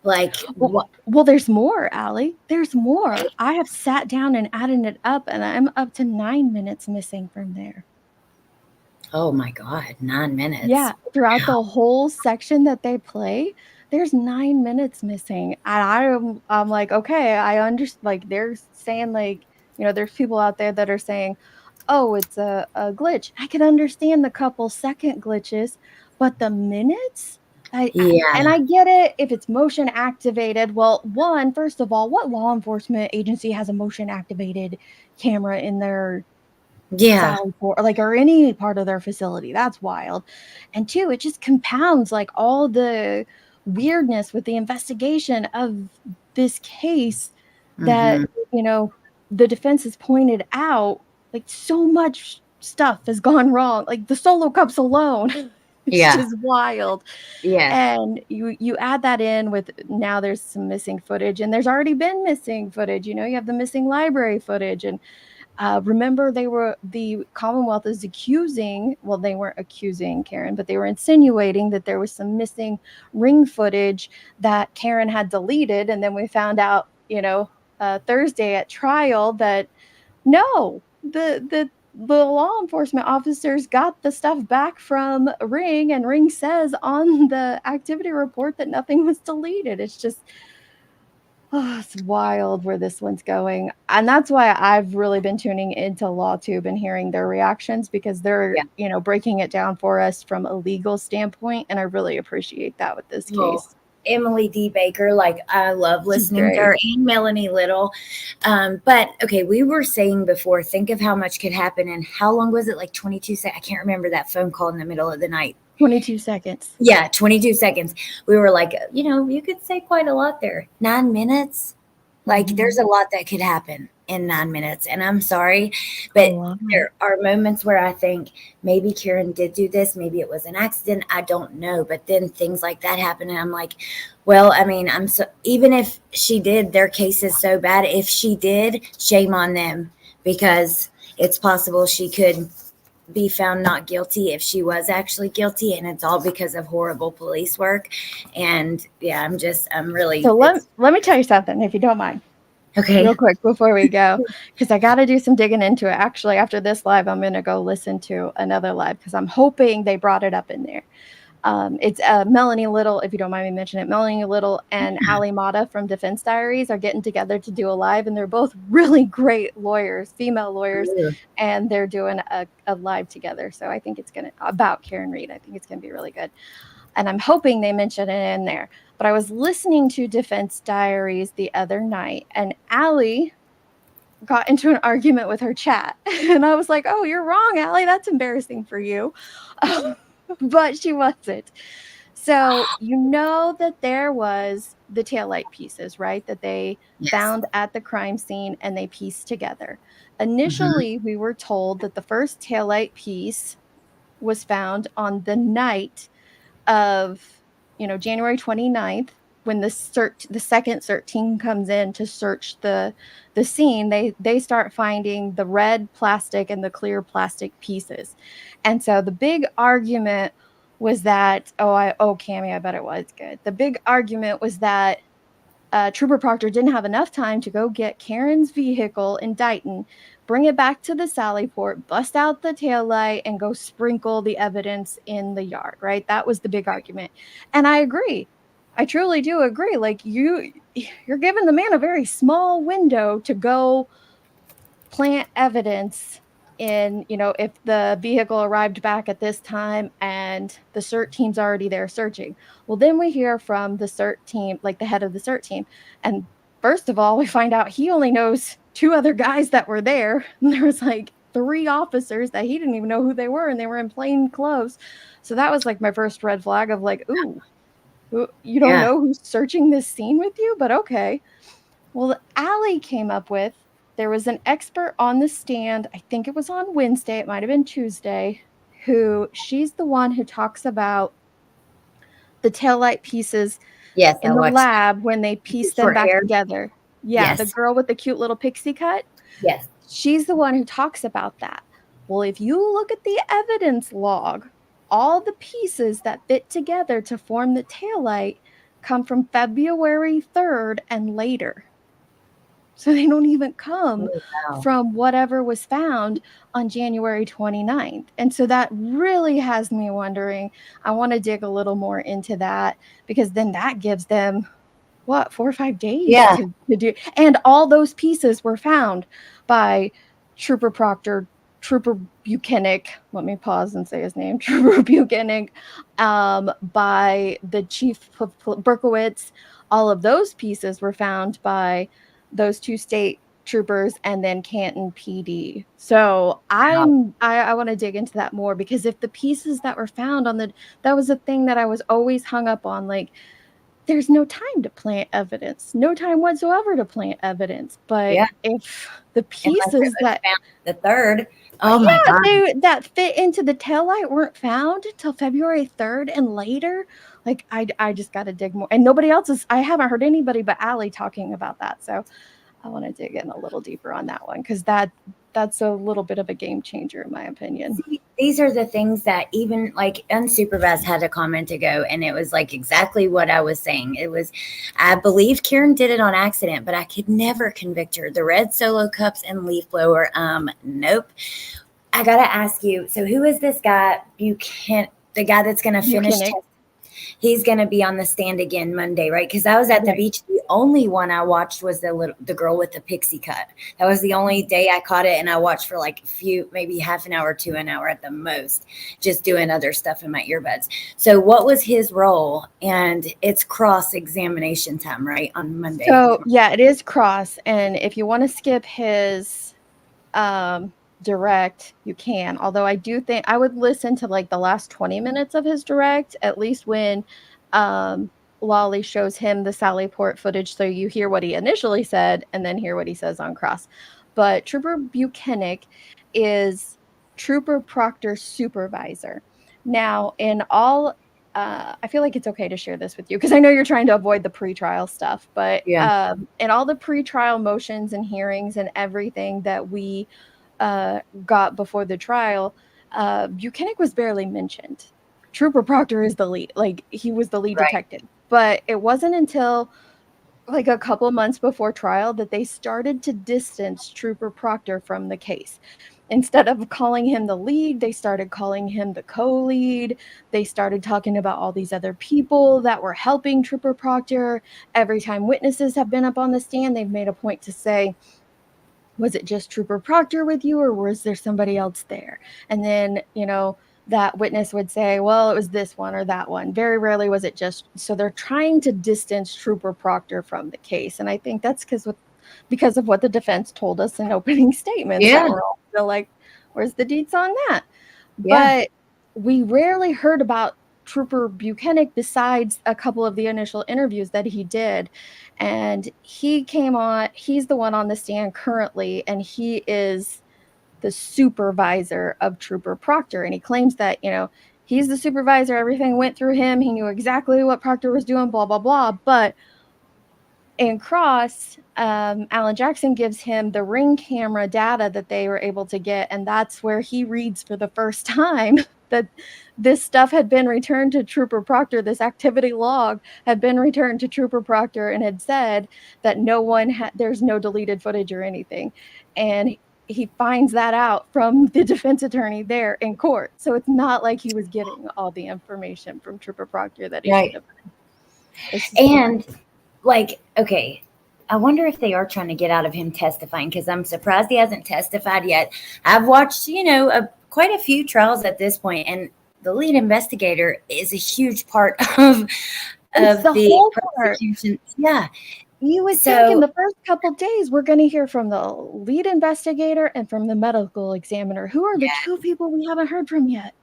Like, what? Well, there's more, Allie. There's more. I have sat down and added it up, and I'm up to 9 minutes missing from there. Oh my God, 9 minutes. Yeah, throughout Wow. the whole section that they play, there's 9 minutes missing, and I'm like, okay, I understand. Like they're saying, like there's people out there that are saying, oh, it's a glitch. I can understand the couple second glitches, but the minutes. And Yeah, I get it if it's motion activated. Well, first of all, what law enforcement agency has a motion activated camera in their yeah, Sally Port, or any part of their facility? That's wild. And two, it just compounds like all the weirdness with the investigation of this case that hmm, the defense has pointed out. Like so much stuff has gone wrong. Like the solo cups alone. It's yeah, just wild. yes, And you add that in with now there's some missing footage, and there's already been missing footage. You have the missing library footage, and remember, the Commonwealth is accusing, well, they weren't accusing Karen, but they were insinuating that there was some missing ring footage that Karen had deleted. And then we found out, Thursday at trial that no, the law enforcement officers got the stuff back from Ring, and Ring says on the activity report that nothing was deleted. It's just, oh, it's wild where this one's going. And that's why I've really been tuning into LawTube and hearing their reactions, because they're, yeah. breaking it down for us from a legal standpoint. And I really appreciate that with this Well, case. Emily D. Baker, like I love She's listening to great. her, and Melanie Little. But okay, we were saying before, think of how much could happen, and how long was it? Like 22 seconds. I can't remember that phone call in the middle of the night. 22 seconds. Yeah, 22 seconds. We were like, you could say quite a lot there. 9 minutes. Like Mhm. there's a lot that could happen in 9 minutes. And I'm sorry, A but lot. there are moments where I think maybe Karen did do this, maybe it was an accident. I don't know. But then things like that happen, and I'm like, well, I mean, I'm so, even if she did, their case is so bad. If she did, shame on them, because it's possible she could be found not guilty if she was actually guilty, and it's all because of horrible police work. And yeah, I'm really, So let me tell you something, if you don't mind, okay. real quick before we go, because I got to do some digging into it. Actually, after this live, I'm going to go listen to another live because I'm hoping they brought it up in there. It's Melanie Little, if you don't mind me mentioning it. Melanie Little and Ali Mata from Defense Diaries are getting together to do a live, and they're both really great lawyers, female lawyers, and they're doing a live together. So I think it's about Karen Reed. I think it's gonna be really good, and I'm hoping they mention it in there. But I was listening to Defense Diaries the other night, and Ali got into an argument with her chat, and I was like, "Oh, you're wrong, Ali. That's embarrassing for you." But she wasn't. So that there was the taillight pieces, right? That they Yes. found at the crime scene and they pieced together. Hmm. Initially, we were told that the first taillight piece was found on the night of, January 29th, when the second CERT team comes in to search the scene. They start finding the red plastic and the clear plastic pieces. And so the big argument was that, Cammie, I bet it was good. The big argument was that Trooper Proctor didn't have enough time to go get Karen's vehicle in Dighton, bring it back to the Sallyport, bust out the taillight, and go sprinkle the evidence in the yard, right? That was the big argument. And I agree. I truly do agree. Like you're giving the man a very small window to go plant evidence in, if the vehicle arrived back at this time and the CERT team's already there searching. Well, then we hear from the CERT team, like the head of the CERT team. And first of all, we find out he only knows two other guys that were there. And there was like three officers that he didn't even know who they were, and they were in plain clothes. So that was like my first red flag of like, ooh, you don't Yeah. know who's searching this scene with you, but okay. Well, Allie came up with, there was an expert on the stand. I think it was on Wednesday. It might have been Tuesday, she's the one who talks about the taillight pieces Yes, I in the watched lab when they piece them short back hair. together. Yeah, the Yes. girl with the cute little pixie cut. Yes. She's the one who talks about that. Well, if you look at the evidence log, all the pieces that fit together to form the taillight come from February 3rd and later. So they don't even come Oh, wow. from whatever was found on January 29th. And so that really has me wondering. I want to dig a little more into that, because then that gives them what, 4 or 5 days Yeah. to do. And all those pieces were found by Trooper Proctor, Trooper Buchanan. Let me pause and say his name. Trooper Buchanan, by the chief Berkowitz. All of those pieces were found by those two state troopers and then Canton PD. So I want to dig into that more, because if the pieces that were found on that was a thing that I was always hung up on, like, there's no time to plant evidence, no time whatsoever to plant evidence. But Yeah. if the Unless it pieces was that, found the 3rd. Oh my yeah, God. that fit into the taillight weren't found until February 3rd and later, like, I just got to dig more. And nobody else is, I haven't heard anybody but Allie talking about that. So I want to dig in a little deeper on that one, because that's a little bit of a game changer in my opinion. See, these are the things that even like unsupervised had a comment ago, and it was like exactly what I was saying. It was, I believe Karen did it on accident, but I could never convict her. The red solo cups and leaf blower. Nope. I gotta ask you. So who is this guy? Buchanan, the guy that's gonna finish Buchanan, testing. He's gonna be on the stand again Monday, right? Because I was at the right? beach. The only one I watched was the girl with the pixie cut. That was the only day I caught it, and I watched for like a few, maybe half an hour to an hour at the most, just doing other stuff in my earbuds. So, what was his role? And it's cross examination time, right, on Monday. So yeah, it is cross, and if you want to skip his direct, you can. Although I do think I would listen to like the last 20 minutes of his direct, at least when Lolly shows him the Sally Port footage, so you hear what he initially said and then hear what he says on cross. But Trooper Buchanan is Trooper Proctor's supervisor. Now, in all I feel like it's okay to share this with you, because I know you're trying to avoid the pretrial stuff, but Yeah. in all the pretrial motions and hearings and everything that we got before the trial, Buchanan was barely mentioned. Trooper Proctor is the lead, like, he was the lead Right. detective. But it wasn't until like a couple months before trial that they started to distance Trooper Proctor from the case. Instead of calling him the lead, they started calling him the co-lead. They started talking about all these other people that were helping Trooper Proctor. Every time witnesses have been up on the stand, they've made a point to say, was it just Trooper Proctor with you, or was there somebody else there? And then, that witness would say, well, it was this one or that one. Very rarely was it just. So they're trying to distance Trooper Proctor from the case. And I think that's because of what the defense told us in opening statements, that Yeah. we're all still like, where's the deets on that? Yeah. But we rarely heard about Trooper Buchanan besides a couple of the initial interviews that he did. And he's the one on the stand currently, and he is the supervisor of Trooper Proctor. And he claims that, he's the supervisor, everything went through him, he knew exactly what Proctor was doing, blah, blah, blah. But in cross, Alan Jackson gives him the ring camera data that they were able to get, and that's where he reads for the first time that this stuff had been returned to Trooper Proctor. This activity log had been returned to Trooper Proctor and had said that there's no deleted footage or anything. And he finds that out from the defense attorney there in court. So it's not like he was getting all the information from Trooper Proctor that he should Right. have been. It's just, And like, okay, I wonder if they are trying to get out of him testifying, because I'm surprised he hasn't testified yet. I've watched, quite a few trials at this point, and the lead investigator is a huge part of it's the the whole part. prosecution. Yeah. You would think in So the first couple days, we're going to hear from the lead investigator and from the medical examiner, who are the yeah. two people we haven't heard from yet.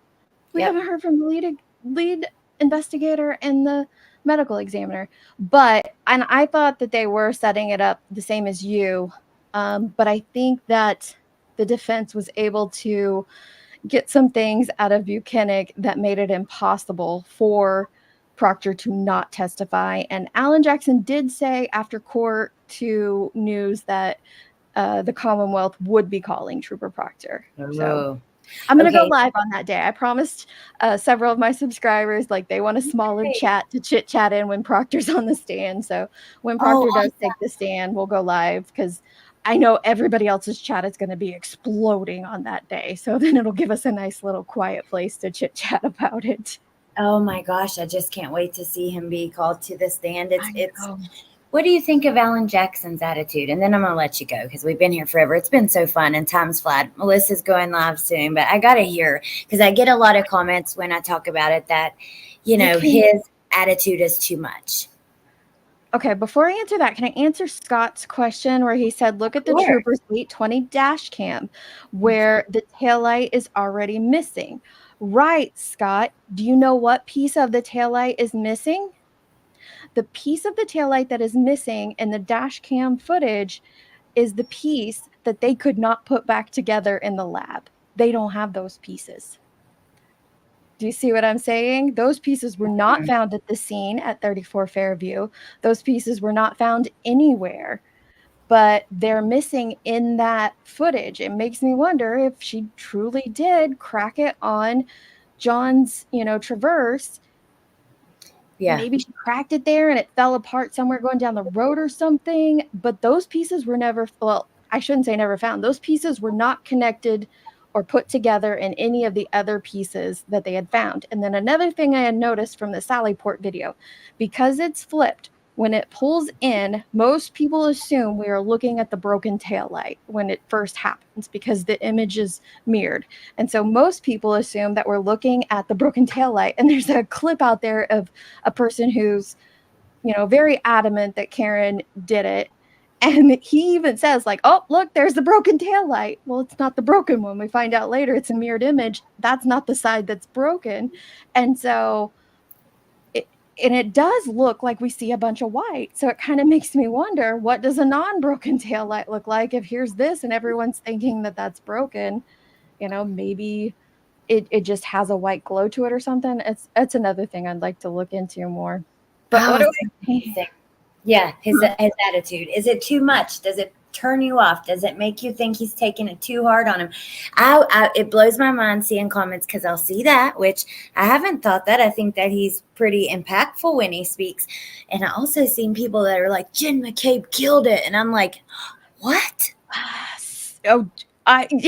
We Yep. haven't heard from the lead investigator and the medical examiner. And I thought that they were setting it up the same as you. But I think that the defense was able to get some things out of Buchanan that made it impossible for Proctor to not testify. And Alan Jackson did say after court to news that the Commonwealth would be calling Trooper Proctor. So Oh, I'm going to go okay. live on that day. I promised several of my subscribers, like they want a smaller Great. chat to chit chat in when Proctor's on the stand. So when Oh, Proctor does awesome. take the stand, we'll go live because I know everybody else's chat is going to be exploding on that day. So then it'll give us a nice little quiet place to chit chat about it. Oh my gosh, I just can't wait to see him be called to the stand. I It's know. What do you think of Alan Jackson's attitude? And then I'm gonna let you go because we've been here forever. It's been so fun and time's flat. Melissa's going live soon, but I gotta hear because I get a lot of comments when I talk about it that, I can. his attitude is too much. Okay, before I answer that, can I answer Scott's question where he said, look at the Sure. Troopers 820 dash cam where the taillight is already missing? Right, Scott. Do you know what piece of the taillight is missing? The piece of the taillight that is missing in the dash cam footage is the piece that they could not put back together in the lab. They don't have those pieces. Do you see what I'm saying? Those pieces were not found at the scene at 34 Fairview. Those pieces were not found anywhere, but they're missing in that footage. It makes me wonder if she truly did crack it on John's, traverse. Yeah. Maybe she cracked it there and it fell apart somewhere going down the road or something, but those pieces were never, well, I shouldn't say never found. Those pieces were not connected or put together in any of the other pieces that they had found. And then another thing I had noticed from the Sallyport video, because it's flipped, when it pulls in, most people assume we are looking at the broken tail light when it first happens because the image is mirrored. And so most people assume that we're looking at the broken tail light. And there's a clip out there of a person who's, very adamant that Karen did it. And he even says, like, oh, look, there's the broken tail light. Well, it's not the broken one. We find out later it's a mirrored image. That's not the side that's broken. And so it does look like we see a bunch of white. So it kind of makes me wonder, what does a non-broken tail light look like if here's this and everyone's thinking that that's broken? Maybe it just has a white glow to it or something. It's another thing I'd like to look into more. But Oh, what do it's amazing. Yeah, his attitude. Is it too much? Does it turn you off? Does it make you think he's taking it too hard on him? It blows my mind seeing comments because I'll see that, which I haven't thought that. I think that he's pretty impactful when he speaks. And I also seen people that are like, Jen McCabe killed it. And I'm like, what? Oh, I think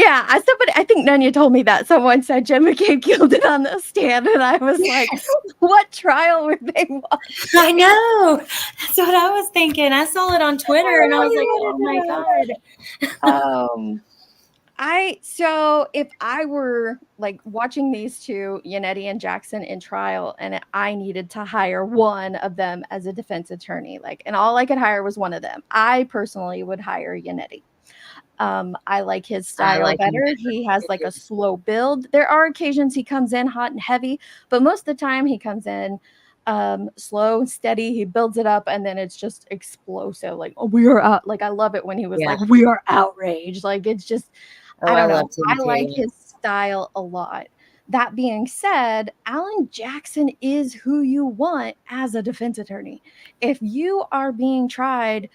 Nunya told me that. Someone said Jen McCabe killed it on the stand, and I was like, what trial were they watching? I know. That's what I was thinking. I saw it on Twitter and I was like, oh my God. So if I were like watching these two, Yannetti and Jackson, in trial, and I needed to hire one of them as a defense attorney, and all I could hire was one of them, I personally would hire Yannetti. I like his I style like him better. He has like a slow build. There are occasions he comes in hot and heavy, but most of the time he comes in slow and steady. He builds it up and then it's just explosive. Like, oh, we are out. Like, I love it when he was Yeah. like, we are outraged. Like, it's just, Oh, I I don't know. loved him I like too. his style a lot. That being said, Alan Jackson is who you want as a defense attorney. If you are being tried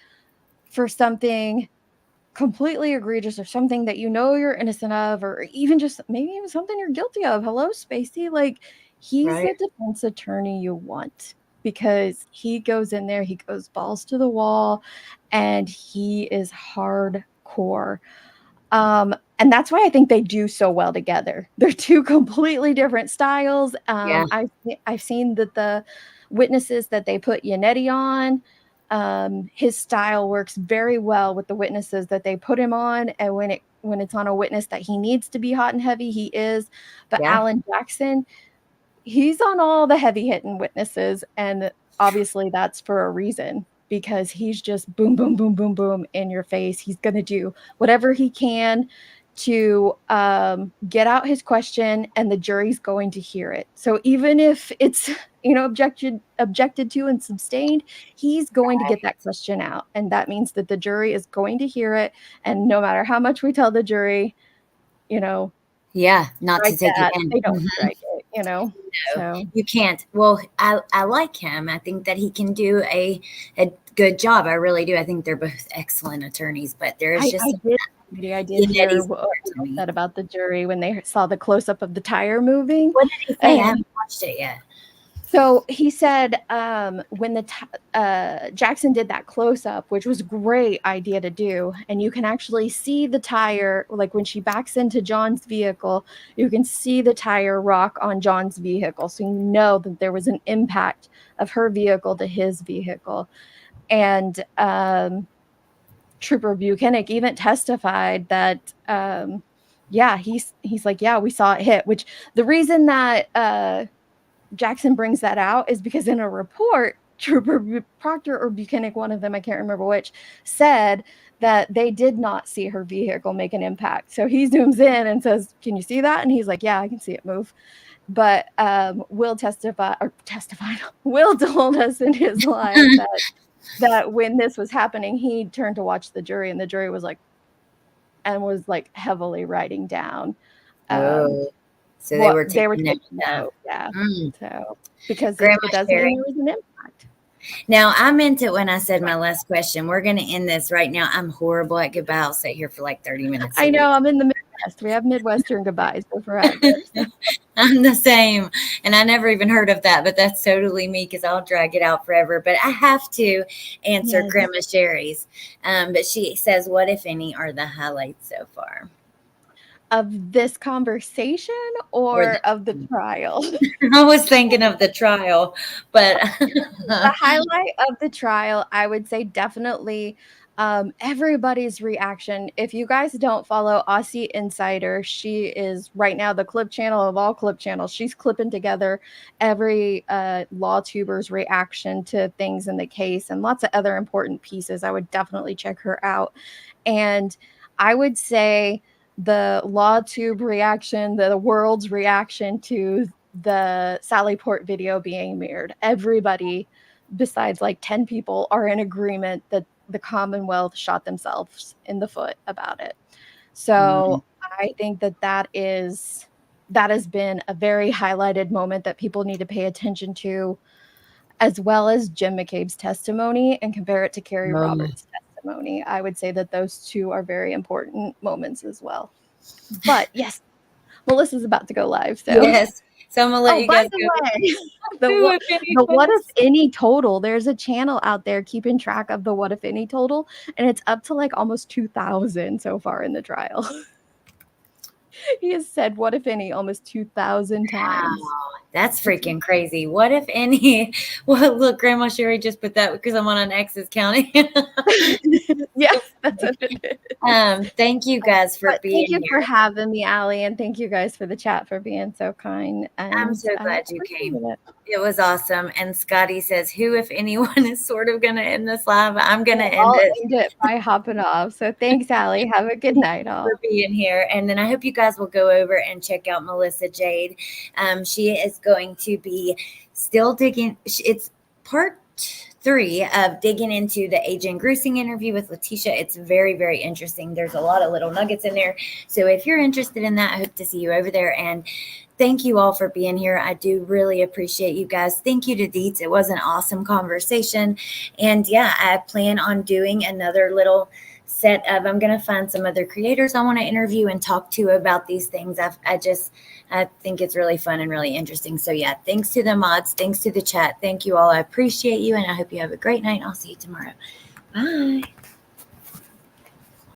for something completely egregious or something that you're innocent of, or even just maybe even something you're guilty of. Hello, Spacey. Like, he's Right. the defense attorney you want because he goes in there, he goes balls to the wall, and he is hardcore. And that's why I think they do so well together. They're two completely different styles. Yeah. I've seen that the witnesses that they put Yannetti on, his style works very well with the witnesses that they put him on. And when it's on a witness that he needs to be hot and heavy, he is. But Yeah. Alan Jackson, he's on all the heavy hitting witnesses, and obviously that's for a reason because he's just boom, boom, boom, boom, boom in your face. He's going to do whatever he can to get out his question, and the jury's going to hear it. So even if it's objected to and sustained, he's going to get that question out, and that means that the jury is going to hear it. And no matter how much we tell the jury, you know Yeah, not to like take it that. in. They don't Mhm. strike it, No, so. you can't. Well, I like him. I think that he can do a good job. I really do. I think they're both excellent attorneys, but there is just I did hear Yanetti's what there to Will me. said about the jury when they saw the close-up of the tire moving, What did he say? I and haven't watched it yet. so he said, when Jackson did that close-up, which was a great idea to do, and you can actually see the tire, like, when she backs into John's vehicle, you can see the tire rock on John's vehicle, so you know that there was an impact of her vehicle to his vehicle. And, Trooper Buchanan even testified that, yeah, he's like, "Yeah, we saw it hit," which the reason that, Jackson brings that out is because in a report, Proctor or Buchanan, one of them, I can't remember which, said that they did not see her vehicle make an impact. So he zooms in and says, "Can you see that?" And he's like, "Yeah, I can see it move." But Will testified. Will told us in his live that when this was happening, he turned to watch the jury, and the jury was like heavily writing down. Um, Oh, so they what were they were taking note taking of that. note, yeah. Mm. So, because Grandma it does mean Sherry. there was an impact. Now, I meant it when I said my last question. We're going to end this right now. I'm horrible at goodbye. I'll sit here for like 30 minutes I a know, week. I'm in the Midwest. We have Midwestern goodbyes for forever. I'm the same. And I never even heard of that, but that's totally me because I'll drag it out forever. But I have to answer Yes. Grandma Sherry's. But she says, what, if any, are the highlights so far? Of this conversation Or or of the trial? I was thinking of the trial, but The highlight of the trial, I would say definitely, everybody's reaction. If you guys don't follow Aussie Insider, she is right now the clip channel of all clip channels. She's clipping together every law tuber's reaction to things in the case and lots of other important pieces. I would definitely check her out. And I would say the law tube reaction, the world's reaction to the Sally Port video being mirrored. Everybody besides like 10 people are in agreement that the Commonwealth shot themselves in the foot about it. So I think that has been a very highlighted moment that people need to pay attention to, as well as Jim McCabe's testimony, and compare it to Carrie Roberts' testimony. I would say that those two are very important moments as well. But yes, Melissa's about to go live, so. yes. So I'm going to let Oh, you by guys the go. way, Who, if any, the What If was? Any total, there's a channel out there keeping track of the What If Any total, and it's up to like almost 2,000 so far in the trial. He has said "what if any" almost 2,000 times. Wow, that's freaking crazy. What if any? Well, look, Grandma Sherry just put that because I'm on an X's county. Yes, that's what it is. Thank you guys for But being thank you here. for having me, Allie, and thank you guys for the chat for being so kind. And I'm so I glad you appreciate came. it. It was awesome. And Scotty says, who, if anyone, is sort of going to end this live? I'm going to Well, end I'll it. end it by hopping off. So thanks, Allie. Have a good night, all. For being here. And then I hope you guys will go over and check out Melissa Jade. She is going to be still digging. It's part 3 of digging into the Agent Grusing interview with Letitia. It's very, very interesting. There's a lot of little nuggets in there. So if you're interested in that, I hope to see you over there. And thank you all for being here. I do really appreciate you guys. Thank you to Deets. It was an awesome conversation. And yeah, I plan on doing another little set of, I'm going to find some other creators I want to interview and talk to about these things. I think it's really fun and really interesting. So yeah, thanks to the mods. Thanks to the chat. Thank you all. I appreciate you. And I hope you have a great night. I'll see you tomorrow. Bye.